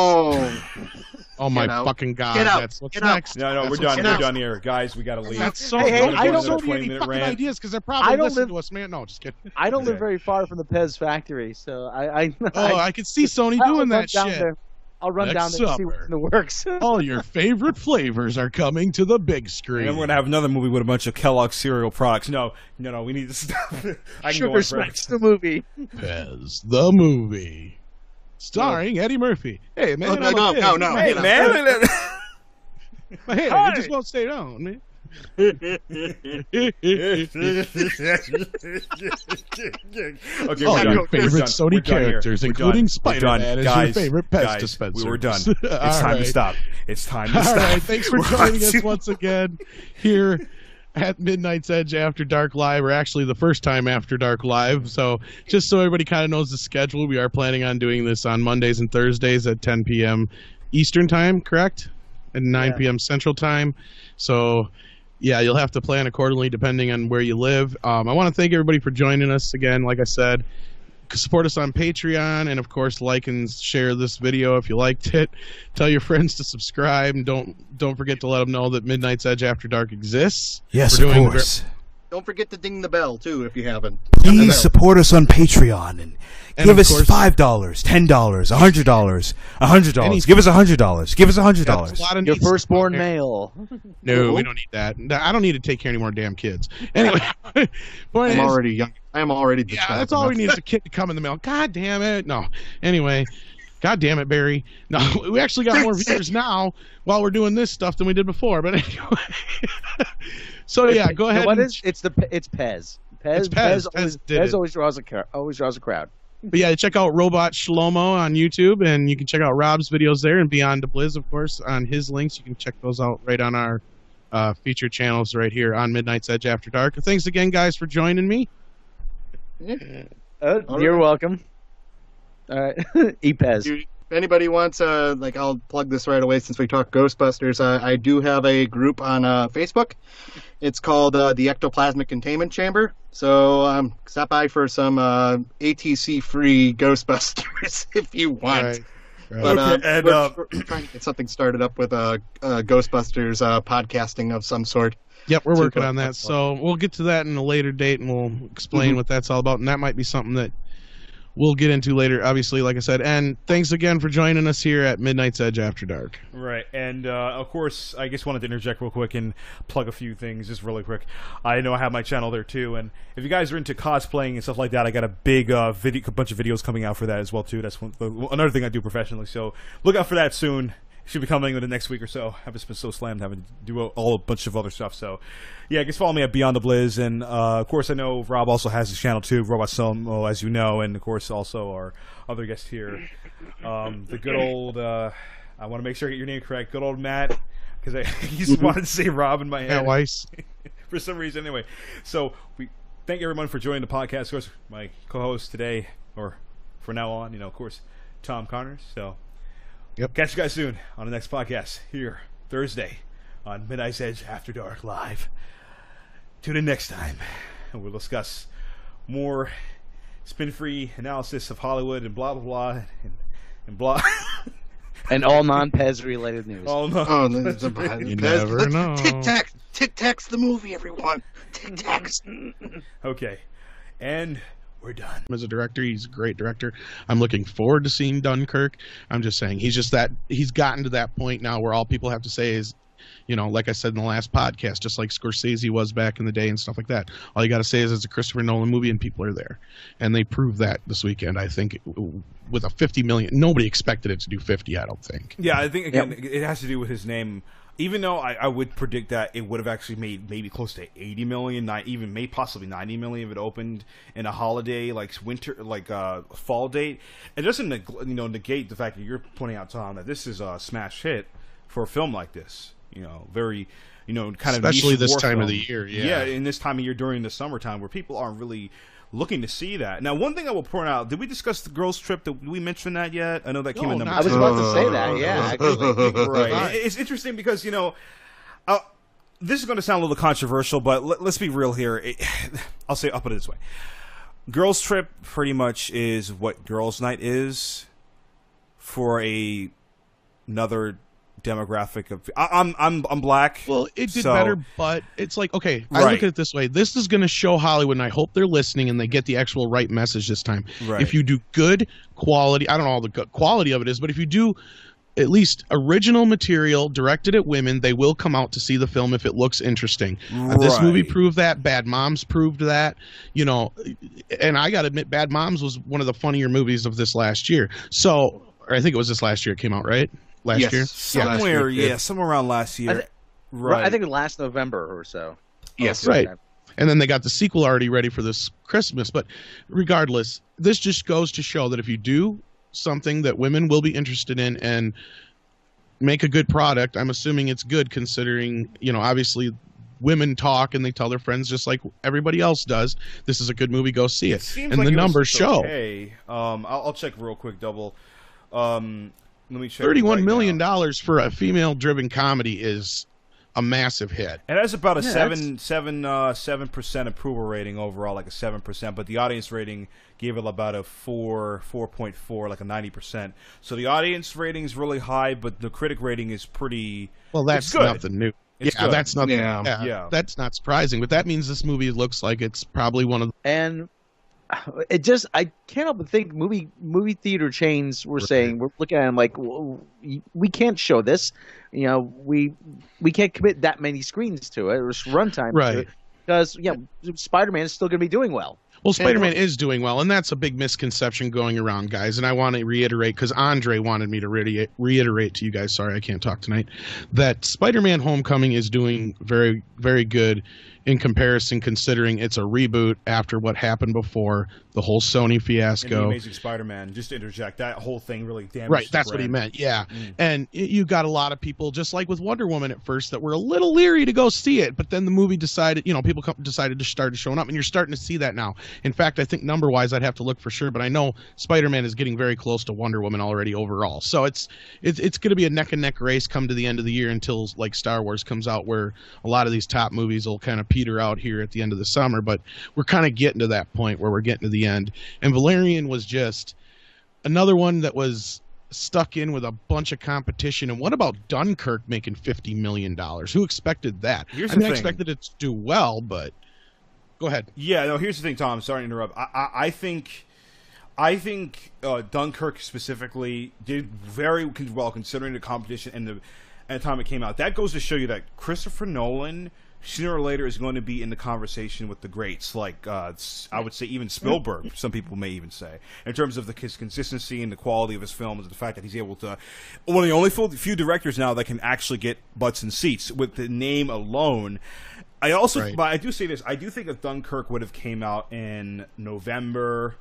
Oh my Get out. fucking god! Get out. That's what's Get out. next. No, That's we're what's done. We're next. done here, guys. We gotta leave. That's so. Hey, I I don't don't know any 20-minute fucking rant. ideas because they're I probably don't listening live- to us, man. No, just kidding. I don't live very far from the Pez factory, so I could see Sony I'll doing run that down shit. there. I'll run down Next there and see what's summer. in the works. All your favorite flavors are coming to the big screen. And then we're gonna have another movie with a bunch of Kellogg's cereal products. No, we need to stop. I can go Sugar on forever. Smacks the movie. Pez the movie, starring Eddie Murphy. Hey man, No. Hey man. my hair, it just won't stay down, man. Okay, All we're your done. favorite We're done. Sony We're done here. characters, We're including done. Spider-Man, We're done. is Guys, your favorite Pez guys, dispenser. We were done. All It's time to right. stop. It's time to All stop. right, thanks for We're joining on us to- once again here at Midnight's Edge After Dark Live, or actually the first time After Dark Live. So just so everybody kind of knows the schedule, we are planning on doing this on Mondays and Thursdays at 10 p.m. Eastern Time, correct? At 9 p.m. Central Time. So yeah, you'll have to plan accordingly depending on where you live. I want to thank everybody for joining us again. Like I said, support us on Patreon, and of course like and share this video if you liked it. Tell your friends to subscribe, and don't forget to let them know that Midnight's Edge After Dark exists. Yes, We're of doing course. Don't forget to ding the bell too if you haven't. Please support us on Patreon and And give of us course- $5, $10, $100, $100. Give us $00. Give us That's a $100. lot of Your needs firstborn out there. male. No, we don't need that. I don't need to take care of any more damn kids. Anyway, point I'm is, already young. I am already. yeah, distraught that's all we enough. need is a kid to come in the mail. God damn it. No. Anyway, God damn it, Barry. No, we actually got more viewers now while we're doing this stuff than we did before. But anyway. So yeah, go ahead. What and- is? It's Pez. It's Pez. Pez did it. always draws a crowd. But yeah, check out Robot Shlomo on YouTube, and you can check out Rob's videos there, and Beyond the Blizz, of course, on his links. You can check those out right on our feature channels right here on Midnight's Edge After Dark. Thanks again, guys, for joining me. You're welcome. All right, eat Pez. If anybody wants, I'll plug this right away since we talked Ghostbusters. I do have a group on Facebook. It's called the Ectoplasmic Containment Chamber. So stop by for some ATC-free Ghostbusters if you want. Right. But Okay, and, we're trying to get something started up with Ghostbusters podcasting of some sort. Yep, we're So working go- on that. So we'll get to that in a later date, and we'll explain what that's all about. And that might be something that we'll get into later, obviously, like I said. And thanks again for joining us here at Midnight's Edge After Dark. Right, and of course, I just wanted to interject real quick and plug a few things, just really quick. I know I have my channel there too, and if you guys are into cosplaying and stuff like that, I got a big bunch of videos coming out for that as well too. That's another thing I do professionally, so look out for that soon. It should be coming in the next week or so. I've just been so slammed having to do a bunch of other stuff. So, yeah, just follow me at Beyond the Blizz. And, of course, I know Rob also has his channel, too, Robot Somo, as you know. And, of course, also our other guest here, the good old, I want to make sure I get your name correct, good old Matt, because I just wanted to say Rob in my head. Matt Weiss. For some reason, anyway. So, we thank everyone for joining the podcast. Of course, my co-host today, or from now on, of course, Tom Connors. So, Yep. catch you guys soon on the next podcast here Thursday on Midnight's Edge After Dark Live. Tune in next time, and we'll discuss more spin-free analysis of Hollywood and blah blah blah and blah. And all non-Pez related news. Oh no! Oh, You never know. Tic Tac's the movie, everyone. Tic Tac's. Okay, and we're done. As a director, he's a great director. I'm looking forward to seeing Dunkirk. I'm just saying he's gotten to that point now where all people have to say is, like I said in the last podcast, just like Scorsese was back in the day and stuff like that. All you got to say is it's a Christopher Nolan movie and people are there. And they proved that this weekend, I think, with a 50 million. Nobody expected it to do 50, I don't think. Yeah, I think, again, it has to do with his name. Even though I would predict that it would have actually made maybe close to 80 million, possibly 90 million if it opened in a holiday, fall date. It doesn't negate the fact that you're pointing out, Tom, that this is a smash hit for a film like this. Very, kind of especially this time film. of the year. Yeah, in this time of year during the summertime where people aren't really looking to see that. Now, one thing I will point out, did we discuss the girls' trip? Did we mention that yet? I know that came in number 2. I was about to say that, yeah. Actually. Right. It's interesting because, this is going to sound a little controversial, but let's be real here. I'll put it this way. Girls' trip pretty much is what girls' night is for another demographic of I'm black. Well, it did better, but it's like, okay, I look at it this way. This is going to show Hollywood, and I hope they're listening and they get the actual right message this time. Right. If you do good quality, I don't know all the quality of it is, but if you do at least original material directed at women, they will come out to see the film if it looks interesting. This movie proved that. Bad Moms proved that. And I got to admit, Bad Moms was one of the funnier movies of this last year. So, or I think it was this last year it came out, right? Last year? Somewhere around last year. I think last November or so. Yes. Right. And then they got the sequel already ready for this Christmas. But regardless, this just goes to show that if you do something that women will be interested in and make a good product, I'm assuming it's good considering, obviously women talk and they tell their friends just like everybody else does. This is a good movie, go see it. And the numbers show. Okay. I'll check real quick, double. Let me check. $31 million for a female-driven comedy is a massive hit. It has about a 7% approval rating overall, like a 7%, but the audience rating gave it about a 4.4, like a 90%. So the audience rating is really high, but the critic rating is pretty. Well, that's nothing new. It's good. That's nothing. Yeah, that's not surprising. But that means this movie looks like it's probably one of. And I can't help but think movie theater chains were saying, we're looking at them like, we can't show this, we can't commit that many screens to it or runtime to it because Spider-Man is still going to be doing well. Well, Spider-Man is doing well, and that's a big misconception going around, guys. And I want to reiterate, because Andre wanted me to reiterate to you guys, sorry I can't talk tonight, that Spider-Man Homecoming is doing very, very good in comparison, considering it's a reboot after what happened before, the whole Sony fiasco. And the Amazing Spider-Man, just to interject, that whole thing really damaged Right, that's what he meant, yeah. And you got a lot of people, just like with Wonder Woman at first, that were a little leery to go see it, but then the movie decided, people decided to start showing up, and you're starting to see that now. In fact, I think number-wise, I'd have to look for sure, but I know Spider-Man is getting very close to Wonder Woman already overall. So it's going to be a neck-and-neck race come to the end of the year until, like, Star Wars comes out, where a lot of these top movies will kind of peter out here at the end of the summer, but we're kind of getting to that point where we're getting to the end. And Valerian was just another one that was stuck in with a bunch of competition. And what about Dunkirk making $50 million? Who expected that? I expected it to do well, but go ahead. Yeah, no, here's the thing, Tom. Sorry to interrupt. I think Dunkirk specifically did very well considering the competition and the time it came out. That goes to show you that Christopher Nolan sooner or later is going to be in the conversation with the greats, like I would say even Spielberg, some people may even say, in terms of his consistency and the quality of his films, and the fact that he's able to, one of the only few directors now that can actually get butts in seats with the name alone. But I do say this, I do think if Dunkirk would have came out in November,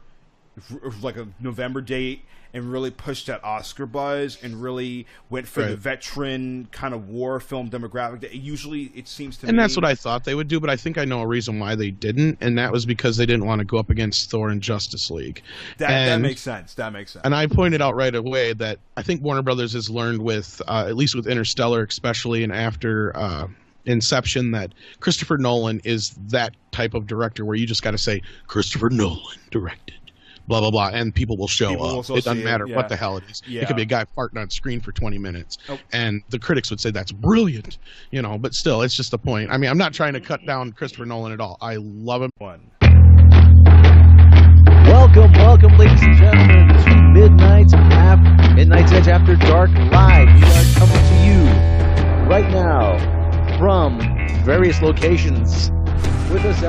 like a November date, and really pushed that Oscar buzz and really went for the veteran kind of war film demographic that it seems to me. And that's what I thought they would do, but I think I know a reason why they didn't, and that was because they didn't want to go up against Thor and Justice League. That makes sense. And I pointed out right away that I think Warner Brothers has learned with, at least with Interstellar especially, and after Inception, that Christopher Nolan is that type of director where you just got to say, Christopher Nolan directed. Blah, blah, blah, and people will show up. It doesn't matter what the hell it is. Yeah. It could be a guy farting on screen for 20 minutes, and the critics would say that's brilliant, but still, it's just the point. I mean, I'm not trying to cut down Christopher Nolan at all. I love him. welcome, ladies and gentlemen, to Midnight's Edge After Dark Live. We are coming to you right now from various locations. With us,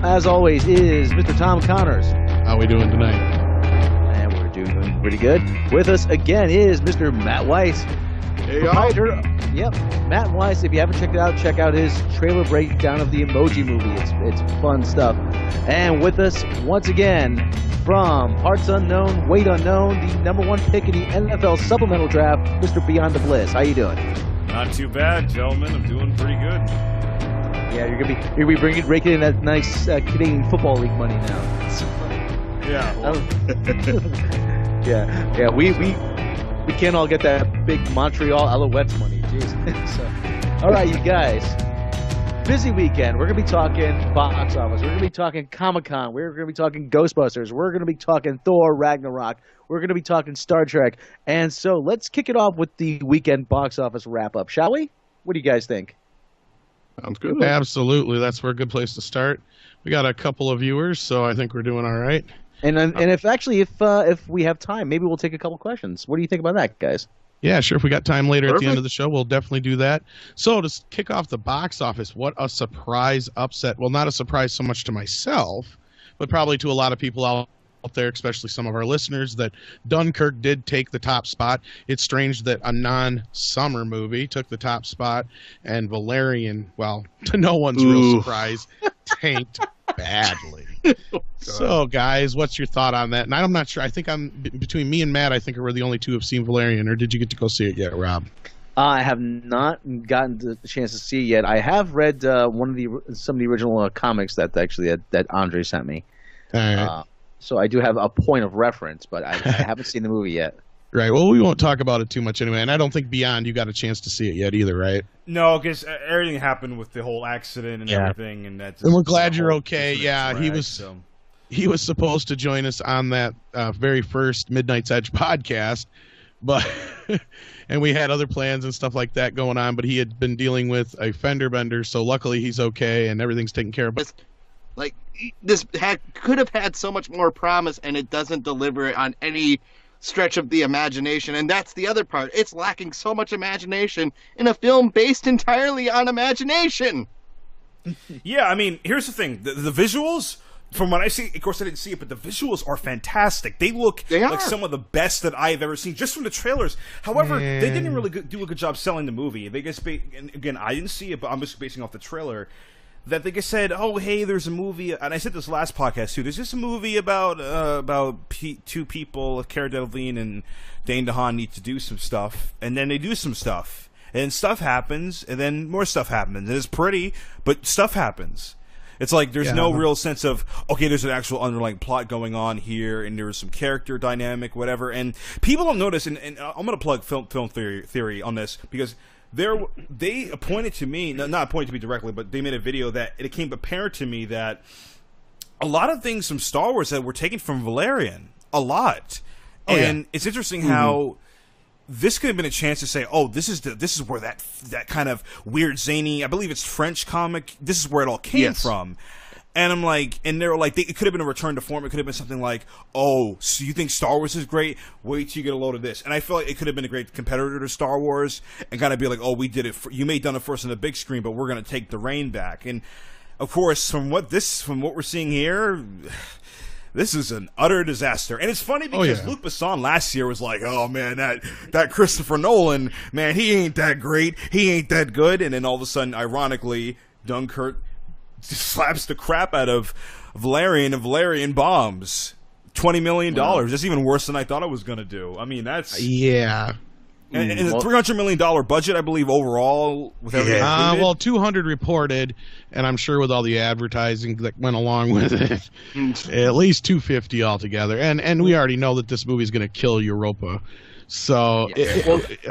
as always, is Mr. Tom Connors. How we doing tonight? And we're doing pretty good. With us again is Mr. Matt Weiss. Hey, y'all. Yep, Matt Weiss. If you haven't checked it out, check out his trailer breakdown of the Emoji Movie. It's fun stuff. And with us once again from Parts Unknown, Weight Unknown, the number one pick in the NFL Supplemental Draft, Mr. Beyond the Bliss. How you doing? Not too bad, gentlemen. I'm doing pretty good. Yeah, you're gonna be raking in that nice Canadian Football League money now. So, Yeah. Well, yeah. We can't all get that big Montreal Alouettes money. Jeez. So, all right, you guys. Busy weekend. We're going to be talking box office. We're going to be talking Comic-Con. We're going to be talking Ghostbusters. We're going to be talking Thor Ragnarok. We're going to be talking Star Trek. And so let's kick it off with the weekend box office wrap-up, shall we? What do you guys think? Sounds good. Absolutely. That's where a good place to start. We got a couple of viewers, so I think we're doing all right. And if we have time, maybe we'll take a couple questions. What do you think about that, guys? Yeah, sure. If we got time later at the Perfect. end of the show, we'll definitely do that. So to kick off the box office, what a surprise upset. Well, not a surprise so much to myself, but probably to a lot of people out there, especially some of our listeners, that Dunkirk did take the top spot. It's strange that a non-summer movie took the top spot, and Valerian, well, to no one's real surprise, tanked badly. So, guys, what's your thought on that? And I'm not sure. I think between me and Matt, I think we're the only two who've seen Valerian. Or did you get to go see it yet, Rob? I have not gotten the chance to see it yet. I have read some of the original comics that Andre sent me. All right. So I do have a point of reference, but I haven't seen the movie yet. Right. Well, we won't talk about it too much anyway. And I don't think Beyond, you got a chance to see it yet either, right? no, because everything happened with the whole accident and everything, and that's. And we're glad you're whole okay. different Yeah, drag, he was supposed to join us on that very first Midnight's Edge podcast, but and we had other plans and stuff like that going on. But he had been dealing with a fender bender, so luckily he's okay and everything's taken care of. Like, this could have had so much more promise, and it doesn't deliver it on any stretch of the imagination. And that's the other part. It's lacking so much imagination in a film based entirely on imagination. Yeah, I mean, here's the thing: the visuals. From what I see, of course I didn't see it, but the visuals are fantastic. They look like some of the best that I've ever seen, just from the trailers. However, they didn't really do a good job selling the movie. They just, and again, I didn't see it, but I'm just basing off the trailer. That they just said, "Oh, hey, there's a movie," and I said this last podcast too. There's just a movie about two people, Cara Delevingne and Dane DeHaan, need to do some stuff, and then they do some stuff, and stuff happens, and then more stuff happens. And it's pretty, but stuff happens. It's like there's no real sense of, okay, there's an actual underlying plot going on here, and there's some character dynamic, whatever. And people don't notice, and I'm going to plug film theory on this, because they pointed to me, not pointed to me directly, but they made a video that it became apparent to me that a lot of things from Star Wars that were taken from Valerian, a lot. It's interesting how this could have been a chance to say, oh, this is where that kind of weird zany, I believe it's French comic, this is where it all came from. And I'm like, and they're like, it could have been a return to form. It could have been something like, oh, so you think Star Wars is great? Wait till you get a load of this. And I feel like it could have been a great competitor to Star Wars and kind of be like, oh, we did it. You may have done it first on the big screen, but we're going to take the reign back. And of course, from what we're seeing here, this is an utter disaster. And it's funny because Luc Besson last year was like, oh man, that Christopher Nolan, man, he ain't that great. He ain't that good. And then all of a sudden, ironically, Dunkirk slaps the crap out of Valerian and Valerian bombs. $20 million. That's even worse than I thought it was going to do. I mean, that's... Yeah. And a $300 million budget, I believe, overall. With everything included. Well, 200 reported, and I'm sure with all the advertising that went along with it, at least 250 altogether. And we already know that this movie is going to kill Europa. So,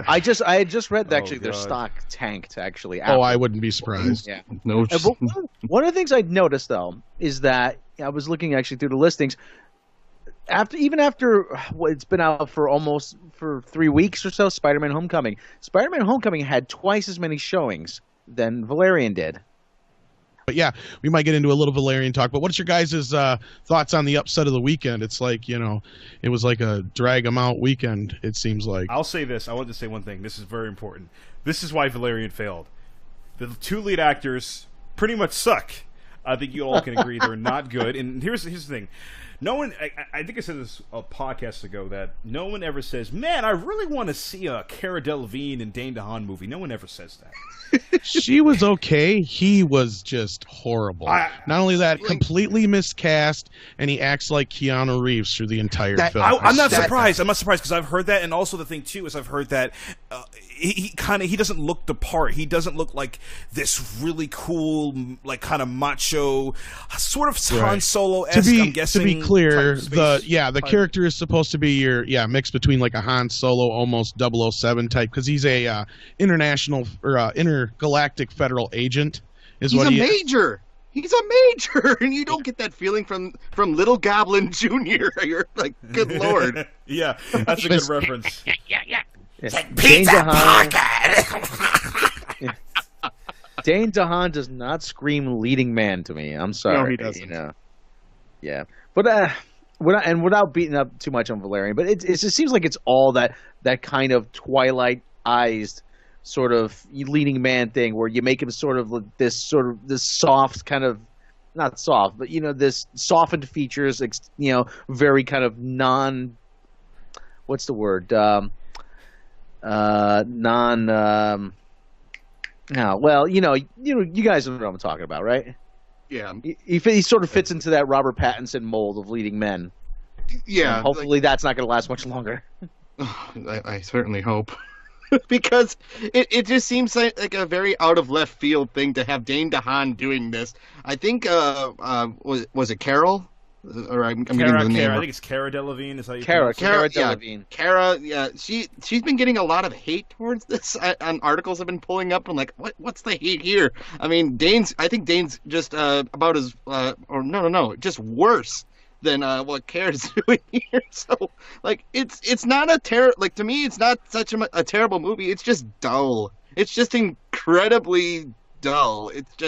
I had just read that actually their stock tanked actually. I wouldn't be surprised. Yeah. No. One of the things I noticed though is that I was looking actually through the listings. After it's been out for 3 weeks or so, Spider-Man Homecoming had twice as many showings than Valerian did. But yeah, we might get into a little Valerian talk. But what's your guys' thoughts on the upset of the weekend? It's like, it was like a drag 'em out weekend, it seems like. I'll say this. I want to say one thing. This is very important. This is why Valerian failed. The two lead actors pretty much suck. I think you all can agree they're not good. And here's the thing. No one, I think I said this a podcast ago, that no one ever says, man, I really want to see a Cara Delevingne and Dane DeHaan movie. No one ever says that. She was okay. He was just horrible. Not only that, completely miscast, and he acts like Keanu Reeves through the entire film. I'm not surprised. I'm not surprised because I've heard that, and also the thing too is I've heard that he doesn't look the part. He doesn't look like this really cool, like kind of macho, sort of Han Solo-esque. I'm guessing. To be clear, the character is supposed to be your mix between like a Han Solo, almost 007 type, because he's a international or intergalactic federal agent. He's a major. He's a major, and you don't get that feeling from Little Goblin Jr. You're like, good lord. Yeah, that's a good reference. Yeah. It's like pizza pocket. Dane DeHaan does not scream leading man to me. I'm sorry. No, he doesn't. Yeah, but without beating up too much on Valerian, but it just seems like it's all that kind of Twilight-ized sort of leading man thing, where you make him sort of this soft kind of, not soft, but this softened features, very kind of what's the word? You guys know what I'm talking about, right? Yeah. He sort of fits into that Robert Pattinson mold of leading men. Yeah. And hopefully that's not going to last much longer. I certainly hope. Because it just seems like a very out of left field thing to have Dane DeHaan doing this. I think was it Carol? Or I'm getting the name. I think it's Cara Delevingne. Is how you Cara Delevingne. Cara, yeah. She's been getting a lot of hate towards this. On articles have been pulling up. I'm like, what's the hate here? I mean, I think Dane's just about as just worse than what Cara's doing here. So like, it's not to me, it's not such a terrible movie. It's just dull. It's just incredibly dull. It's just